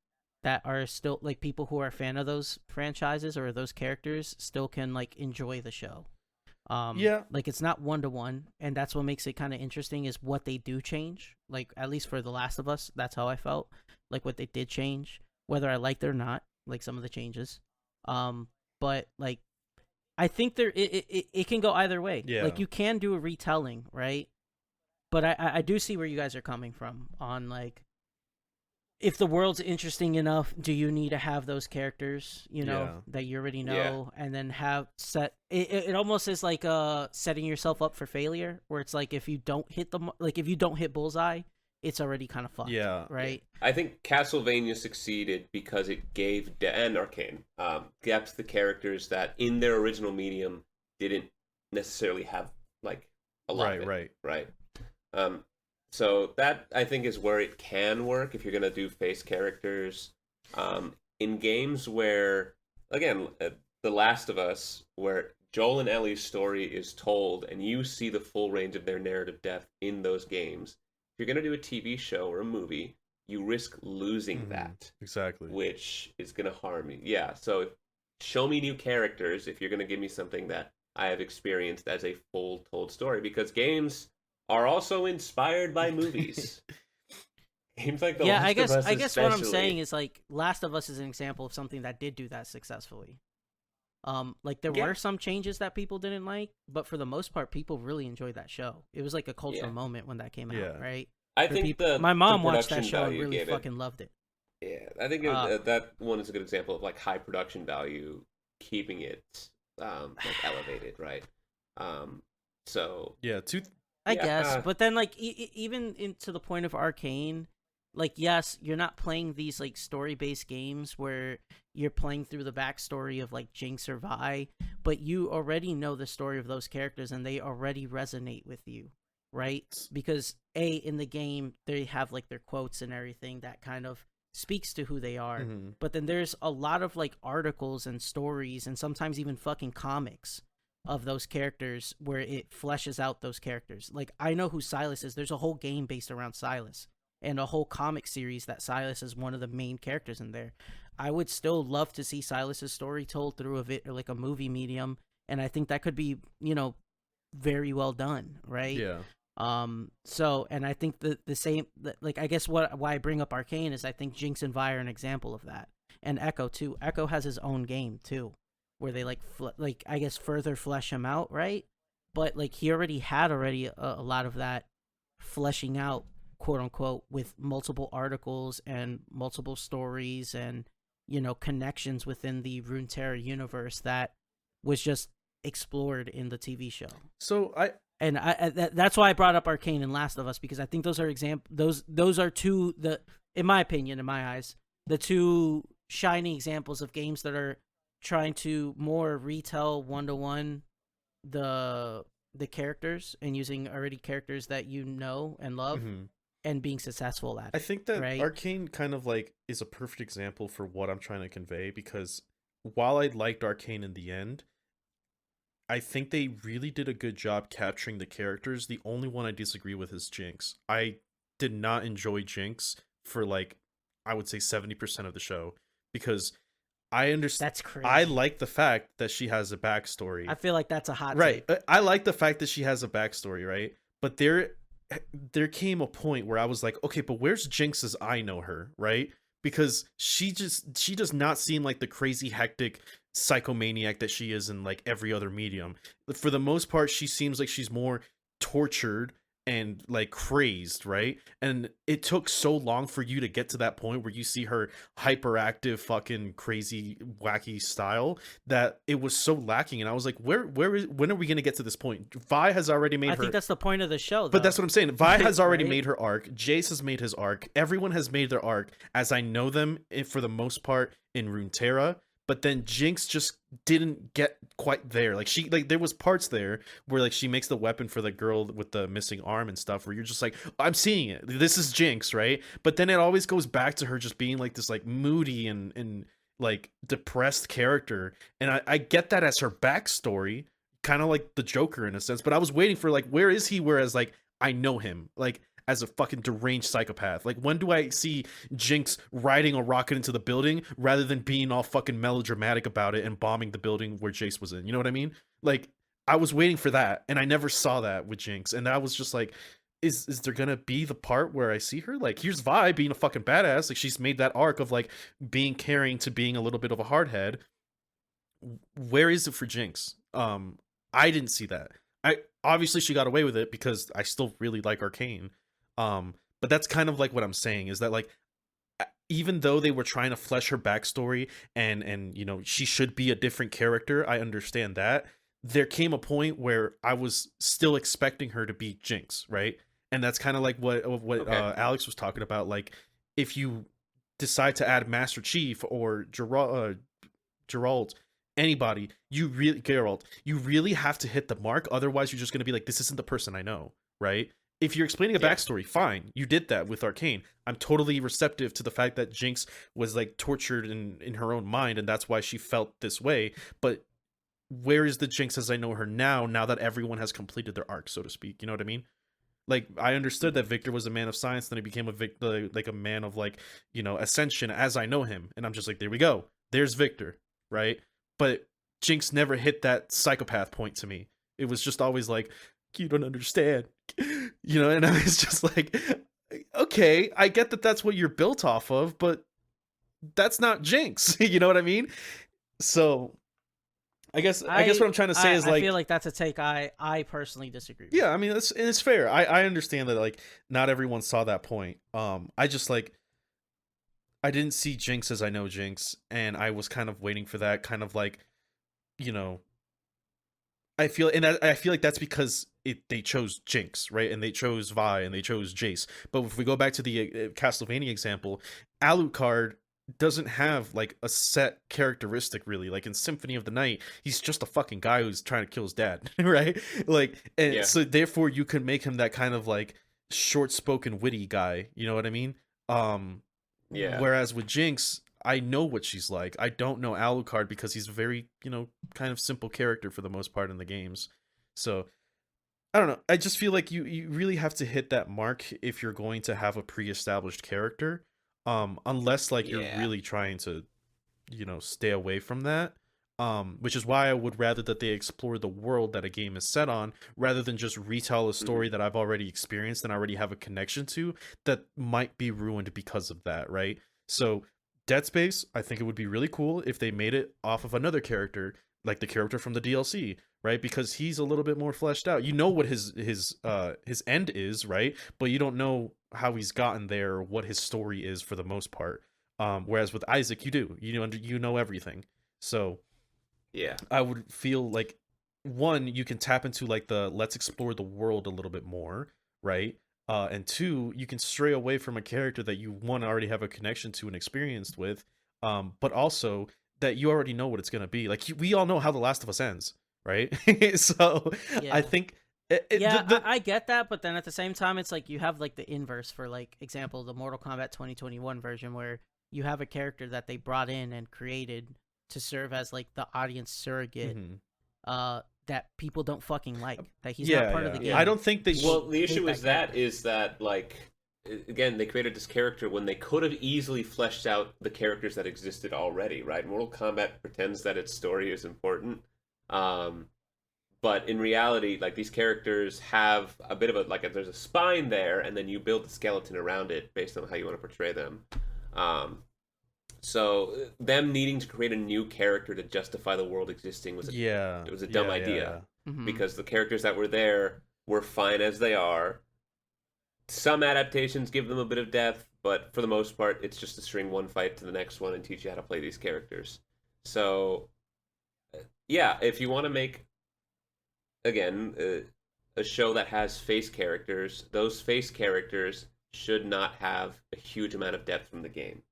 that are still like people who are a fan of those franchises or those characters still can like enjoy the show.
Yeah.
Like it's not one to one, and that's what makes it kind of interesting is what they do change. Like at least for The Last of Us, that's how I felt. Like what they did change, whether I liked it or not, like some of the changes. But like I think it can go either way.
Yeah.
Like you can do a retelling, right? But I do see where you guys are coming from on like if the world's interesting enough, do you need to have those characters,
Yeah.
that you already know,
Yeah.
and then have set it almost is like setting yourself up for failure, where it's like if you don't hit if you don't hit bullseye, it's already kind of fucked.
Yeah.
Right.
I think Castlevania succeeded because it gave and Arcane depth to characters that in their original medium didn't necessarily have like a lot of it, right. So that I think is where it can work if you're gonna do face characters in games where, again, The Last of Us, where Joel and Ellie's story is told and you see the full range of their narrative depth in those games. If you're gonna do a TV show or a movie, you risk losing that,
Exactly.
which is gonna harm you. Yeah. So show me new characters if you're gonna give me something that I have experienced as a full told story, because games are also inspired by movies. Games like The Last of Us
I guess what I'm
especially.
saying is like Last of Us is an example of something that did do that successfully. Like there
Yeah.
were some changes that people didn't like, but for the most part, people really enjoyed that show. It was like a cultural
Yeah.
moment when that came
Yeah.
out, right?
I
For
think
people, my mom
the
watched that
production
show and
value
really
gave
fucking loved it.
Yeah, I think that one is a good example of like high production value keeping it like elevated, right? So
Yeah.
I
Yeah,
guess, but then like even to the point of Arcane, like yes, you're not playing these like story-based games where you're playing through the backstory of like Jinx or Vi, but you already know the story of those characters and they already resonate with you, right? Because in the game they have like their quotes and everything that kind of speaks to who they are.
Mhm.
But then there's a lot of like articles and stories and sometimes even fucking comics of those characters where it fleshes out those characters. Like I know who Silas is. There's a whole game based around Silas and a whole comic series that Silas is one of the main characters in there. I would still love to see Silas's story told through or like a movie medium, and I think that could be, very well done, right?
Yeah.
So, and I think the same, like, I guess why I bring up Arcane is I think Jinx and Vi are an example of that, and Echo too. Echo has his own game too, where they like I guess further flesh him out, right? But like he already had a lot of that fleshing out, quote unquote, with multiple articles and multiple stories and connections within the Runeterra universe that was just explored in the TV show.
So
That's why I brought up Arcane and Last of Us, because I think those are those are two, in my opinion, in my eyes, the two shining examples of games that are trying to more retell one-to-one the characters and using already characters that you know and love and being successful at it.
I think that
right?
Arcane kind of like is a perfect example for what I'm trying to convey, because while I liked Arcane in the end, I think they really did a good job capturing the characters. The only one I disagree with is Jinx. I did not enjoy Jinx for like, I would say 70% of the show, because I understand.
That's crazy.
I like the fact that she has a backstory.
I feel like that's a hot
right.
take.
I like the fact that she has a backstory, right? But there came a point where I was like, okay, but where's Jinx as I know her, right? because she does not seem like the crazy hectic psychomaniac that she is in like every other medium. For the most part, she seems like she's more tortured and like crazed, right? And it took so long for you to get to that point where you see her hyperactive fucking crazy wacky style that it was so lacking. And I was like, when are we going to get to this point? Vi has already made
I
her.
think that's the point of the show, though.
But that's what I'm saying. Vi has already
Right?
made her arc. Jace has made his arc. Everyone has made their arc as I know them for the most part in Runeterra. But then Jinx just didn't get quite there. Like there was parts there where like she makes the weapon for the girl with the missing arm and stuff where you're just like, I'm seeing it. This is Jinx, right? But then it always goes back to her just being like this like moody and like depressed character. And I get that as her backstory, kind of like the Joker in a sense. But I was waiting for like, where is he? Whereas like I know him. Like as a fucking deranged psychopath. Like, when do I see Jinx riding a rocket into the building rather than being all fucking melodramatic about it and bombing the building where Jace was in? You know what I mean? Like, I was waiting for that, and I never saw that with Jinx, and I was just like, is there gonna be the part where I see her? Like, here's Vi being a fucking badass. Like, she's made that arc of like being caring to being a little bit of a hardhead. Where is it for Jinx? I didn't see that. I obviously she got away with it because I still really like Arcane. But that's kind of like what I'm saying is that like even though they were trying to flesh her backstory and you know she should be a different character, I understand that. There came a point where I was still expecting her to be Jinx, right? And that's kind of like what
Okay.
Alex was talking about. Like if you decide to add Master Chief or Geralt, anybody, Geralt, you really have to hit the mark. Otherwise, you're just going to be like, this isn't the person I know, right? If you're explaining a
Yeah.
backstory, fine, you did that with Arcane. I'm totally receptive to the fact that Jinx was like tortured in her own mind, and that's why she felt this way. But where is the Jinx as I know her now? Now that everyone has completed their arc, so to speak, you know what I mean? Like I understood that Victor was a man of science, then he became like a man of like ascension as I know him, and I'm just like, there we go, there's Victor, right? But Jinx never hit that psychopath point to me. It was just always like, you don't understand, and I was just like, okay, I get that that's what you're built off of, but that's not Jinx. You know what I mean? So I guess what I'm trying to say is
I
like,
feel like that's a take I personally disagree with.
yeah, I mean it's fair. I understand that like not everyone saw that point. I just like I didn't see Jinx as I know Jinx, and I was kind of waiting for that kind of like, you know, I feel like that's because they chose Jinx, right? And they chose Vi and they chose Jace. But if we go back to the Castlevania example, Alucard doesn't have like a set characteristic really. Like in Symphony of the Night, he's just a fucking guy who's trying to kill his dad, right? Like, and
Yeah.
so therefore you can make him that kind of like short-spoken witty guy, you know what I mean?
Yeah.
Whereas with Jinx, I know what she's like. I don't know Alucard because he's a very, kind of simple character for the most part in the games. So I don't know. I just feel like you really have to hit that mark if you're going to have a pre-established character. Unless like you're
Yeah.
really trying to, stay away from that. Which is why I would rather that they explore the world that a game is set on rather than just retell a story that I've already experienced and already have a connection to that might be ruined because of that, right? So Dead Space, I think it would be really cool if they made it off of another character, like the character from the DLC, right? Because he's a little bit more fleshed out. You know what his end is, right? But you don't know how he's gotten there or what his story is for the most part. Whereas with Isaac, you do. You know everything. So
Yeah.
I would feel like one, you can tap into like the let's explore the world a little bit more, right? And two, you can stray away from a character that you one already have a connection to and experienced with, but also that you already know what it's gonna be. Like we all know how The Last of Us ends, right? So I
Yeah.
think
Yeah, I get that, but then at the same time, it's like you have like the inverse for like example, the Mortal Kombat 2021 version where you have a character that they brought in and created to serve as like the audience surrogate,
Mhm.
that people don't fucking like. That he's
Yeah,
not part of the
yeah.
game.
I don't think that.
Well, the
Hate
issue is that
character.
is that like again they created this character when they could have easily fleshed out the characters that existed already, right? Mortal Kombat pretends that its story is important, um, but in reality, like these characters have a bit of a there's a spine there, and then you build the skeleton around it based on how you want to portray them. So them needing to create a new character to justify the world existing was
Yeah.
it was a dumb idea
Mhm.
because the characters that were there were fine as they are. Some adaptations give them a bit of depth, but for the most part, it's just to string one fight to the next one and teach you how to play these characters. So, yeah, if you want to make, again, a show that has face characters, those face characters should not have a huge amount of depth from the game.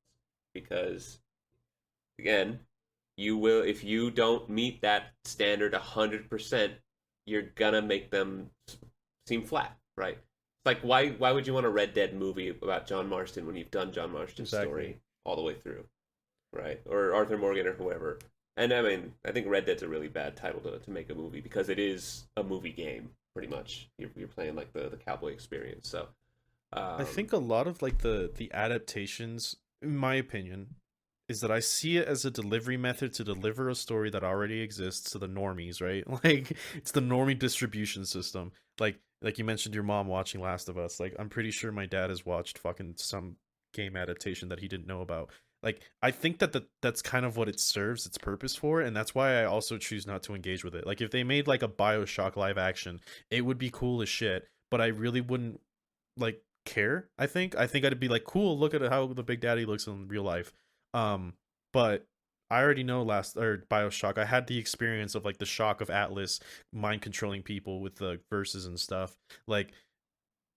Because, again, you will, if you don't meet that standard 100%, you're gonna make them seem flat, right? Like why would you want a Red Dead movie about John Marston when you've done John Marston's story all the way through, right? Or Arthur Morgan or whoever. And I mean, I think Red Dead's a really bad title to make a movie because it is a movie game pretty much. You're playing like the cowboy experience. So
I think a lot of like the adaptations, in my opinion, is that I see it as a delivery method to deliver a story that already exists to the normies, right? Like it's the normie distribution system. Like you mentioned your mom watching Last of Us. Like I'm pretty sure my dad has watched fucking some game adaptation that he didn't know about. Like I think that's kind of what it serves its purpose for, and that's why I also choose not to engage with it. Like if they made like a BioShock live action, it would be cool as shit, but I really wouldn't like care. I think I'd be like, cool, look at how the Big Daddy looks in real life. But I already know last or BioShock. I had the experience of like the shock of Atlas mind controlling people with the verses and stuff. Like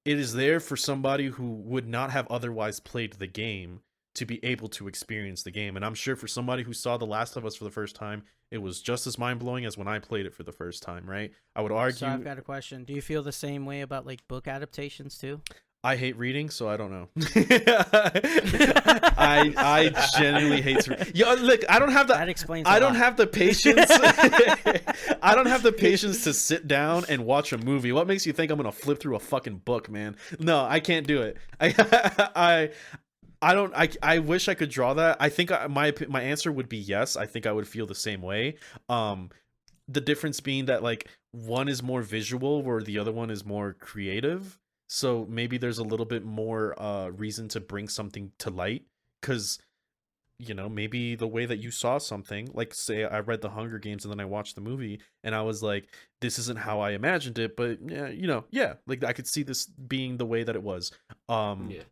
it is there for somebody who would not have otherwise played the game to be able to experience the game. And I'm sure for somebody who saw The Last of Us for the first time, it was just as mind blowing as when I played it for the first time, right? I would argue.
So I've got a question. Do you feel the same way about like book adaptations too?
I hate reading, so I don't know. I genuinely hate to read. Yo, look, I don't have the
That explains.
I don't have the patience. I don't have the patience to sit down and watch a movie. What makes you think I'm gonna flip through a fucking book, man? No, I can't do it. I don't. I wish I could draw that. I think my answer would be yes. I think I would feel the same way. The difference being that like one is more visual, where the other one is more creative. So maybe there's a little bit more reason to bring something to light, because maybe the way that you saw something, like say I read the Hunger Games and then I watched the movie and I was like, this isn't how I imagined it, but yeah, like I could see this being the way that it was.
yeah.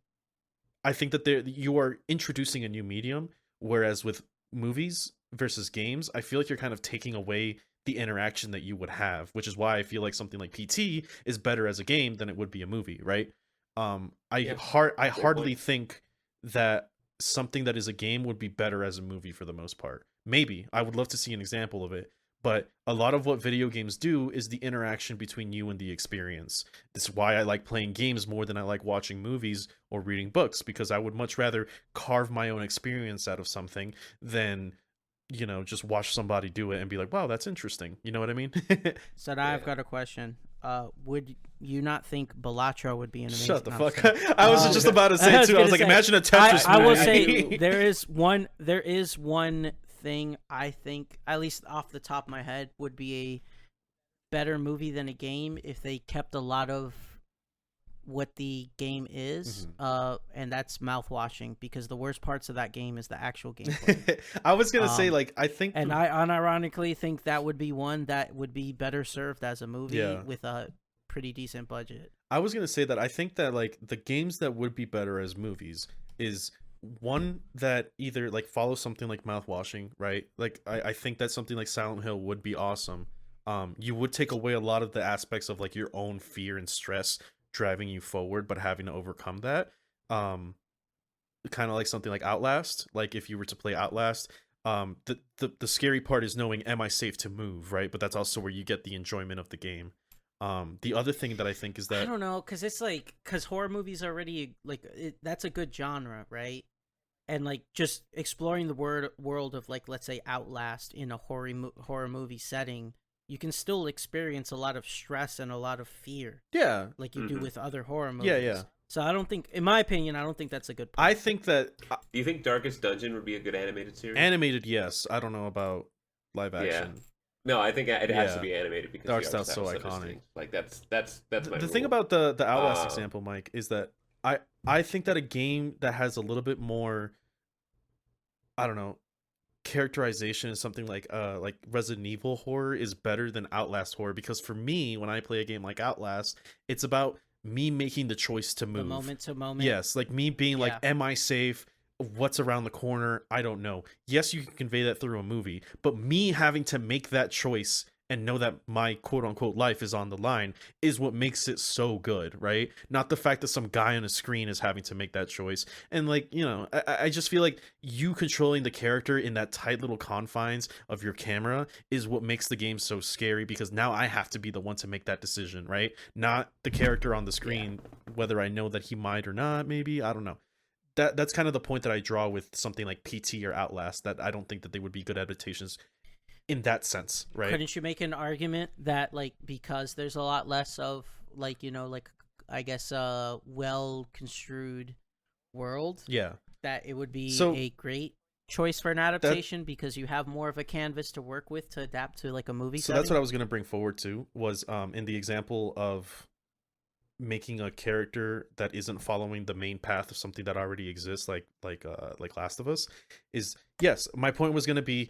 I think that you are introducing a new medium, whereas with movies versus games, I feel like you're kind of taking away the interaction that you would have, which is why I feel like something like PT is better as a game than it would be a movie, right? I hardly think that something that is a game would be better as a movie for the most part. Maybe I would love to see an example of it, but a lot of what video games do is the interaction between you and the experience. This is why I like playing games more than I like watching movies or reading books, because I would much rather carve my own experience out of something than just watch somebody do it and be like, wow, that's interesting. You know what I mean?
So now I've got a question. Would you not think Balatro would be an amazing?
Shut the
no,
fuck
sorry.
up. I was just about to say too. I was like, imagine a Tetris
I will
movie.
say there is one thing I think, at least off the top of my head, would be a better movie than a game if they kept a lot of what the game is, and that's mouthwashing, because the worst parts of that game is the actual gameplay.
I was gonna say, like, I think,
and I unironically think that would be one that would be better served as a movie with a pretty decent budget.
I was gonna say that I think that like the games that would be better as movies is one that either like follows something like mouthwashing, right? Like I think that something like Silent Hill would be awesome. You would take away a lot of the aspects of like your own fear and stress driving you forward, but having to overcome that. Kind of like something like Outlast. Like if you were to play Outlast, the scary part is knowing, am I safe to move, right? But that's also where you get the enjoyment of the game. The other thing that I think is that
I don't know, because horror movies are already like that's a good genre, right? And like just exploring the world of like, let's say Outlast in a horror movie setting, you can still experience a lot of stress and a lot of fear.
Yeah.
Like you do with other horror movies.
Yeah.
So I don't think, in my opinion, I don't think that's a good point.
I think that...
Do you think Darkest Dungeon would be a good animated series?
Animated, yes. I don't know about live action.
Yeah. No, I think it has to be animated because
Dark Style's so iconic.
Like that's my
The
rule.
thing about the Outlast example, Mike, is that I think that a game that has a little bit more I don't know, characterization is something like Resident Evil horror is better than Outlast horror, because for me, when I play a game like Outlast, it's about me making the choice to
The
move.
moment to moment.
Yes, like me being like,
Yeah.
am I safe? What's around the corner? I don't know. Yes, you can convey that through a movie, but me having to make that choice and know that my quote unquote life is on the line is what makes it so good, right? Not the fact that some guy on a screen is having to make that choice. And like, I just feel like you controlling the character in that tight little confines of your camera is what makes the game so scary, because now I have to be the one to make that decision, right? Not the character on the screen, whether I know that he might or not, maybe. I don't know. That's kind of the point that I draw with something like PT or Outlast, that I don't think that they would be good adaptations in that sense, right?
Couldn't you make an argument that like because there's a lot less of like like I guess well construed world,
Yeah.
that it would be
So
a great choice for an adaptation because you have more of a canvas to work with to adapt to like a movie
so
setting?
that's what I was going to bring forward to, was in the example of making a character that isn't following the main path of something that already exists, like Last of Us, is, yes, my point was going to be,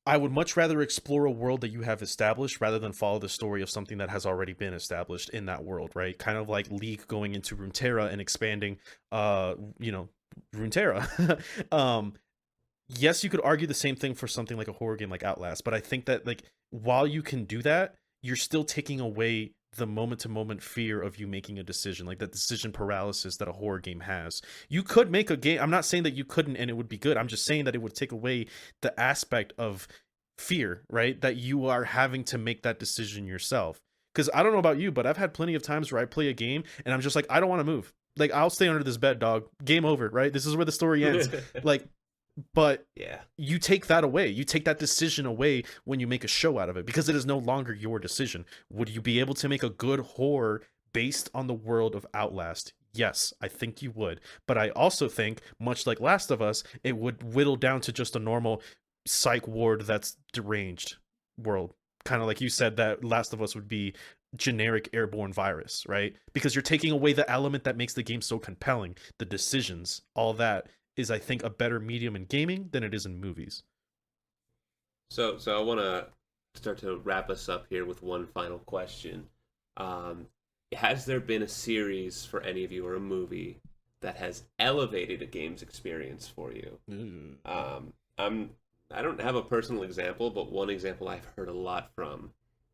I would much rather explore a world that you have established rather than follow the story of something that has already been established in that world, right? Kind of like League going into Runeterra and expanding, Runeterra. Yes, you could argue the same thing for something like a horror game like Outlast, but I think that, like, while you can do that, you're still taking away the moment to moment fear of you making a decision, like that decision paralysis that a horror game has. You could make a game. I'm not saying that you couldn't and it would be good. I'm just saying that it would take away the aspect of fear, right? That you are having to make that decision yourself. Because I don't know about you, but I've had plenty of times where I play a game and I'm just like, I don't want to move. Like, I'll stay under this bed, dog. Game over, right? This is where the story ends. Like, but
Yeah.
you take that away. You take that decision away when you make a show out of it, because it is no longer your decision. Would you be able to make a good horror based on the world of Outlast? Yes, I think you would. But I also think, much like Last of Us, it would whittle down to just a normal psych ward that's deranged world. Kind of like you said, that Last of Us would be generic airborne virus, right? Because you're taking away the element that makes the game so compelling, the decisions, all that is, I think, a better medium in gaming than it is in movies.
So I want to start to wrap us up here with one final question. Um, has there been a series for any of you, or a movie that has elevated a game's experience for you? I don't have a personal example, but one example I've heard a lot from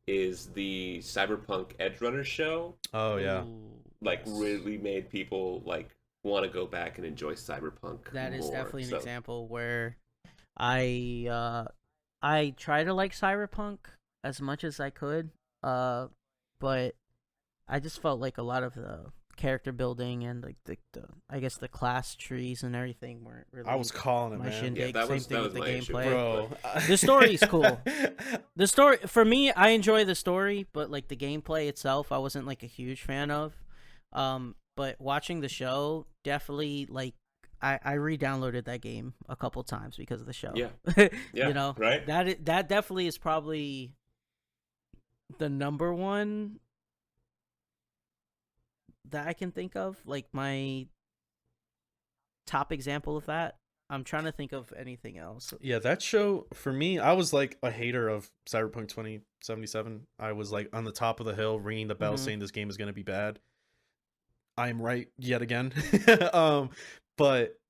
is the Cyberpunk Edge Runner show.
Oh yeah.
Ooh,
Like,
yes.
really made people like want to go back and enjoy Cyberpunk.
That is
more.
definitely an
So,
example where I try to like Cyberpunk as much as I could, but I just felt like a lot of the character building and like the I guess the class trees and everything weren't really
I was calling it,
my
man.
shindig.
Yeah, that
Same
was-
thing
that
with the
was my issue.
gameplay.
Bro.
The story's cool. The story for me, I enjoy the story, but like the gameplay itself, I wasn't like a huge fan of. But watching the show, definitely like I re-downloaded that game a couple times because of the show.
Yeah. Yeah,
You know,
right?
that definitely is probably the number one that I can think of. Like my top example of that. I'm trying to think of anything else.
Yeah, that show, for me, I was like a hater of Cyberpunk 2077. I was like on the top of the hill ringing the bell
Mhm.
saying this game is going to be bad. I am right yet again. But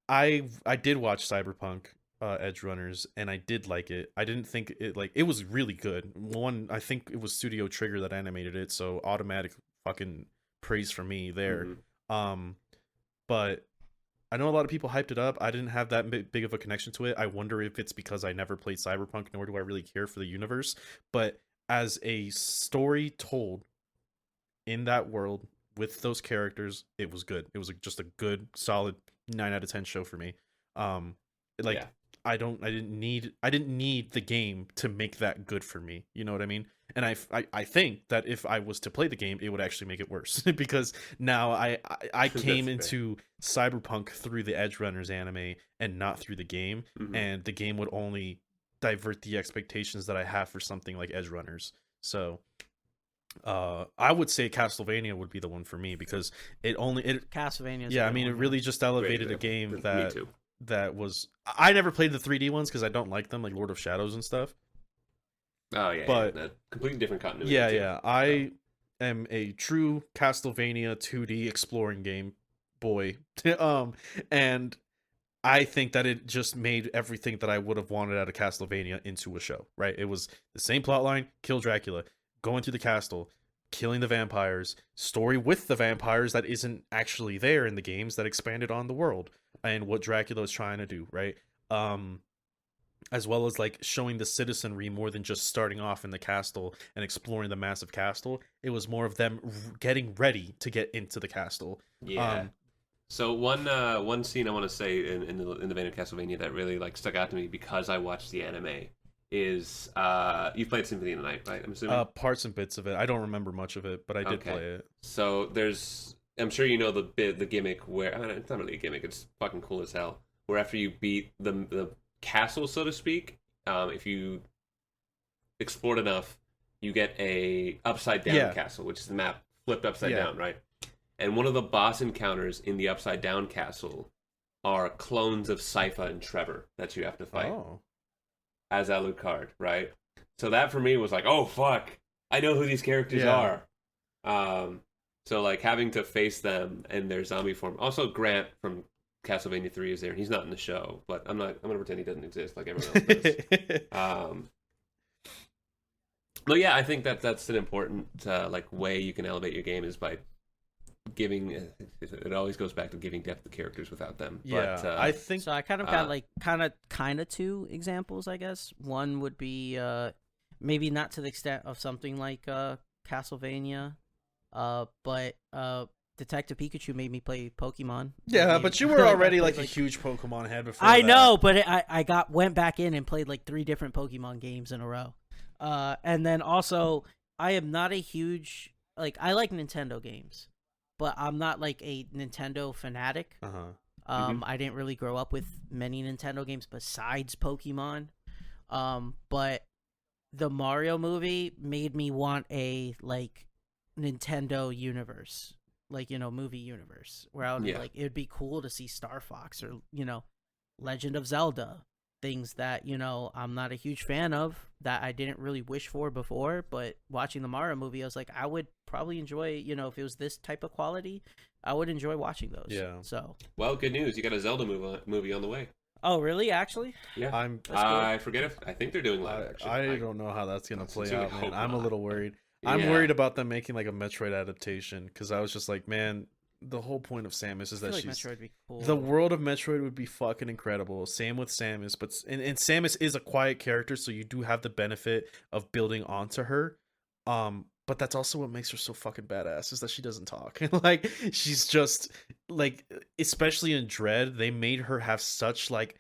I did watch Cyberpunk Edge Runners, and I did like it. I didn't think it was really good. One, I think it was Studio Trigger that animated it, so automatic fucking praise from me there.
Mhm.
But I know a lot of people hyped it up. I didn't have that big of a connection to it. I wonder if it's because I never played Cyberpunk, nor do I really care for the universe. But as a story told in that world with those characters, it was good. It was just a good, solid 9 out of 10 show for me. Like
Yeah.
I didn't need the game to make that good for me. You know what I mean? And I think that if I was to play the game, it would actually make it worse because now I came
That's fair.
into Cyberpunk through the Edge Runners anime and not through the game,
Mhm.
and the game would only divert the expectations that I have for something like Edge Runners. So I would say Castlevania would be the one for me because it
Castlevania.
yeah, I mean, it really just elevated a
Great
game
example. Me
that
too.
that was. I never played the 3D ones because I don't like them, like Lord of Shadows and stuff.
Oh yeah,
But
yeah, completely different continuity.
yeah,
too.
yeah, I am a true Castlevania 2D exploring game boy, and I think that it just made everything that I would have wanted out of Castlevania into a show. Right? It was the same plot line: kill Dracula, going through the castle, killing the vampires, story with the vampires that isn't actually there in the games that expanded on the world and what Dracula is trying to do. Right? Um, as well as like showing the citizenry more than just starting off in the castle and exploring the massive castle. It was more of them getting ready to get into the castle.
Yeah. So one scene I want to say in the vein of Castlevania that really like stuck out to me because I watched the anime is you've played Symphony of the Night, right? I'm assuming.
Parts and bits of it. I don't remember much of it, but I did play it.
So I'm sure you know the gimmick where it's not really a gimmick. It's fucking cool as hell. Where after you beat the castle, so to speak, if you explored enough, you get a upside down castle, which is the map flipped upside down, right? And one of the boss encounters in the upside down castle are clones of Sypha and Trevor that you have to fight as Alucard, right? So that for me was like, oh fuck, I know who these characters are. So like having to face them in their zombie form. Also, Grant from Castlevania 3 is there. He's not in the show, but I'm gonna pretend he doesn't exist like everyone else does. But yeah, I think that's an important like way you can elevate your game is by giving. It always goes back to giving depth to characters without them.
Yeah,
but,
I think
so. I kind of got like kind of two examples, I guess. One would be maybe not to the extent of something like Castlevania, but Detective Pikachu made me play Pokemon.
Yeah, but you were already like a huge Pokemon head before.
I know, but I went back in and played like 3 different Pokemon games in a row. And then also, I am not a huge I like Nintendo games, but I'm not like a Nintendo fanatic. I didn't really grow up with many Nintendo games besides Pokemon. But the Mario movie made me want a like Nintendo universe, like, movie universe, where I would be like, it would be cool to see Star Fox or, Legend of Zelda, things that, I'm not a huge fan of, that I didn't really wish for before, but watching the Mario movie, I was like, I would probably enjoy, if it was this type of quality, I would enjoy watching those.
Yeah.
So.
Well, good news. You got a Zelda movie on the way.
Oh, really? Actually?
Yeah.
I
forget I think they're doing live action.
I don't know how that's going to play out, man. I'm a little worried. I'm worried about them making like a Metroid adaptation because I was just like, man, the whole point of Samus is that
Metroid would be cool.
The world of Metroid would be fucking incredible. Same with Samus, but and Samus is a quiet character, so you do have the benefit of building onto her. But that's also what makes her so fucking badass is that she doesn't talk. Like she's just like, especially in Dread, they made her have such like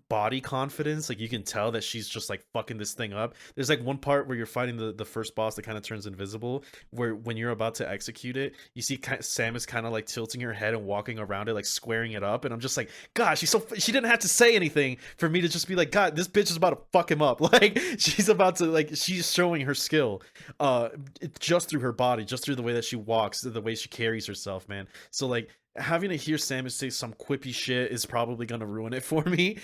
body confidence. Like you can tell that she's just like fucking this thing up. There's like one part where you're fighting the first boss that kind of turns invisible, where when you're about to execute it, you see Samus kind of like tilting her head and walking around it, like squaring it up, and I'm just like, God, she didn't have to say anything for me to just be like, God, this bitch is about to fuck him up. Like she's about to, like, she's showing her skill just through her body, just through the way that she walks, the way she carries herself, man. So like having to hear Samus say some quippy shit is probably gonna ruin it for me,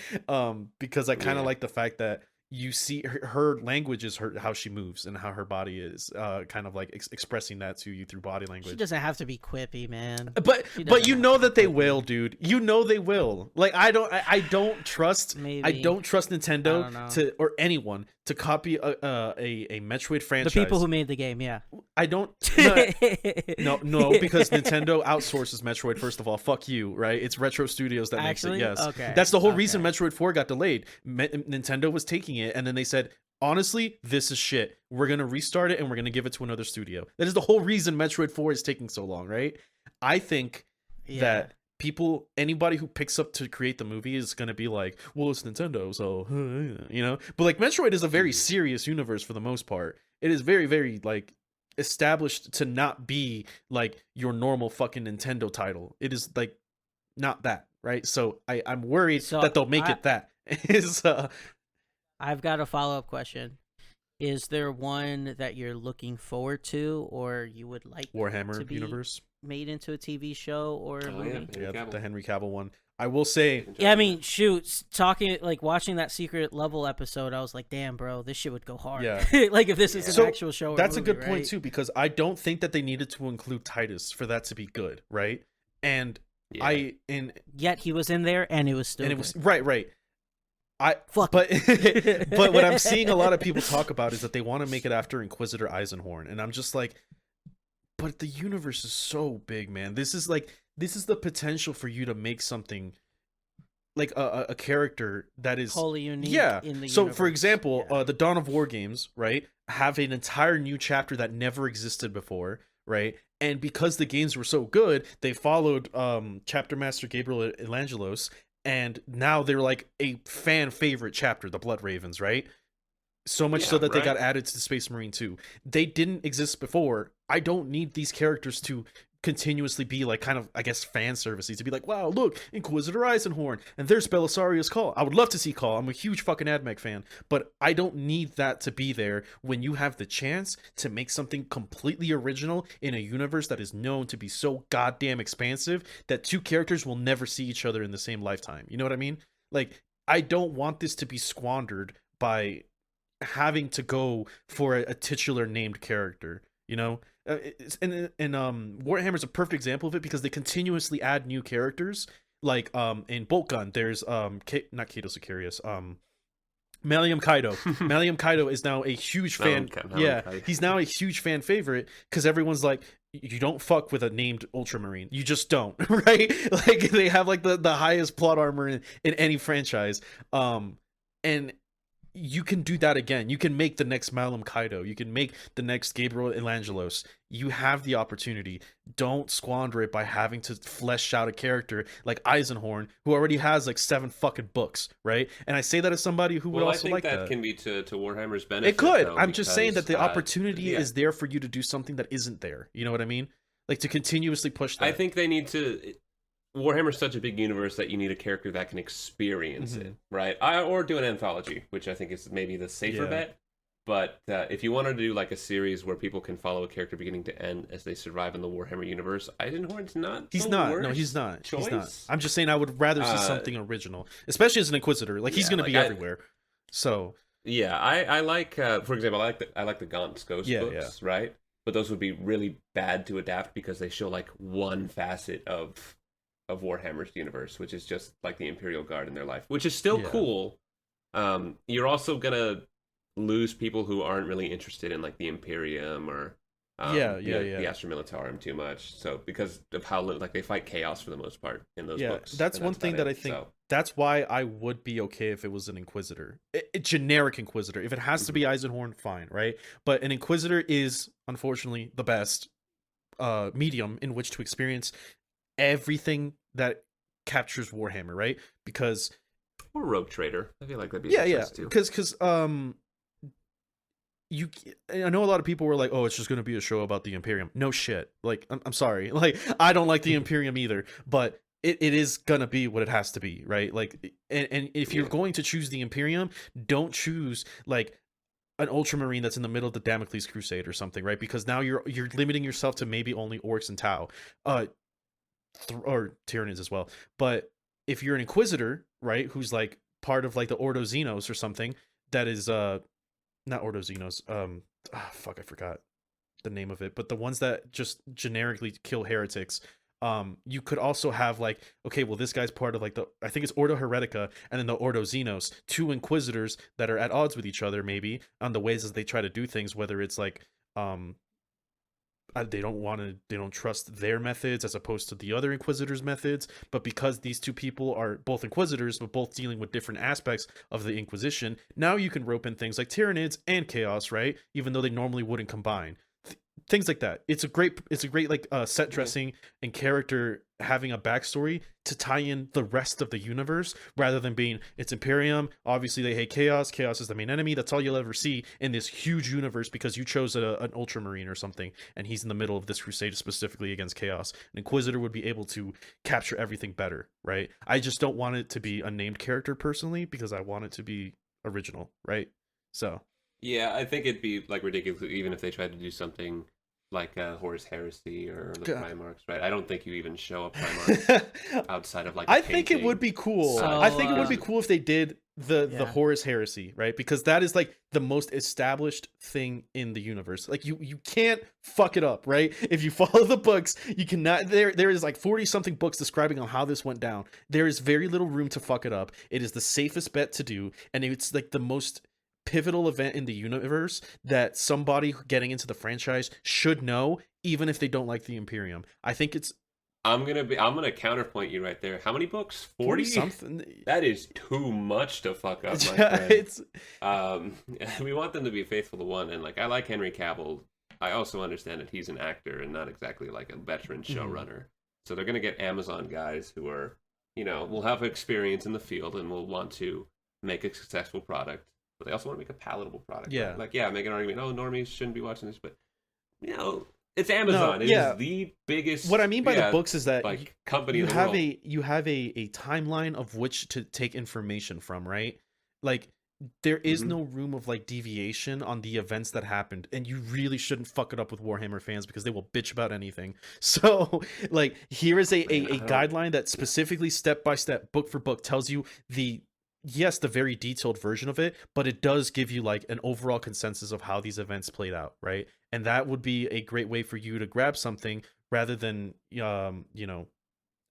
because I kind of like the fact that you see her language is how she moves and how her body is kind of like expressing that to you through body language.
She doesn't have to be quippy, man.
But you know that they will, dude. You know they will. Like I don't trust Nintendo to, or anyone to copy a Metroid franchise.
The people who made the game, yeah.
I don't. No, because Nintendo outsources Metroid. First of all, fuck you, right? It's Retro Studios that makes it. Yes,
okay.
That's the whole reason Metroid 4 got delayed. Nintendo was taking it, and then they said, honestly, this is shit. We're gonna restart it, and we're gonna give it to another studio. That is the whole reason Metroid 4 is taking so long, right? I think that anybody who picks up to create the movie is gonna be like, well, it's Nintendo, so But like Metroid is a very serious universe for the most part. It is very, very like established to not be like your normal fucking Nintendo title. It is like not that, right? So I'm worried that they'll make it that.
I've got a follow-up question. Is there one that you're looking forward to, or you would like to
Warhammer
be
universe.
made into a TV show or a
Oh yeah,
movie?
Henry
Yeah,
Cavill.
the Henry Cavill one. I will say,
Yeah, I mean, shoot, talking like watching that Secret Level episode, I was like, damn, bro, this shit would go hard.
Yeah.
Like if this is an
So,
actual show. Or
that's
movie,
a good point
right?
too, because I don't think that they needed to include Titus for that to be good, right? And
Yeah.
Yet he was in there, and it was still.
and it
good.
was right.
Fuck.
But but what I'm seeing a lot of people talk about is that they want to make it after Inquisitor Eisenhorn, and I'm just like, but the universe is so big, man. This is the potential for you to make something like a character that is
wholly unique.
yeah.
In the
So
universe.
for example,
Yeah.
the Dawn of War games, right, have an entire new chapter that never existed before, right? And because the games were so good, they followed chapter master Gabriel Elangelos, and now they're like a fan favorite chapter, the Blood Ravens, right? So much so
Yeah,
that they
right.
got added to the Space Marine 2. They didn't exist before. I don't need these characters to continuously be like kind of, I guess, fan servicey, to be like, wow, look, Inquisitor Eisenhorn, and there's Belisarius Call. I would love to see Call. I'm a huge fucking AdMech fan, but I don't need that to be there when you have the chance to make something completely original in a universe that is known to be so goddamn expansive that two characters will never see each other in the same lifetime. You know what I mean? Like, I don't want this to be squandered by having to go for a titular named character, you know. And Warhammer's a perfect example of it because they continuously add new characters. Like in Bolt Gun, there's not Kato Sicarius, Malium Kaido. Malium Kaido is now a huge fan. Yeah, he's now a huge fan favorite because everyone's like, you don't fuck with a named Ultramarine. You just don't, right? Like they have like the highest plot armor in any franchise. And you can do that again. You can make the next Malum Kaido. You can make the next Gabriel Elangelos. You have the opportunity. Don't squander it by having to flesh out a character like Eisenhorn, who already has like 7 fucking books, right? And I say that as somebody who would
Well, I
also
think
like
that can be to Warhammer's benefit.
It could.
Though,
I'm just saying that the
because,
opportunity
yeah.
is there for you to do something that isn't there. You know what I mean? Like to continuously push that.
I think they need to. Warhammer's such a big universe that you need a character that can experience it, right? Or do an anthology, which I think is maybe the safer
Yeah.
bet. But if you want to do like a series where people can follow a character beginning to end as they survive in the Warhammer universe, Eisenhorn's not.
He's
the
not.
Worst
No, he's not.
choice.
He's not. I'm just saying I would rather see something original, especially as an Inquisitor. Like he's
Yeah,
gonna
like
be
I-
everywhere. So
Yeah, I like, for example, I like the Gaunt's Ghost
Yeah,
books, right? But those would be really bad to adapt because they show like one facet of Warhammer's universe, which is just like the Imperial Guard in their life, which is still
Yeah.
cool. You're also gonna lose people who aren't really interested in like the Imperium or the Astra Militarum too much. So because of how like they fight chaos for the most part in those books.
That's
and
one thing
about
that I
it.
think.
So,
That's why I would be okay if it was an Inquisitor, a generic Inquisitor. If it has to be Eisenhorn, fine, right? But an Inquisitor is unfortunately the best medium in which to experience everything that captures Warhammer, right? Because
or Rogue Trader. I feel like that'd be
yeah,
a
yeah,
choice too.
because I know a lot of people were like, oh, it's just going to be a show about the Imperium. No shit. Like, I'm sorry. Like, I don't like the Imperium either, but it is going to be what it has to be, right? Like, and if you're going to choose the Imperium, don't choose, like, an Ultramarine that's in the middle of the Damocles Crusade or something, right? Because now you're limiting yourself to maybe only Orcs and Tau. Or Tyranids as well. But if you're an Inquisitor, right, who's, like, part of, like, the Ordo Xenos or something, that is, not Ordo Xenos. Fuck, I forgot the name of it. But the ones that just generically kill heretics. You could also have like, okay, well, this guy's part of like I think it's Ordo Heretica and then the Ordo Xenos, 2 Inquisitors that are at odds with each other, maybe on the ways as they try to do things. Whether it's like, they don't trust their methods as opposed to the other Inquisitors' methods, but because these 2 people are both Inquisitors but both dealing with different aspects of the Inquisition, now you can rope in things like Tyranids and Chaos, right? Even though they normally wouldn't combine. Things like that. It's a great like set dressing and character having a backstory to tie in the rest of the universe rather than being it's Imperium, obviously they hate Chaos is the main enemy, that's all you'll ever see in this huge universe because you chose an Ultramarine or something and he's in the middle of this crusade specifically against Chaos. An Inquisitor would be able to capture everything better, right? I just don't want it to be a named character personally because I want it to be original, right? So
Yeah, I think it'd be like ridiculous even if they tried to do something like Horus Heresy or the
God.
Primarchs, right? I don't think you even show a Primarch outside of like a
I think it would
painting.
be cool.
So,
I think it would be
Basically.
cool if they did the
yeah.
Horus Heresy, right? Because that is like the most established thing in the universe. Like you can't fuck it up, right? If you follow the books, you cannot. There is like 40 something books describing on how this went down. There is very little room to fuck it up. It is the safest bet to do, and it's like the most pivotal event in the universe that somebody getting into the franchise should know, even if they don't like the Imperium. I think it's
I'm gonna counterpoint you right there. How many books? 40?
something.
That is too much to fuck up, my
Yeah,
friend.
it's
We want them to be faithful to one, and like I like Henry Cavill. I also understand that he's an actor and not exactly like a veteran showrunner. So they're gonna get Amazon guys who are, will have experience in the field and will want to make a successful product, but they also want to make a palatable product.
Yeah.
Right? Like, yeah, make an argument. Oh, normies shouldn't be watching this, but it's
no,
Amazon. It
yeah.
is the biggest.
What I mean by the books is that
like company
you
in the
have
world.
you have a timeline of which to take information from, right? Like there is
Mhm.
no room of like deviation on the events that happened, and you really shouldn't fuck it up with Warhammer fans because they will bitch about anything. So like here is
Man,
a
I don't.
guideline that specifically step by step, book for book, tells you the yes, the very detailed version of it, but it does give you like an overall consensus of how these events played out, right? And that would be a great way for you to grab something rather than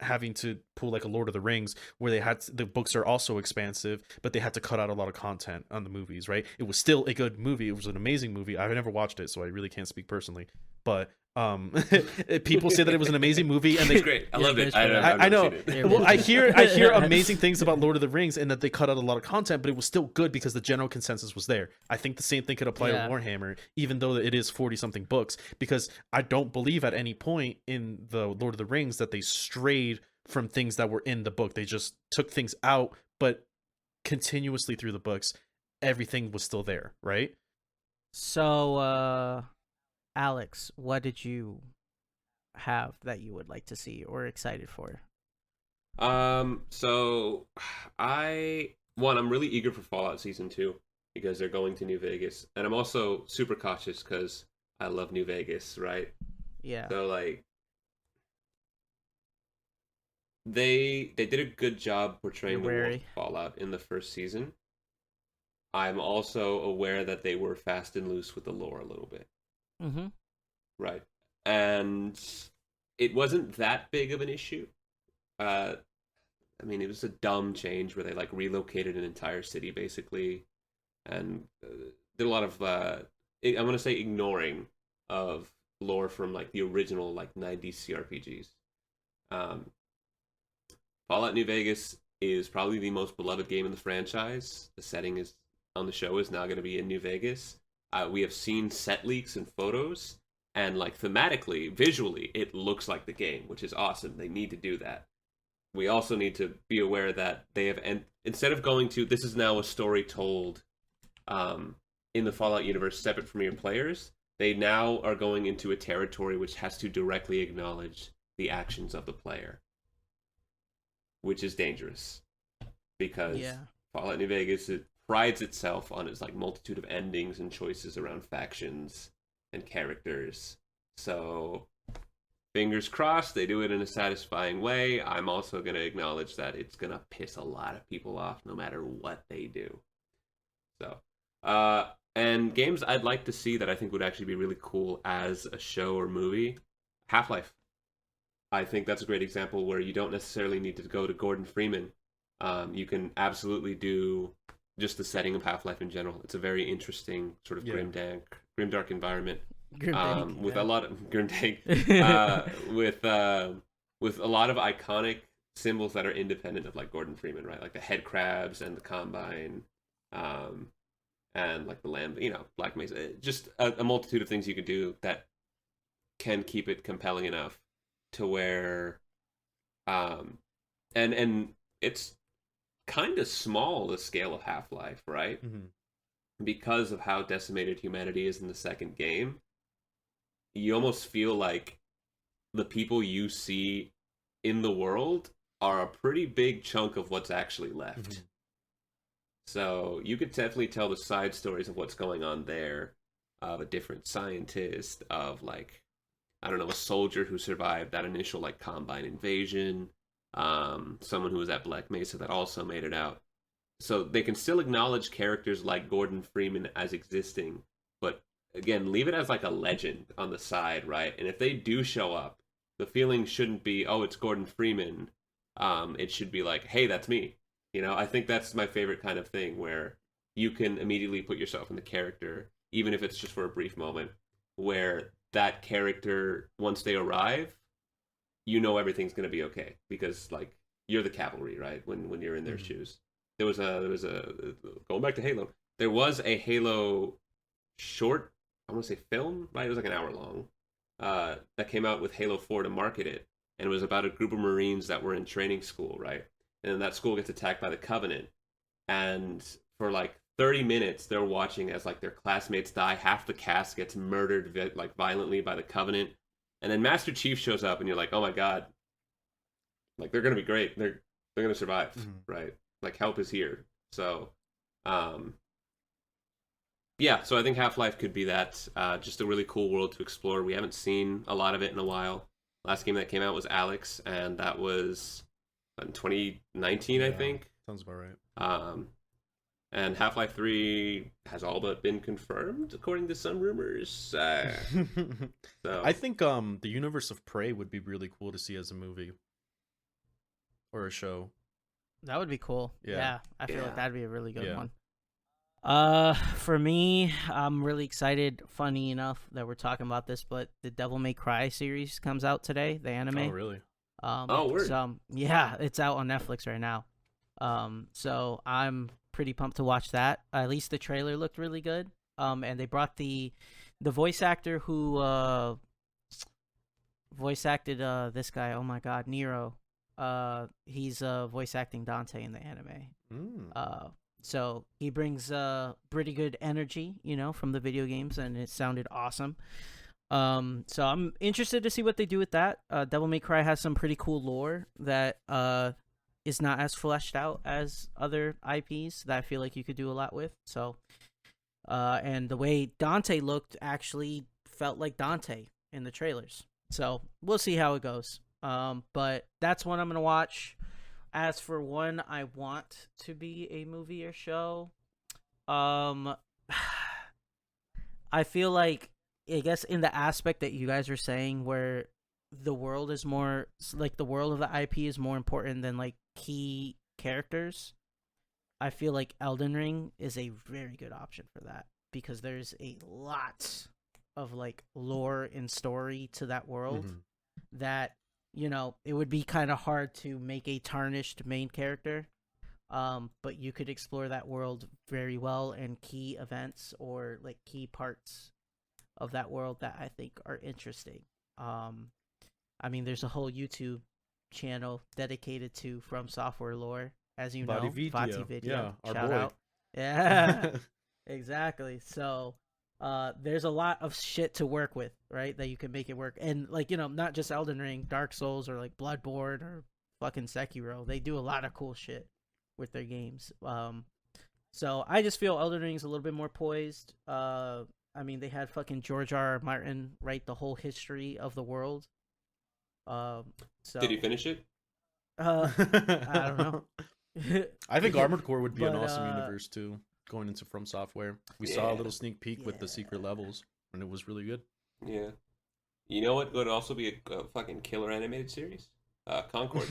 having to pull like a Lord of the Rings where the books are also expansive, but they had to cut out a lot of content on the movies, right? It was still a good movie. It was an amazing movie. I've never watched it, so I really can't speak personally. But people say that it was an amazing movie, and
It's
they
great. I
Yeah,
love it.
guys, for that.
I've
I
never
know.
seen it.
Well, I hear amazing things about Lord of the Rings and that they cut out a lot of content, but it was still good because the general consensus was there. I think the same thing could apply
Yeah.
to Warhammer, even though it is 40 something books, because I don't believe at any point in the Lord of the Rings that they strayed from things that were in the book. They just took things out, but continuously through the books, everything was still there, right?
So, Alex, what did you have that you would like to see or excited for?
So I'm really eager for Fallout Season 2 because they're going to New Vegas, and I'm also super cautious because I love New Vegas, right?
Yeah.
So like they did a good job portraying
You're
the world
wary.
of Fallout in the first season. I'm also aware that they were fast and loose with the lore a little bit,
Mm-hmm.
right? And it wasn't that big of an issue. I mean, it was a dumb change where they like relocated an entire city basically, and did a lot of I'm gonna say ignoring of lore from like the original like '90s CRPGs. Um, Fallout New Vegas is probably the most beloved game in the franchise. The setting is on the show is now going to be in New Vegas. We have seen set leaks and photos, and like thematically, visually, it looks like the game, which is awesome. They need to do that. We also need to be aware that they have, and instead of going to this is now a story told in the Fallout universe separate from your players, they now are going into a territory which has to directly acknowledge the actions of the player, which is dangerous because
Yeah.
Fallout New Vegas it prides itself on its like multitude of endings and choices around factions and characters. So fingers crossed they do it in a satisfying way. I'm also going to acknowledge that it's going to piss a lot of people off no matter what they do. So, and games I'd like to see that I think would actually be really cool as a show or movie, Half-Life. I think that's a great example where you don't necessarily need to go to Gordon Freeman. You can absolutely do just the setting of Half-Life in general. It's a very interesting sort of grimdark environment. With a lot of grimdark, with a lot of iconic symbols that are independent of like Gordon Freeman, right? Like the head crabs and the combine, and like the land, Black Mesa. Just a multitude of things you can do that can keep it compelling enough to where, and it's kind of small the scale of Half-Life, right?
Mm-hmm.
Because of how decimated humanity is in the second game, you almost feel like the people you see in the world are a pretty big chunk of what's actually left.
Mm-hmm.
So you could definitely tell the side stories of what's going on there, of a different scientist, of like, I don't know, a soldier who survived that initial like Combine invasion, someone who was at Black Mesa that also made it out. So they can still acknowledge characters like Gordon Freeman as existing, but again, leave it as like a legend on the side, right? And if they do show up, the feeling shouldn't be, oh, it's Gordon Freeman. It should be like, hey, that's me. I think that's my favorite kind of thing where you can immediately put yourself in the character, even if it's just for a brief moment, where that character, once they arrive, everything's going to be okay because like you're the cavalry, right? When you're in their shoes. There was a going back to Halo. There was a Halo short, I want to say film, right? It was like an hour long. That came out with Halo 4 to market it, and it was about a group of Marines that were in training school, right? And then that school gets attacked by the Covenant, and for like 30 minutes they're watching as like their classmates die. Half the cast gets murdered like violently by the Covenant, and then Master Chief shows up, and you're like, oh my god, like they're gonna be great. They're gonna survive, right? Like help is here. So, yeah. So I think Half-Life could be that. Just a really cool world to explore. We haven't seen a lot of it in a while. Last game that came out was Alex, and that was in 2019, I think.
Sounds about right.
And Half-Life 3 has all but been confirmed, according to some rumors. So
I think the universe of Prey would be really cool to see as a movie or a show.
That would be cool. Yeah, I feel like that'd be a really good one. For me, I'm really excited. Funny enough that we're talking about this, but the Devil May Cry series comes out today, the anime.
Oh, really?
Word.
So yeah, it's out on Netflix right now. So I'm pretty pumped to watch that. At least the trailer looked really good. And they brought the voice actor who voice acted this guy. Oh my God, Nero. He's voice acting Dante in the anime. So he brings pretty good energy, from the video games, and it sounded awesome. So I'm interested to see what they do with that. Devil May Cry has some pretty cool lore that is not as fleshed out as other IPs that I feel like you could do a lot with. So, and the way Dante looked actually felt like Dante in the trailers. So we'll see how it goes. But that's one I'm gonna watch. As for one I want to be a movie or show, I feel like, I guess in the aspect that you guys are saying, where the world is more like the world of the IP is more important than like key characters, I feel like Elden Ring is a very good option for that, because there's a lot of like lore and story to that world that it would be kind of hard to make a tarnished main character, but you could explore that world very well, and key events or like key parts of that world that I think are interesting. I mean, there's a whole YouTube channel dedicated to From Software lore, as you know. Vati Video.
Yeah, our
Shout
boy.
out. Yeah, exactly. So there's a lot of shit to work with, right? That you can make it work. And like, not just Elden Ring, Dark Souls, or like Bloodborne, or fucking Sekiro. They do a lot of cool shit with their games. So I just feel Elden Ring's a little bit more poised. I mean, they had fucking George R.R. Martin write the whole history of the world. So
Did he finish it?
I don't know.
I think Armored Core would be an awesome universe too, going into From Software. We saw a little sneak peek with the secret levels, and it was really good.
Yeah. You know what would also be a fucking killer animated series? Concord.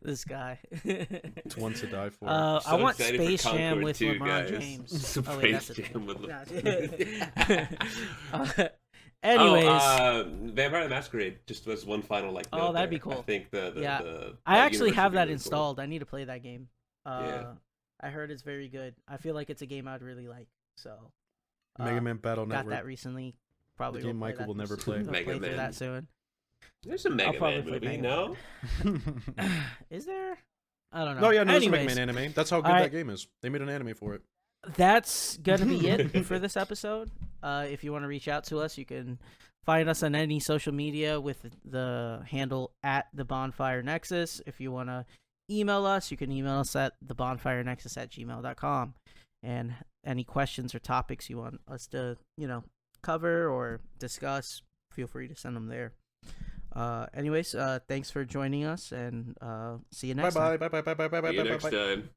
This guy.
It's one to die for.
I want
excited
Space
for
Jam
Concord
with
too,
LeBron
guys.
James.
Space Jam with
Anyways,
Vampire the Masquerade just was one final like.
Oh,
note
that'd be
there.
cool.
I think
I actually
universe
have
would be
that
really
installed. I need to play that game.
Yeah.
I heard it's very good. I feel like it's a game I'd really like. So,
Mega Man Battle
got
Network.
that recently. Probably
The game
will play
Michael
that
will never
soon.
play.
I'll
Mega
play through
Man.
that soon.
There's a Mega
probably
Man
play
movie,
Mega
no?
Is there? I don't know.
No, yeah, no, there's a Mega
Anyways,
Man anime. That's how good that game is. They made an anime for it.
that's gonna be it for this episode. If you want to reach out to us, you can find us on any social media with the handle @TheBonfireNexus. If you want to email us. You can email us at thebonfirenexus@gmail.com. And any questions or topics you want us to, cover or discuss, feel free to send them there. Anyways, thanks for joining us, and see you next time.
Bye bye.
See you next time.